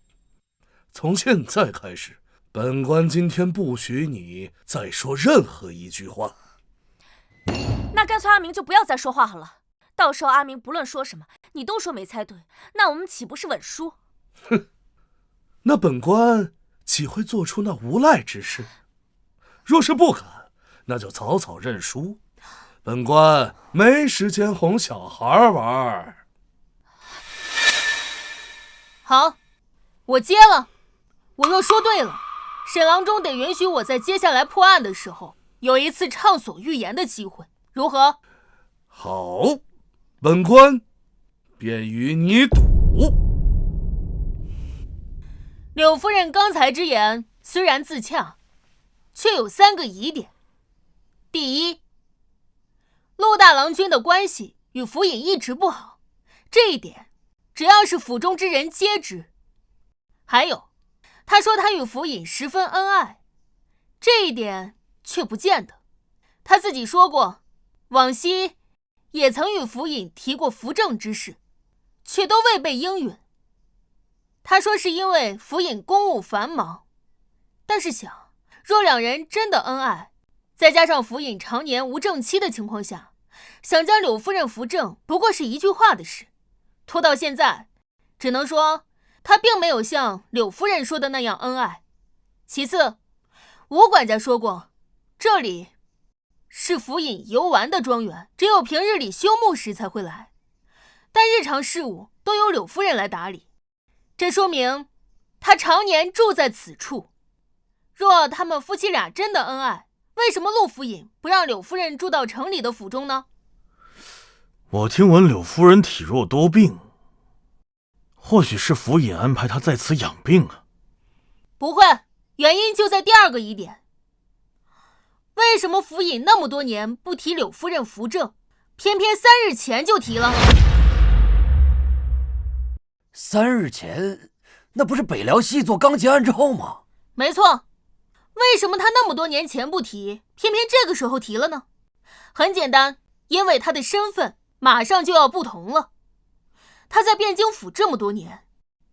从现在开始，本官今天不许你再说任何一句话。那干脆阿明就不要再说话好了，到时候阿明不论说什么，你都说没猜对，那我们岂不是稳输？哼，那本官岂会做出那无赖之事？若是不敢，那就早早认输。本官没时间哄小孩玩。好，我接了。我若说对了，沈郎中得允许我在接下来破案的时候有一次畅所欲言的机会，如何？好，本官便与你赌。柳夫人刚才之言虽然自洽，却有3个疑点。第一，陆大郎君的关系与府尹一直不好，这一点只要是府中之人皆知。还有，他说他与府尹十分恩爱，这一点却不见得。他自己说过，往昔也曾与府尹提过扶正之事，却都未被应允。他说是因为府尹公务繁忙，但是想，若2人真的恩爱，再加上府尹常年无正妻的情况下，想将柳夫人扶正不过是一句话的事，拖到现在，只能说他并没有像柳夫人说的那样恩爱。其次，吴管家说过，这里是府尹游玩的庄园，只有平日里休沐时才会来，但日常事务都由柳夫人来打理，这说明她常年住在此处。若他们夫妻俩真的恩爱，为什么陆府尹不让柳夫人住到城里的府中呢？我听闻柳夫人体弱多病，或许是府尹安排她在此养病啊。不会，原因就在第二个疑点。为什么府尹那么多年不提柳夫人扶正，偏偏3日前就提了？3日前，那不是北辽西做刚结案之后吗？没错。为什么他那么多年前不提，偏偏这个时候提了呢？很简单，因为他的身份马上就要不同了。他在汴京府这么多年，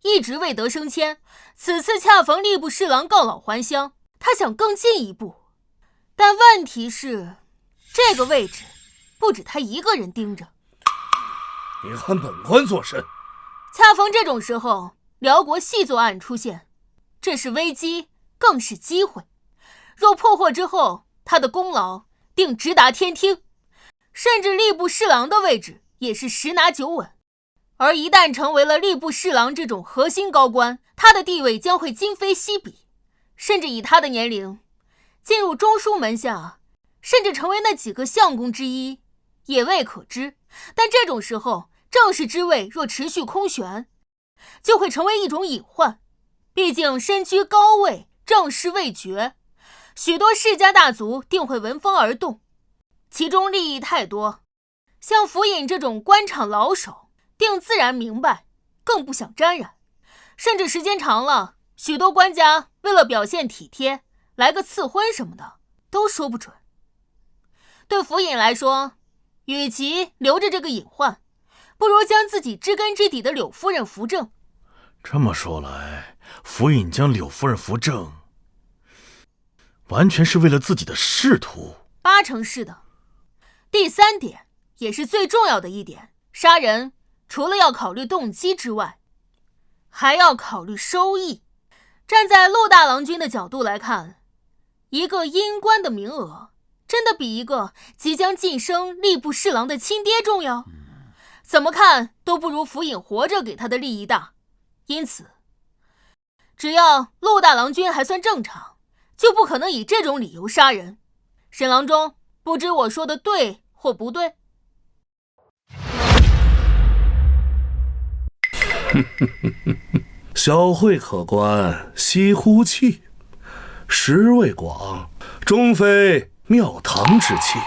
一直未得升迁，此次恰逢吏部侍郎告老还乡，他想更进一步。但问题是，这个位置不止他一个人盯着。你喊本官做甚？恰逢这种时候，辽国细作案出现，这是危机，更是机会。若破获之后，他的功劳定直达天听，甚至吏部侍郎的位置也是10拿9稳。而一旦成为了吏部侍郎这种核心高官，他的地位将会今非昔比，甚至以他的年龄，进入中书门下，甚至成为那几个相公之一，也未可知。但这种时候，正式之位若持续空悬，就会成为一种隐患。毕竟身居高位，政事未决，许多世家大族定会闻风而动，其中利益太多，像府尹这种官场老手定自然明白，更不想沾染。甚至时间长了，许多官家为了表现体贴，来个赐婚什么的都说不准。对府尹来说，与其留着这个隐患，不如将自己知根知底的柳夫人扶正。这么说来，府尹将柳夫人扶正，完全是为了自己的仕途？8成是的。第3点，也是最重要的一点，杀人除了要考虑动机之外，还要考虑收益。站在陆大郎君的角度来看，一个阴官的名额，真的比一个即将晋升吏部侍郎的亲爹重要？怎么看都不如府尹活着给他的利益大。因此，只要陆大郎君还算正常，就不可能以这种理由杀人。沈郎中，不知我说的对或不对？小慧可观，惜乎气，识味广，终非庙堂之器。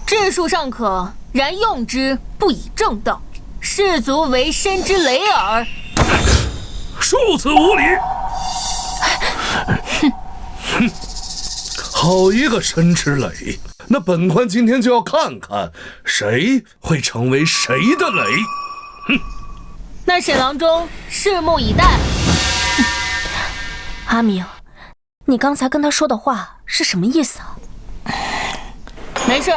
治术尚可，然用之不以正道，士卒为身之累耳。恕此无礼！好一个身之累！那本官今天就要看看谁会成为谁的累。那沈郎中拭目以待。阿明，你刚才跟他说的话是什么意思啊？没事，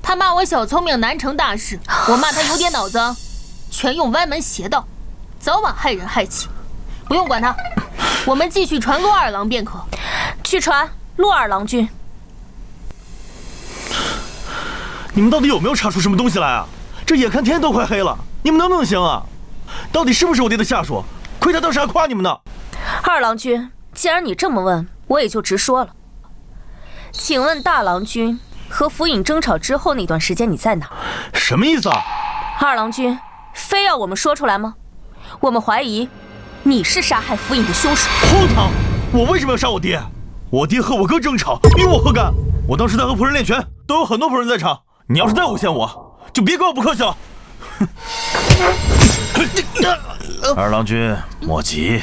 他骂我小聪明难成大事，我骂他有点脑子，全用歪门邪道，早晚害人害己。不用管他，我们继续传陆二郎便可。去传陆二郎君。你们到底有没有查出什么东西来啊？这眼看天都快黑了，你们能不能行啊？到底是不是我爹的下属？亏他当时还夸你们呢。二郎君，既然你这么问，我也就直说了。请问大郎君和府尹争吵之后那段时间你在哪儿？什么意思啊？二郎君，非要我们说出来吗？我们怀疑你是杀害府尹的凶手。荒唐！我为什么要杀我爹？我爹和我哥争吵，与我何干？我当时在和仆人练拳，都有很多仆人在场。你要是再诬陷我，就别怪我不客气了。二郎君，莫急，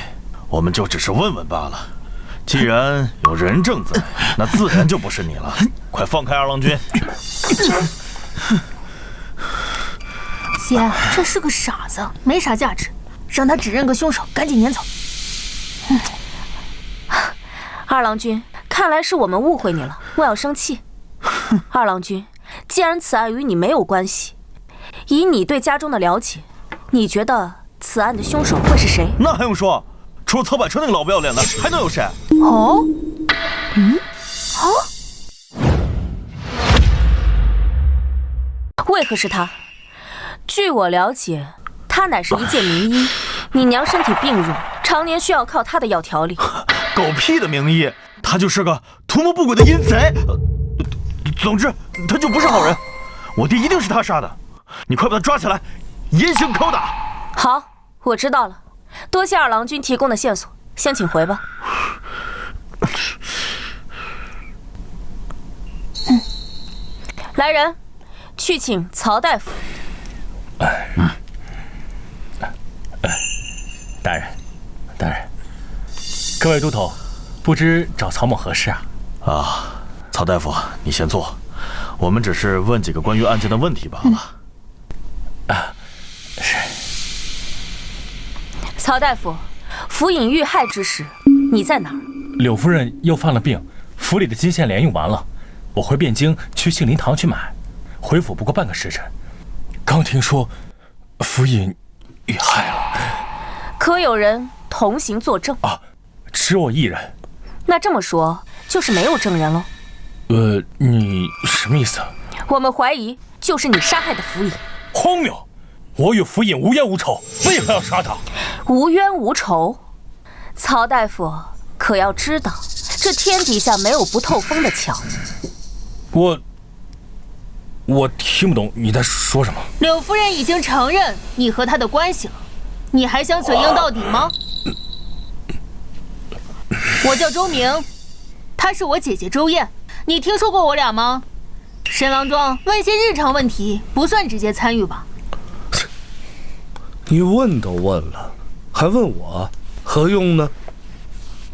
我们就只是问问罢了。既然有人证在，那自然就不是你了。快放开二郎君！姐，这是个傻子，没啥价值，让他指认个凶手，赶紧撵走。二郎君，看来是我们误会你了，莫要生气。二郎君，既然此案与你没有关系，以你对家中的了解，你觉得此案的凶手会是谁？那还用说？除了曹百川那个老不要脸的，还能有谁？哦，为何是他？据我了解，他乃是一介名医，你娘身体病弱，常年需要靠他的药调理。狗屁的名医，他就是个图谋不轨的阴贼。总之，他就不是好人。我爹一定是他杀的，你快把他抓起来，严刑拷打。好，我知道了，多谢二郎君提供的线索，先请回吧。来人，去请曹大夫。大人，各位都头，不知找曹某何事啊？啊，曹大夫，你先坐，我们只是问几个关于案件的问题罢了。是。曹大夫，府尹遇害之时，你在哪儿？柳夫人又犯了病，府里的金线莲用完了，我回汴京去杏林堂去买，回府不过半个时辰。刚听说府尹遇害了，可有人同行作证？啊，只我一人。那这么说，就是没有证人喽？你什么意思？我们怀疑就是你杀害的府尹。荒谬！我与府尹无冤无仇，为何要杀他？无冤无仇？曹大夫可要知道，这天底下没有不透风的墙。我听不懂你在说什么。柳夫人已经承认你和他的关系了，你还想嘴硬到底吗？我叫周明，她是我姐姐周燕，你听说过我俩吗？沈郎庄问些日常问题，不算直接参与吧？你问都问了，还问我，何用呢？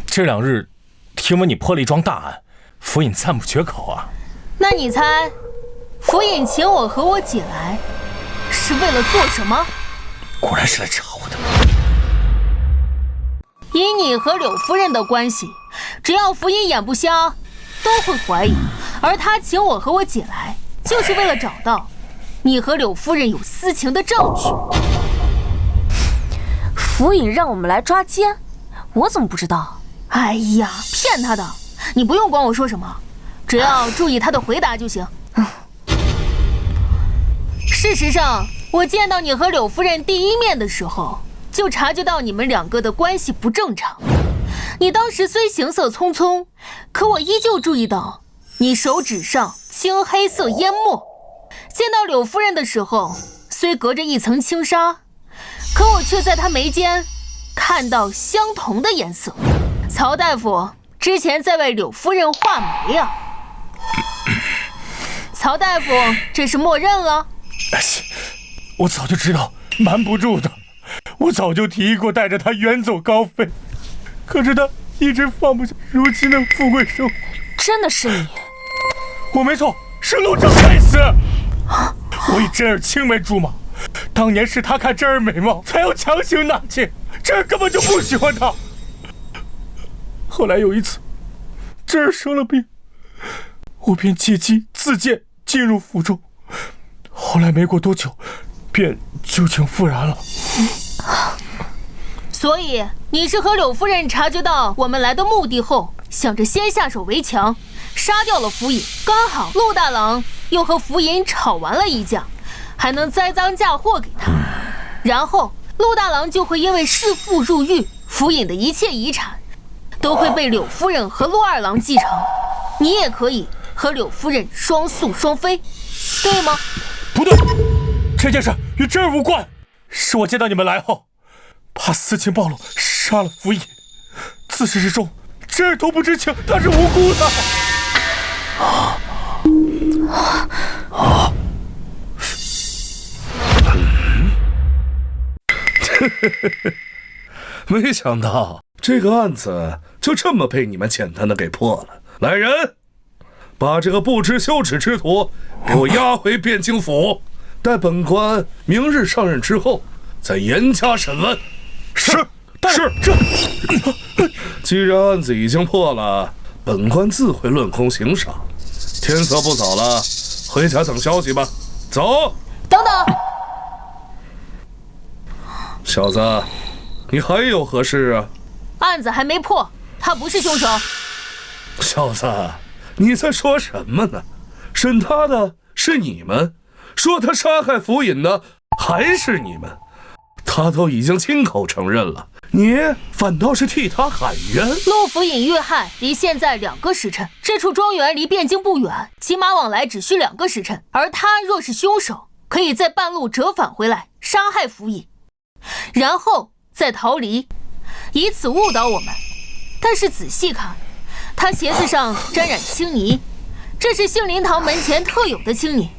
这2日，听闻你破了一桩大案，府尹赞不绝口啊。那你猜，府尹请我和我姐来，是为了做什么？果然是来查我的。以你和柳夫人的关系，只要府尹眼不瞎，都会怀疑。而他请我和我姐来，就是为了找到你和柳夫人有私情的证据。府尹让我们来抓奸，我怎么不知道？哎呀，骗他的！你不用管我说什么，只要注意他的回答就行。事实上，我见到你和柳夫人第一面的时候，就察觉到你们2个的关系不正常。你当时虽行色匆匆，可我依旧注意到你手指上青黑色烟墨。见到柳夫人的时候，虽隔着一层轻纱，可我却在她眉间看到相同的颜色。曹大夫之前在为柳夫人画眉啊。曹大夫这是默认了？我早就知道，瞒不住的。我早就提议过带着他远走高飞，可是他一直放不下如今的富贵生活。真的是你？我没错，是陆正该死。我以真儿青梅竹马，当年是他看真儿美貌，才要强行纳妾，真儿根本就不喜欢他。后来有一次，真儿生了病，我便借机自荐进入府中，后来没过多久，便旧情复燃了。所以你是和柳夫人察觉到我们来的目的后，想着先下手为强，杀掉了府尹。刚好陆大郎又和府尹吵完了一架，还能栽赃嫁祸给他，然后陆大郎就会因为弑父入狱，府尹的一切遗产都会被柳夫人和陆二郎继承。你也可以和柳夫人双宿双飞，对吗？不对，这件事与真儿无关，是我见到你们来后，怕私情暴露，杀了府尹。自始至终，真儿都不知情，他是无辜的。没想到这个案子就这么被你们简单的给破了。来人，把这个不知羞耻之徒给我押回汴京府，待本官明日上任之后再严加审问。是。这既然案子已经破了，本官自会论功行赏。天色不早了，回家等消息吧。走。等等，小子，你还有何事啊？案子还没破，他不是凶手。小子，你在说什么呢？审他的是你们，说他杀害府尹的还是你们，他都已经亲口承认了，你反倒是替他喊冤。陆府尹遇害离现在2个时辰，这处庄园离汴京不远，骑马往来只需2个时辰。而他若是凶手，可以在半路折返回来杀害府尹，然后再逃离，以此误导我们。但是仔细看，他鞋子上沾染青泥，这是杏林堂门前特有的青泥，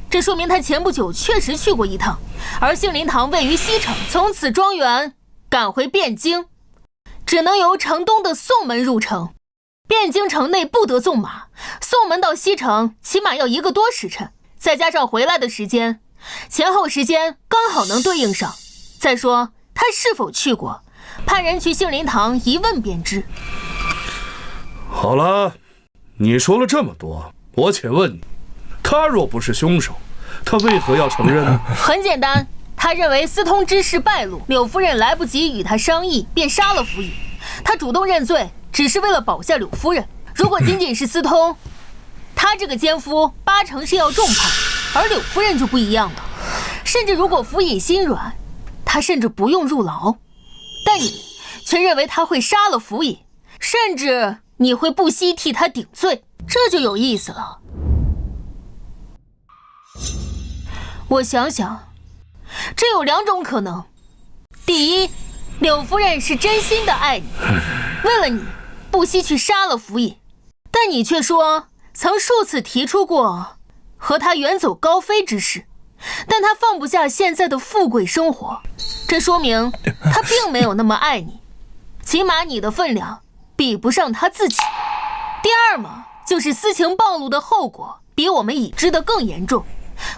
这说明他前不久确实去过一趟。而杏林堂位于西城，从此庄园赶回汴京，只能由城东的宋门入城。汴京城内不得纵马，宋门到西城起码要1个多时辰，再加上回来的时间，前后时间刚好能对应上。再说他是否去过，派人去杏林堂一问便知。好了，你说了这么多，我且问你，他若不是凶手，他为何要承认呢？很简单，他认为私通之事败露，柳夫人来不及与他商议，便杀了府尹。他主动认罪，只是为了保下柳夫人。如果仅仅是私通，他这个奸夫8成是要重判，而柳夫人就不一样了。甚至如果府尹心软，他甚至不用入牢。但你却认为他会杀了府尹，甚至你会不惜替他顶罪，这就有意思了。我想想，这有2种可能。第一，柳夫人是真心的爱你，为了你不惜去杀了府尹，但你却说曾数次提出过和他远走高飞之事，但他放不下现在的富贵生活，这说明他并没有那么爱你，起码你的分量比不上他自己。第二嘛，就是私情暴露的后果比我们已知的更严重，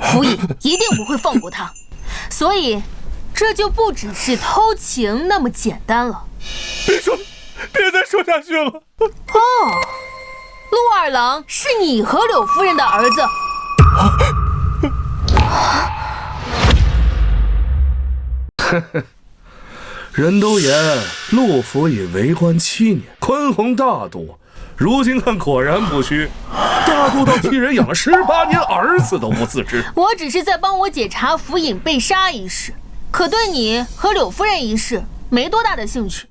府尹一定不会放过他，所以这就不只是偷情那么简单了。别再说下去了。哦，陆二郎是你和柳夫人的儿子。人都言陆府尹为官7年，宽宏大度，如今看果然不虚，大度到替人养了18年儿子都不自知。我只是在帮我解查府尹被杀一事，可对你和柳夫人一事没多大的兴趣。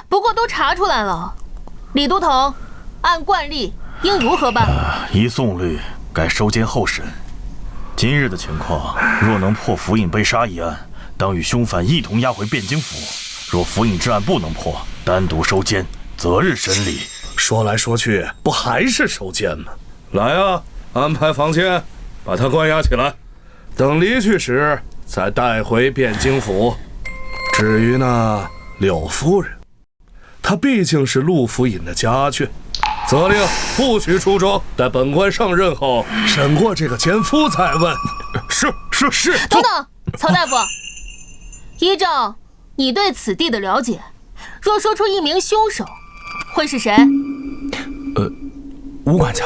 不过都查出来了，李都头，按惯例应如何办？依宋律，改收监候审。今日的情况，若能破府尹被杀一案，当与凶犯一同押回汴京府；若府尹之案不能破，单独收监，择日审理。说来说去，不还是收监吗？来啊，安排房间，把他关押起来，等离去时再带回汴京府。至于那柳夫人，她毕竟是陆府尹的家眷，责令不许出庄，待本官上任后审过这个奸夫再问。是。等等，曹大夫，依照你对此地的了解，若说出一名凶手，会是谁？吴管家。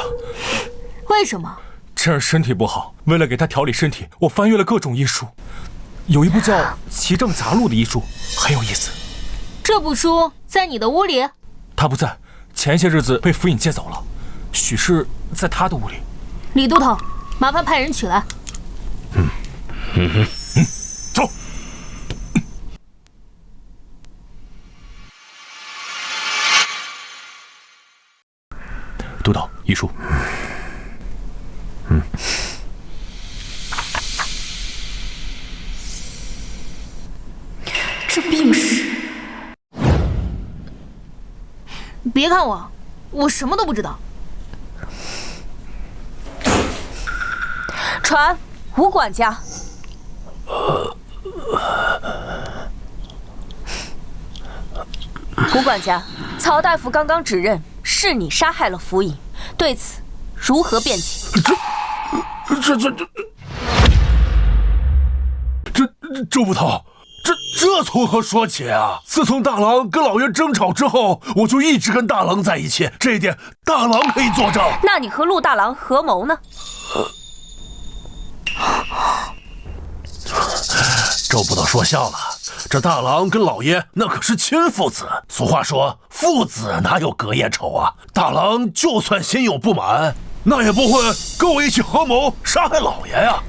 为什么？趁儿身体不好，为了给他调理身体，我翻阅了各种医书，有一部叫《奇症杂录》的医书，很有意思。这部书在你的屋里？他不在，前些日子被府尹借走了，许是在他的屋里。李都头，麻烦派人取来。走。督导，医书。这病史，别看我什么都不知道。传吴管家。吴管家，曹大夫刚刚指认是你杀害了府尹，对此如何辩解？周捕头，这从何说起啊？自从大郎跟老爷争吵之后，我就一直跟大郎在一起，这一点大郎可以作证。那你和陆大郎合谋呢？周捕头说笑了，这大郎跟老爷那可是亲父子。俗话说，父子哪有隔夜仇啊？大郎就算心有不满，那也不会跟我一起合谋杀害老爷呀。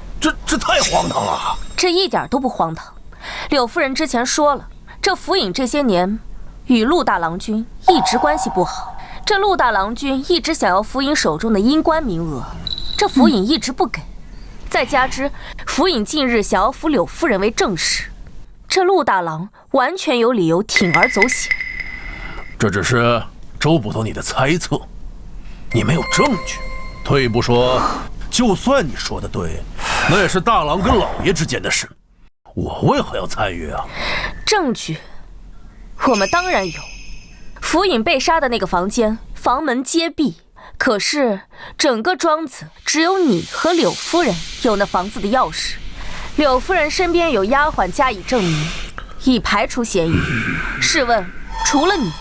这太荒唐了！这一点都不荒唐。柳夫人之前说了，这府尹这些年与陆大郎君一直关系不好。这陆大郎君一直想要府尹手中的阴官名额，这府尹一直不给。再加之府尹近日想要扶柳夫人为正室，这陆大郎完全有理由铤而走险。这只是周捕头你的猜测，你没有证据。退一步说，就算你说的对，那也是大郎跟老爷之间的事，我为何要参与啊？证据，我们当然有。府尹被杀的那个房间，房门皆闭，可是整个庄子只有你和柳夫人有那房子的钥匙。柳夫人身边有丫鬟加以证明，已排除嫌疑。试问，除了你，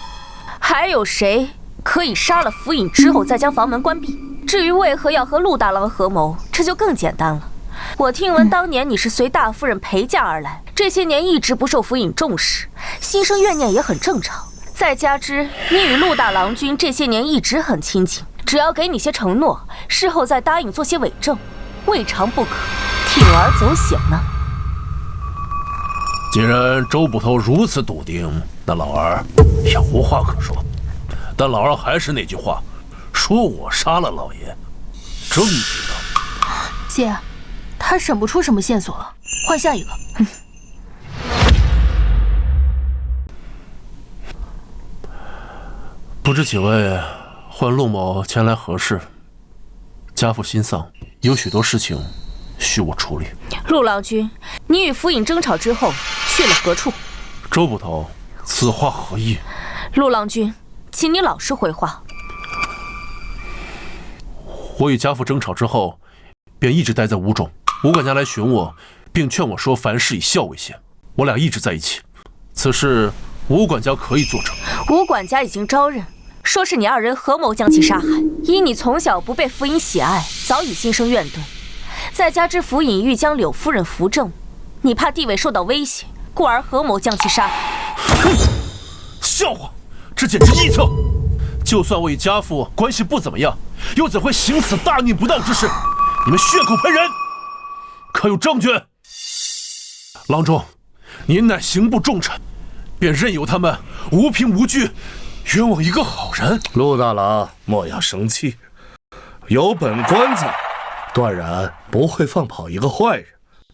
还有谁可以杀了府尹之后再将房门关闭？至于为何要和陆大郎合谋，这就更简单了。我听闻当年你是随大夫人陪嫁而来，这些年一直不受府尹重视，心生怨念也很正常。再加之你与陆大郎君这些年一直很亲近，只要给你些承诺，事后再答应做些伪证，未尝不可，铤而走险呢。既然周捕头如此笃定，那老儿也无话可说。但老儿还是那句话，说我杀了老爷，证据呢？姐，他审不出什么线索了，换下一个。不知几位唤陆某前来何事？家父心丧，有许多事情需我处理。陆郎君，你与府尹争吵之后去了何处？周捕头，此话何意？陆郎君，请你老实回话。我与家父争吵之后，便一直待在屋中。吴管家来寻我，并劝我说凡事以孝为先，我俩一直在一起。此事吴管家可以作证。吴管家已经招认，说是你二人合谋将其杀害。依你从小不被府尹喜爱，早已心生怨怼。再加之府尹欲将柳夫人扶正，你怕地位受到威胁，故而合谋将其杀害。哼，笑话！这简直臆测。就算我与家父关系不怎么样，又怎会行此大逆不道之事？你们血口喷人，可有证据？郎中，您乃刑部重臣，便任由他们无凭无据冤枉一个好人。陆大郎莫要生气，有本官在，断然不会放跑一个坏人，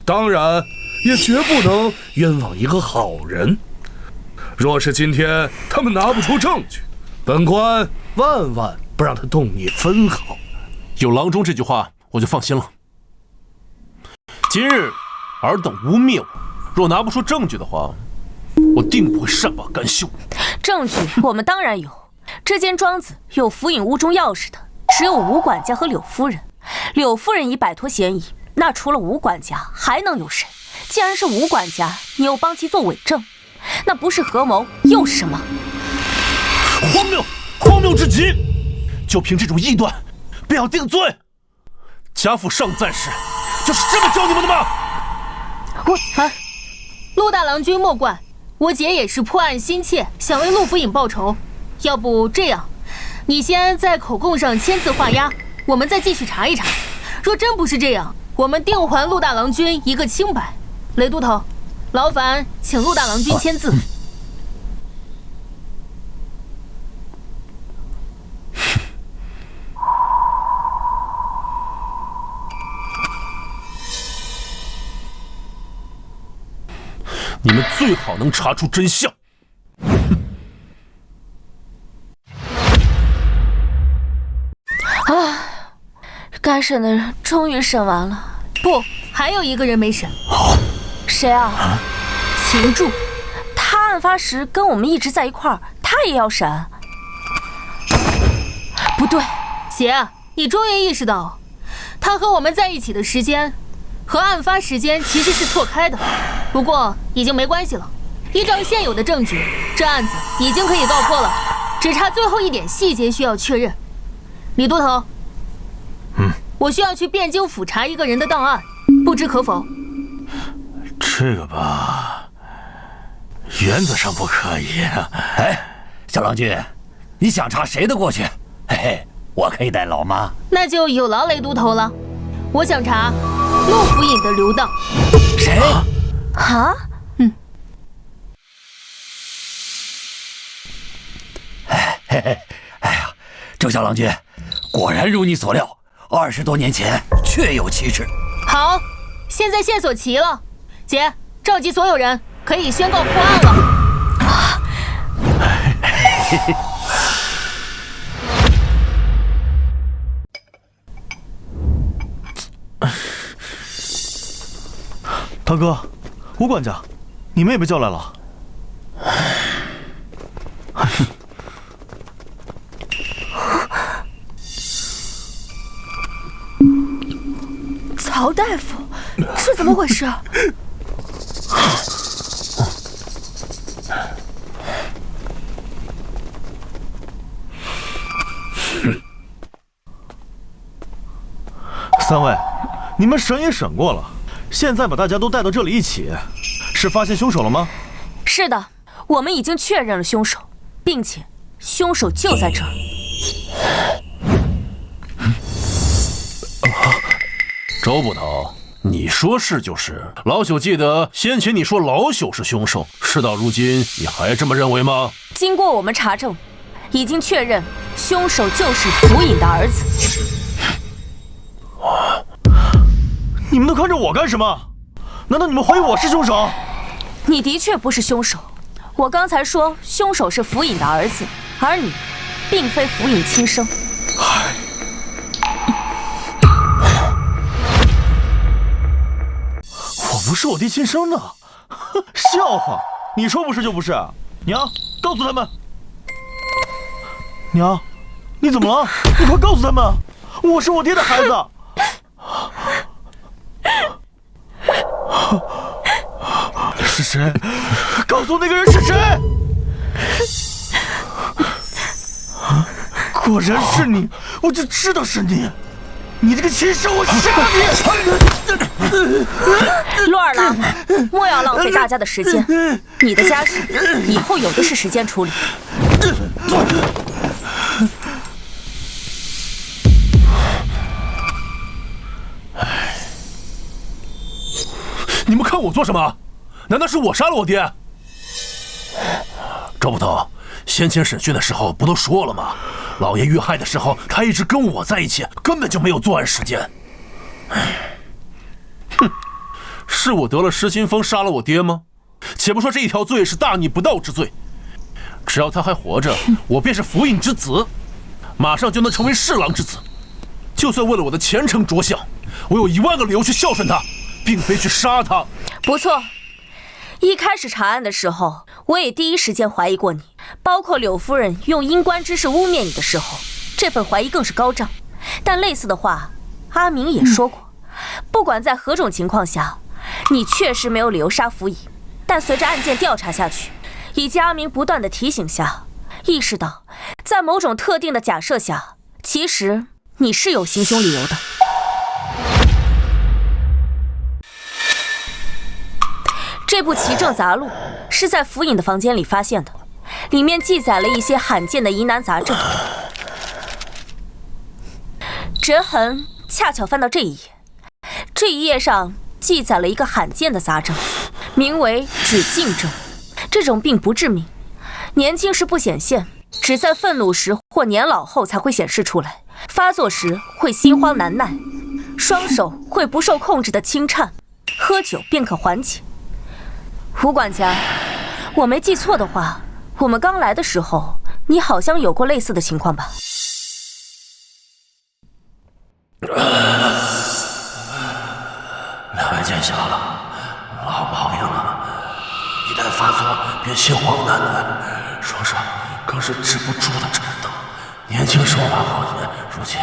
当然也绝不能冤枉一个好人。若是今天他们拿不出证据，本官万万不让他动你分毫。有郎中这句话，我就放心了。今日尔等污蔑我，若拿不出证据的话，我定不会善罢甘休。证据我们当然有，这间庄子有府尹屋中钥匙的只有吴管家和柳夫人。柳夫人已摆脱嫌疑，那除了吴管家还能有谁？既然是吴管家，你又帮其做伪证，那不是合谋又是什么？荒谬，荒谬至极！就凭这种臆断，便要定罪？家父上暂时就是这么教你们的吗？陆大郎君莫怪，我姐也是破案心切，想为陆府尹报仇。要不这样，你先在口供上签字画押，我们再继续查一查。若真不是这样，我们定还陆大郎君一个清白。雷都头，劳烦请陆大郎君签字。你们最好能查出真相。该审的人终于审完了。不，还有一个人没审。谁啊？秦柱。他案发时跟我们一直在一块儿，他也要审？不对，姐，你终于意识到，他和我们在一起的时间和案发时间其实是错开的。不过已经没关系了，依照现有的证据，这案子已经可以告破了，只差最后一点细节需要确认。李都头，我需要去汴京府查一个人的档案，不知可否？这个吧，原则上不可以。哎，小郎君，你想查谁的过去？嘿嘿，我可以带老妈。那就有劳雷都头了。我想查陆府尹的刘当。谁？啊？哎呀，周小郎君，果然如你所料，20多年前确有其事。好，现在线索齐了，姐，召集所有人，可以宣告破案了。堂哥，吴管家，你们也被叫来了。曹大夫，是怎么回事？三位，你们审也审过了，现在把大家都带到这里一起，是发现凶手了吗？是的，我们已经确认了凶手，并且凶手就在这儿。周捕头，你说是就是。老朽记得先前你说老朽是凶手，事到如今你还这么认为吗？经过我们查证，已经确认凶手就是府尹的儿子。你们都看着我干什么？难道你们怀疑我是凶手？你的确不是凶手。我刚才说凶手是府尹的儿子，而你并非府尹亲生。我不是我爹亲生的，笑话！你说不是就不是。娘，告诉他们。娘，你怎么了？你快告诉他们，我是我爹的孩子。是谁？告诉我那个人是谁！果然是你，我就知道是你！你这个禽兽，我杀你！陆二郎，莫要浪费大家的时间。你的家事以后有的是时间处理。你们看我做什么？难道是我杀了我爹？周捕头，先前审讯的时候不都说了吗？老爷遇害的时候，他一直跟我在一起，根本就没有作案时间。哼，是我得了失心疯杀了我爹吗？且不说这一条罪是大逆不道之罪，只要他还活着，我便是府尹之子，马上就能成为侍郎之子。就算为了我的前程着想，我有10000个理由去孝顺他，并非去杀他。不错，一开始查案的时候，我也第一时间怀疑过你，包括柳夫人用阴官之事污蔑你的时候，这份怀疑更是高涨。但类似的话，阿明也说过，不管在何种情况下，你确实没有理由杀府尹。但随着案件调查下去，以及阿明不断的提醒下，意识到在某种特定的假设下，其实你是有行凶理由的。这部《奇正杂录》是在府尹的房间里发现的，里面记载了一些罕见的疑难杂症。折痕恰巧翻到这一页，这一页上记载了一个罕见的杂症，名为止静症。这种病不致命，年轻时不显现，只在愤怒时或年老后才会显示出来。发作时会心慌难耐，双手会不受控制的轻颤，喝酒便可缓解。吴管家，我没记错的话，我们刚来的时候，你好像有过类似的情况吧2位见笑了，老毛病了，一旦发作便心慌难耐，双手更是止不住的颤抖。年轻时候还好些，如今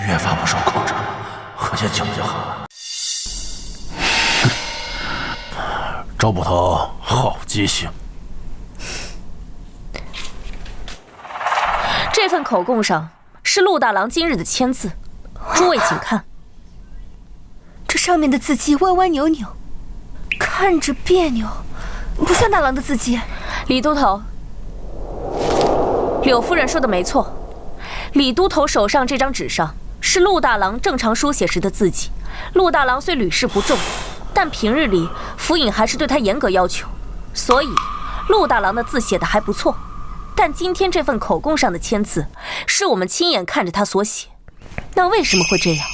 越发不受控制了，喝些酒就好了。周捕头好记性。这份口供上是陆大郎今日的签字，诸位请看。这上面的字迹歪歪扭扭，看着别扭，不像大郎的字迹。李都头，柳夫人说的没错，李都头手上这张纸上是陆大郎正常书写时的字迹，陆大郎虽屡试不中，但平日里府尹还是对他严格要求，所以陆大郎的字写得还不错。但今天这份口供上的签字，是我们亲眼看着他所写。那为什么会这样？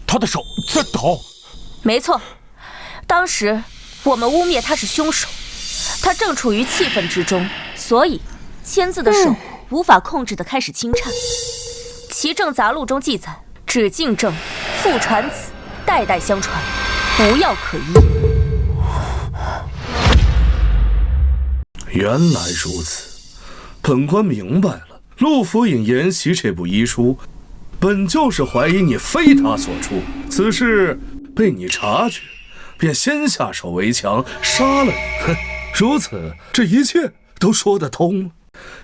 他的手在抖。没错，当时我们污蔑他是凶手，他正处于气愤之中，所以签字的手无法控制地开始轻颤。其政杂录中记载，只敬正，父传子，代代相传，无药可医。原来如此，本官明白了。陆府尹研习这部医书，本就是怀疑你非他所出，此事被你察觉，便先下手为强，杀了你。哼，如此，这一切都说得通了。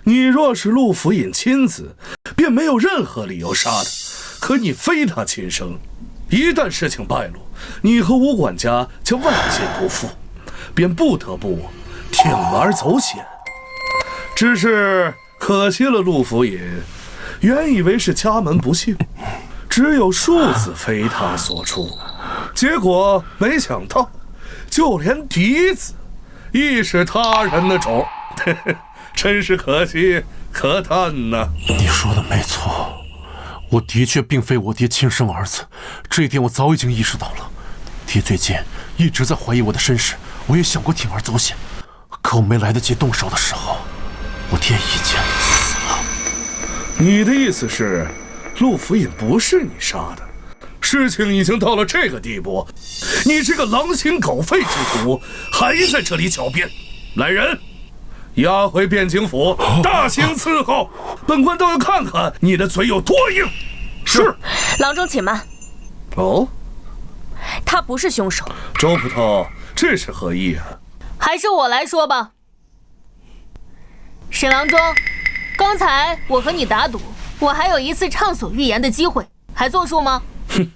你若是陆府尹亲子，便没有任何理由杀他。可你非他亲生，一旦事情败露，你和吴管家将万劫不复，便不得不铤而走险。只是可惜了陆府尹，原以为是家门不幸，只有庶子非他所出，结果没想到，就连嫡子亦是他人的种。真是可惜可叹呐！你说的没错，我的确并非我爹亲生儿子，这一点我早已经意识到了。爹最近一直在怀疑我的身世，我也想过铤而走险，可我没来得及动手的时候，我爹已经死了。你的意思是，陆府尹不是你杀的？事情已经到了这个地步，你这个狼心狗肺之徒还在这里狡辩！来人，押回汴京府，大刑伺候。本官倒要看看你的嘴有多硬。是。郎中且慢。哦，他不是凶手。周捕头，这是何意啊？还是我来说吧。沈郎中，刚才我和你打赌，我还有一次畅所欲言的机会，还作数吗？哼，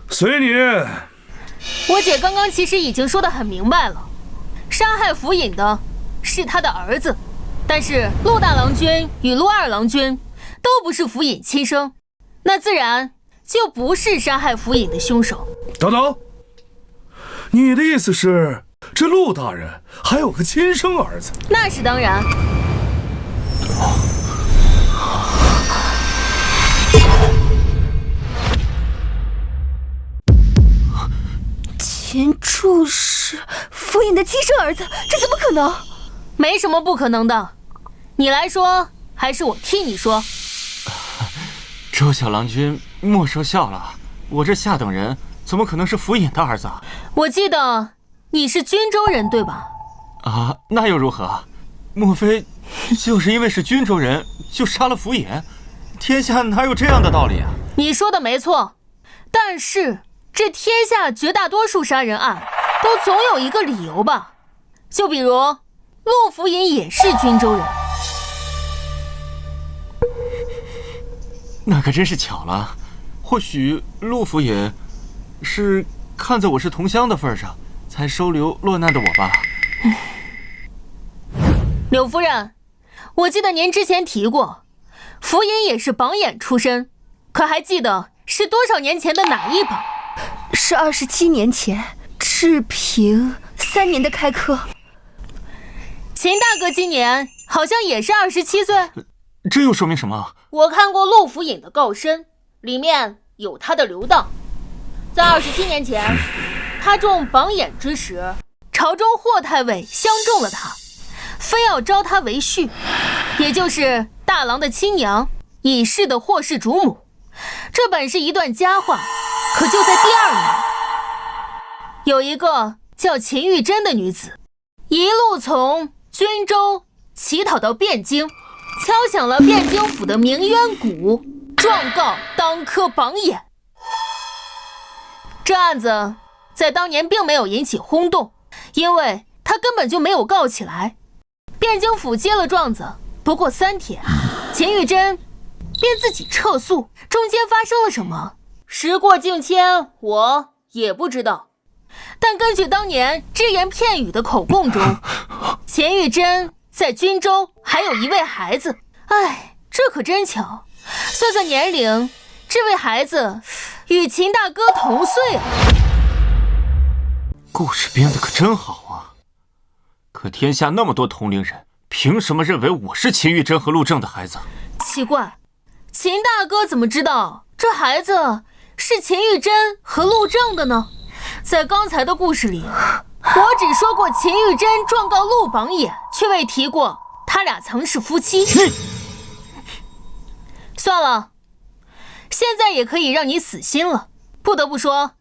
随你。我姐刚刚其实已经说得很明白了，杀害府尹的是他的儿子，但是陆大郎君与陆二郎君都不是府尹亲生，那自然就不是杀害府尹的凶手。等等，你的意思是，这陆大人还有个亲生儿子？那是当然。钱柱是府尹的亲生儿子，这怎么可能？没什么不可能的，你来说还是我替你说？周小郎君莫说笑了，我这下等人怎么可能是府尹的儿子？我记得你是均州人对吧？啊，那又如何？莫非就是因为是均州人就杀了府尹？天下哪有这样的道理啊？你说的没错，但是这天下绝大多数杀人案都总有一个理由吧？就比如陆府尹也是均州人。那可真是巧了，或许陆府尹是看在我是同乡的份上，才收留落难的我吧。柳夫人，我记得您之前提过，府尹也是榜眼出身，可还记得是多少年前的哪一榜？是27年前，治平3年的开科。秦大哥今年好像也是27岁。这又说明什么？我看过陆府尹的告申，里面有他的留档。在27年前，他中榜眼之时，朝中霍太尉相中了他，非要招他为婿，也就是大郎的亲娘，已逝的霍氏主母。这本是一段佳话，可就在第2年，有一个叫秦玉珍的女子，一路从均州乞讨到汴京，敲响了汴京府的鸣冤鼓，状告当科榜眼。这案子在当年并没有引起轰动，因为他根本就没有告起来。汴京府接了状子，不过3天，秦玉珍便自己撤诉。中间发生了什么，时过境迁，我也不知道。但根据当年只言片语的口供中，秦玉珍在均州还有一位孩子。哎，这可真巧，算算年龄，这位孩子与秦大哥同岁啊！故事编得可真好啊！可天下那么多同龄人，凭什么认为我是秦玉珍和陆正的孩子？奇怪，秦大哥怎么知道这孩子是秦玉珍和陆正的呢？在刚才的故事里，我只说过秦玉珍状告陆榜眼，却未提过他俩曾是夫妻。算了，现在也可以让你死心了。不得不说，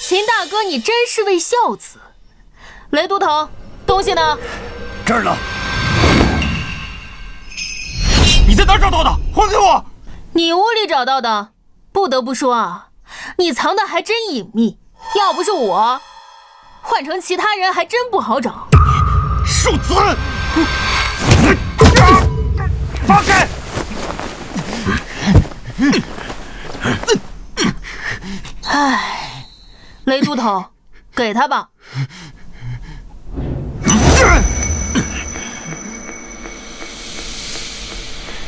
秦大哥你真是位孝子。雷都头，东西呢？这儿呢。你在哪儿找到的？还给我！你屋里找到的。不得不说啊，你藏的还真隐秘。要不是我，换成其他人还真不好找。庶子！放开！唉，雷都头，给他吧。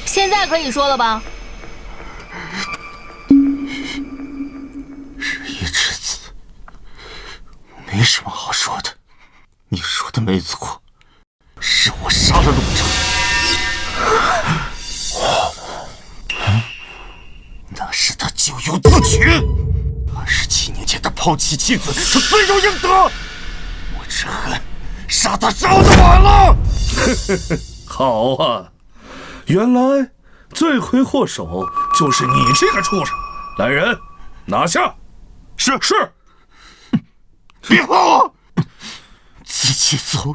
现在可以说了吧？日夜之子，没什么好说的。你说的没错，是我杀了陆正。那是他咎由自取。27年前他抛弃妻子，他罪有应得。我只恨杀他杀得晚了。好啊，原来罪魁祸首就是你这个畜生！来人，拿下！是。别碰我！自己走。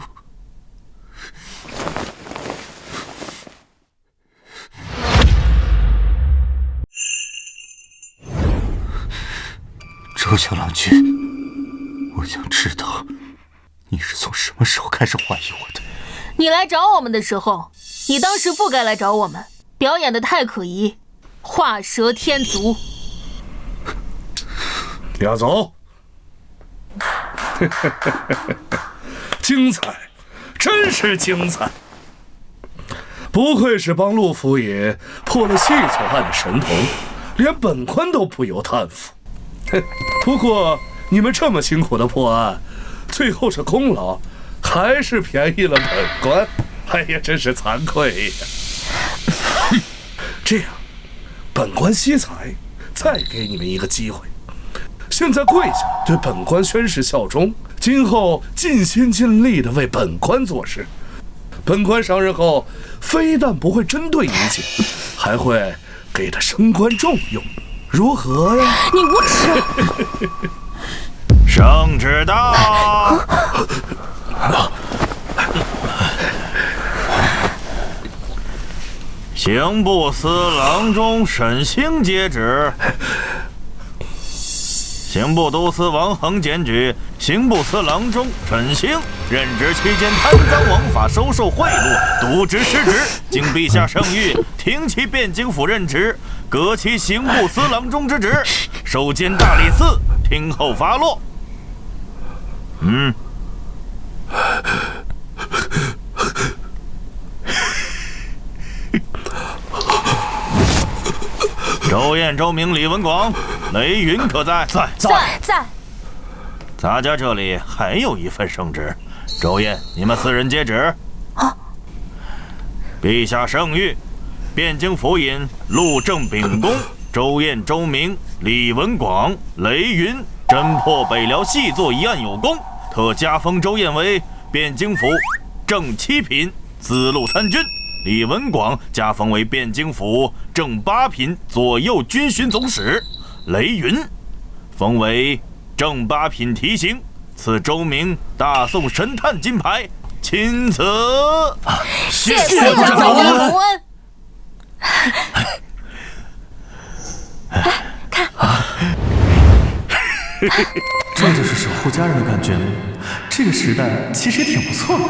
周小郎君，我想知道你是从什么时候开始怀疑我的？你来找我们的时候，你当时不该来找我们，表演得太可疑，画蛇添足。押走。精彩，真是精彩！不愧是帮陆府尹破了细作案的神童，连本官都不由叹服。不过你们这么辛苦的破案，最后这功劳还是便宜了本官。哎呀，真是惭愧呀！这样，本官惜才，再给你们一个机会。现在跪下，对本官宣誓效忠，今后尽心尽力地为本官做事。本官上任后，非但不会针对一切，还会给他升官重用，如何呀？你无耻！圣旨到！刑部司郎中沈星接旨。刑部都司王恒检举刑部司郎中沈星任职期间贪赃枉法、收受贿赂、渎职失职，经陛下圣谕，停其汴京府任职，革其刑部司郎中之职，授监大理寺，听候发落。周燕、周明、李文广、雷云可在？在。咱家这里还有一份圣旨，周燕，你们4人接旨。陛下圣谕，汴京府尹陆正秉公、周燕、周明、李文广、雷云侦破北辽细作一案有功，特加封周燕为汴京府正7品司路参军。李文广加封为汴京府正8品左右军巡总使，雷云封为正8品提刑，赐周明大宋神探金牌，钦此。谢长官洪恩。看，这就是守护家人的感觉吗？这个时代其实也挺不错的。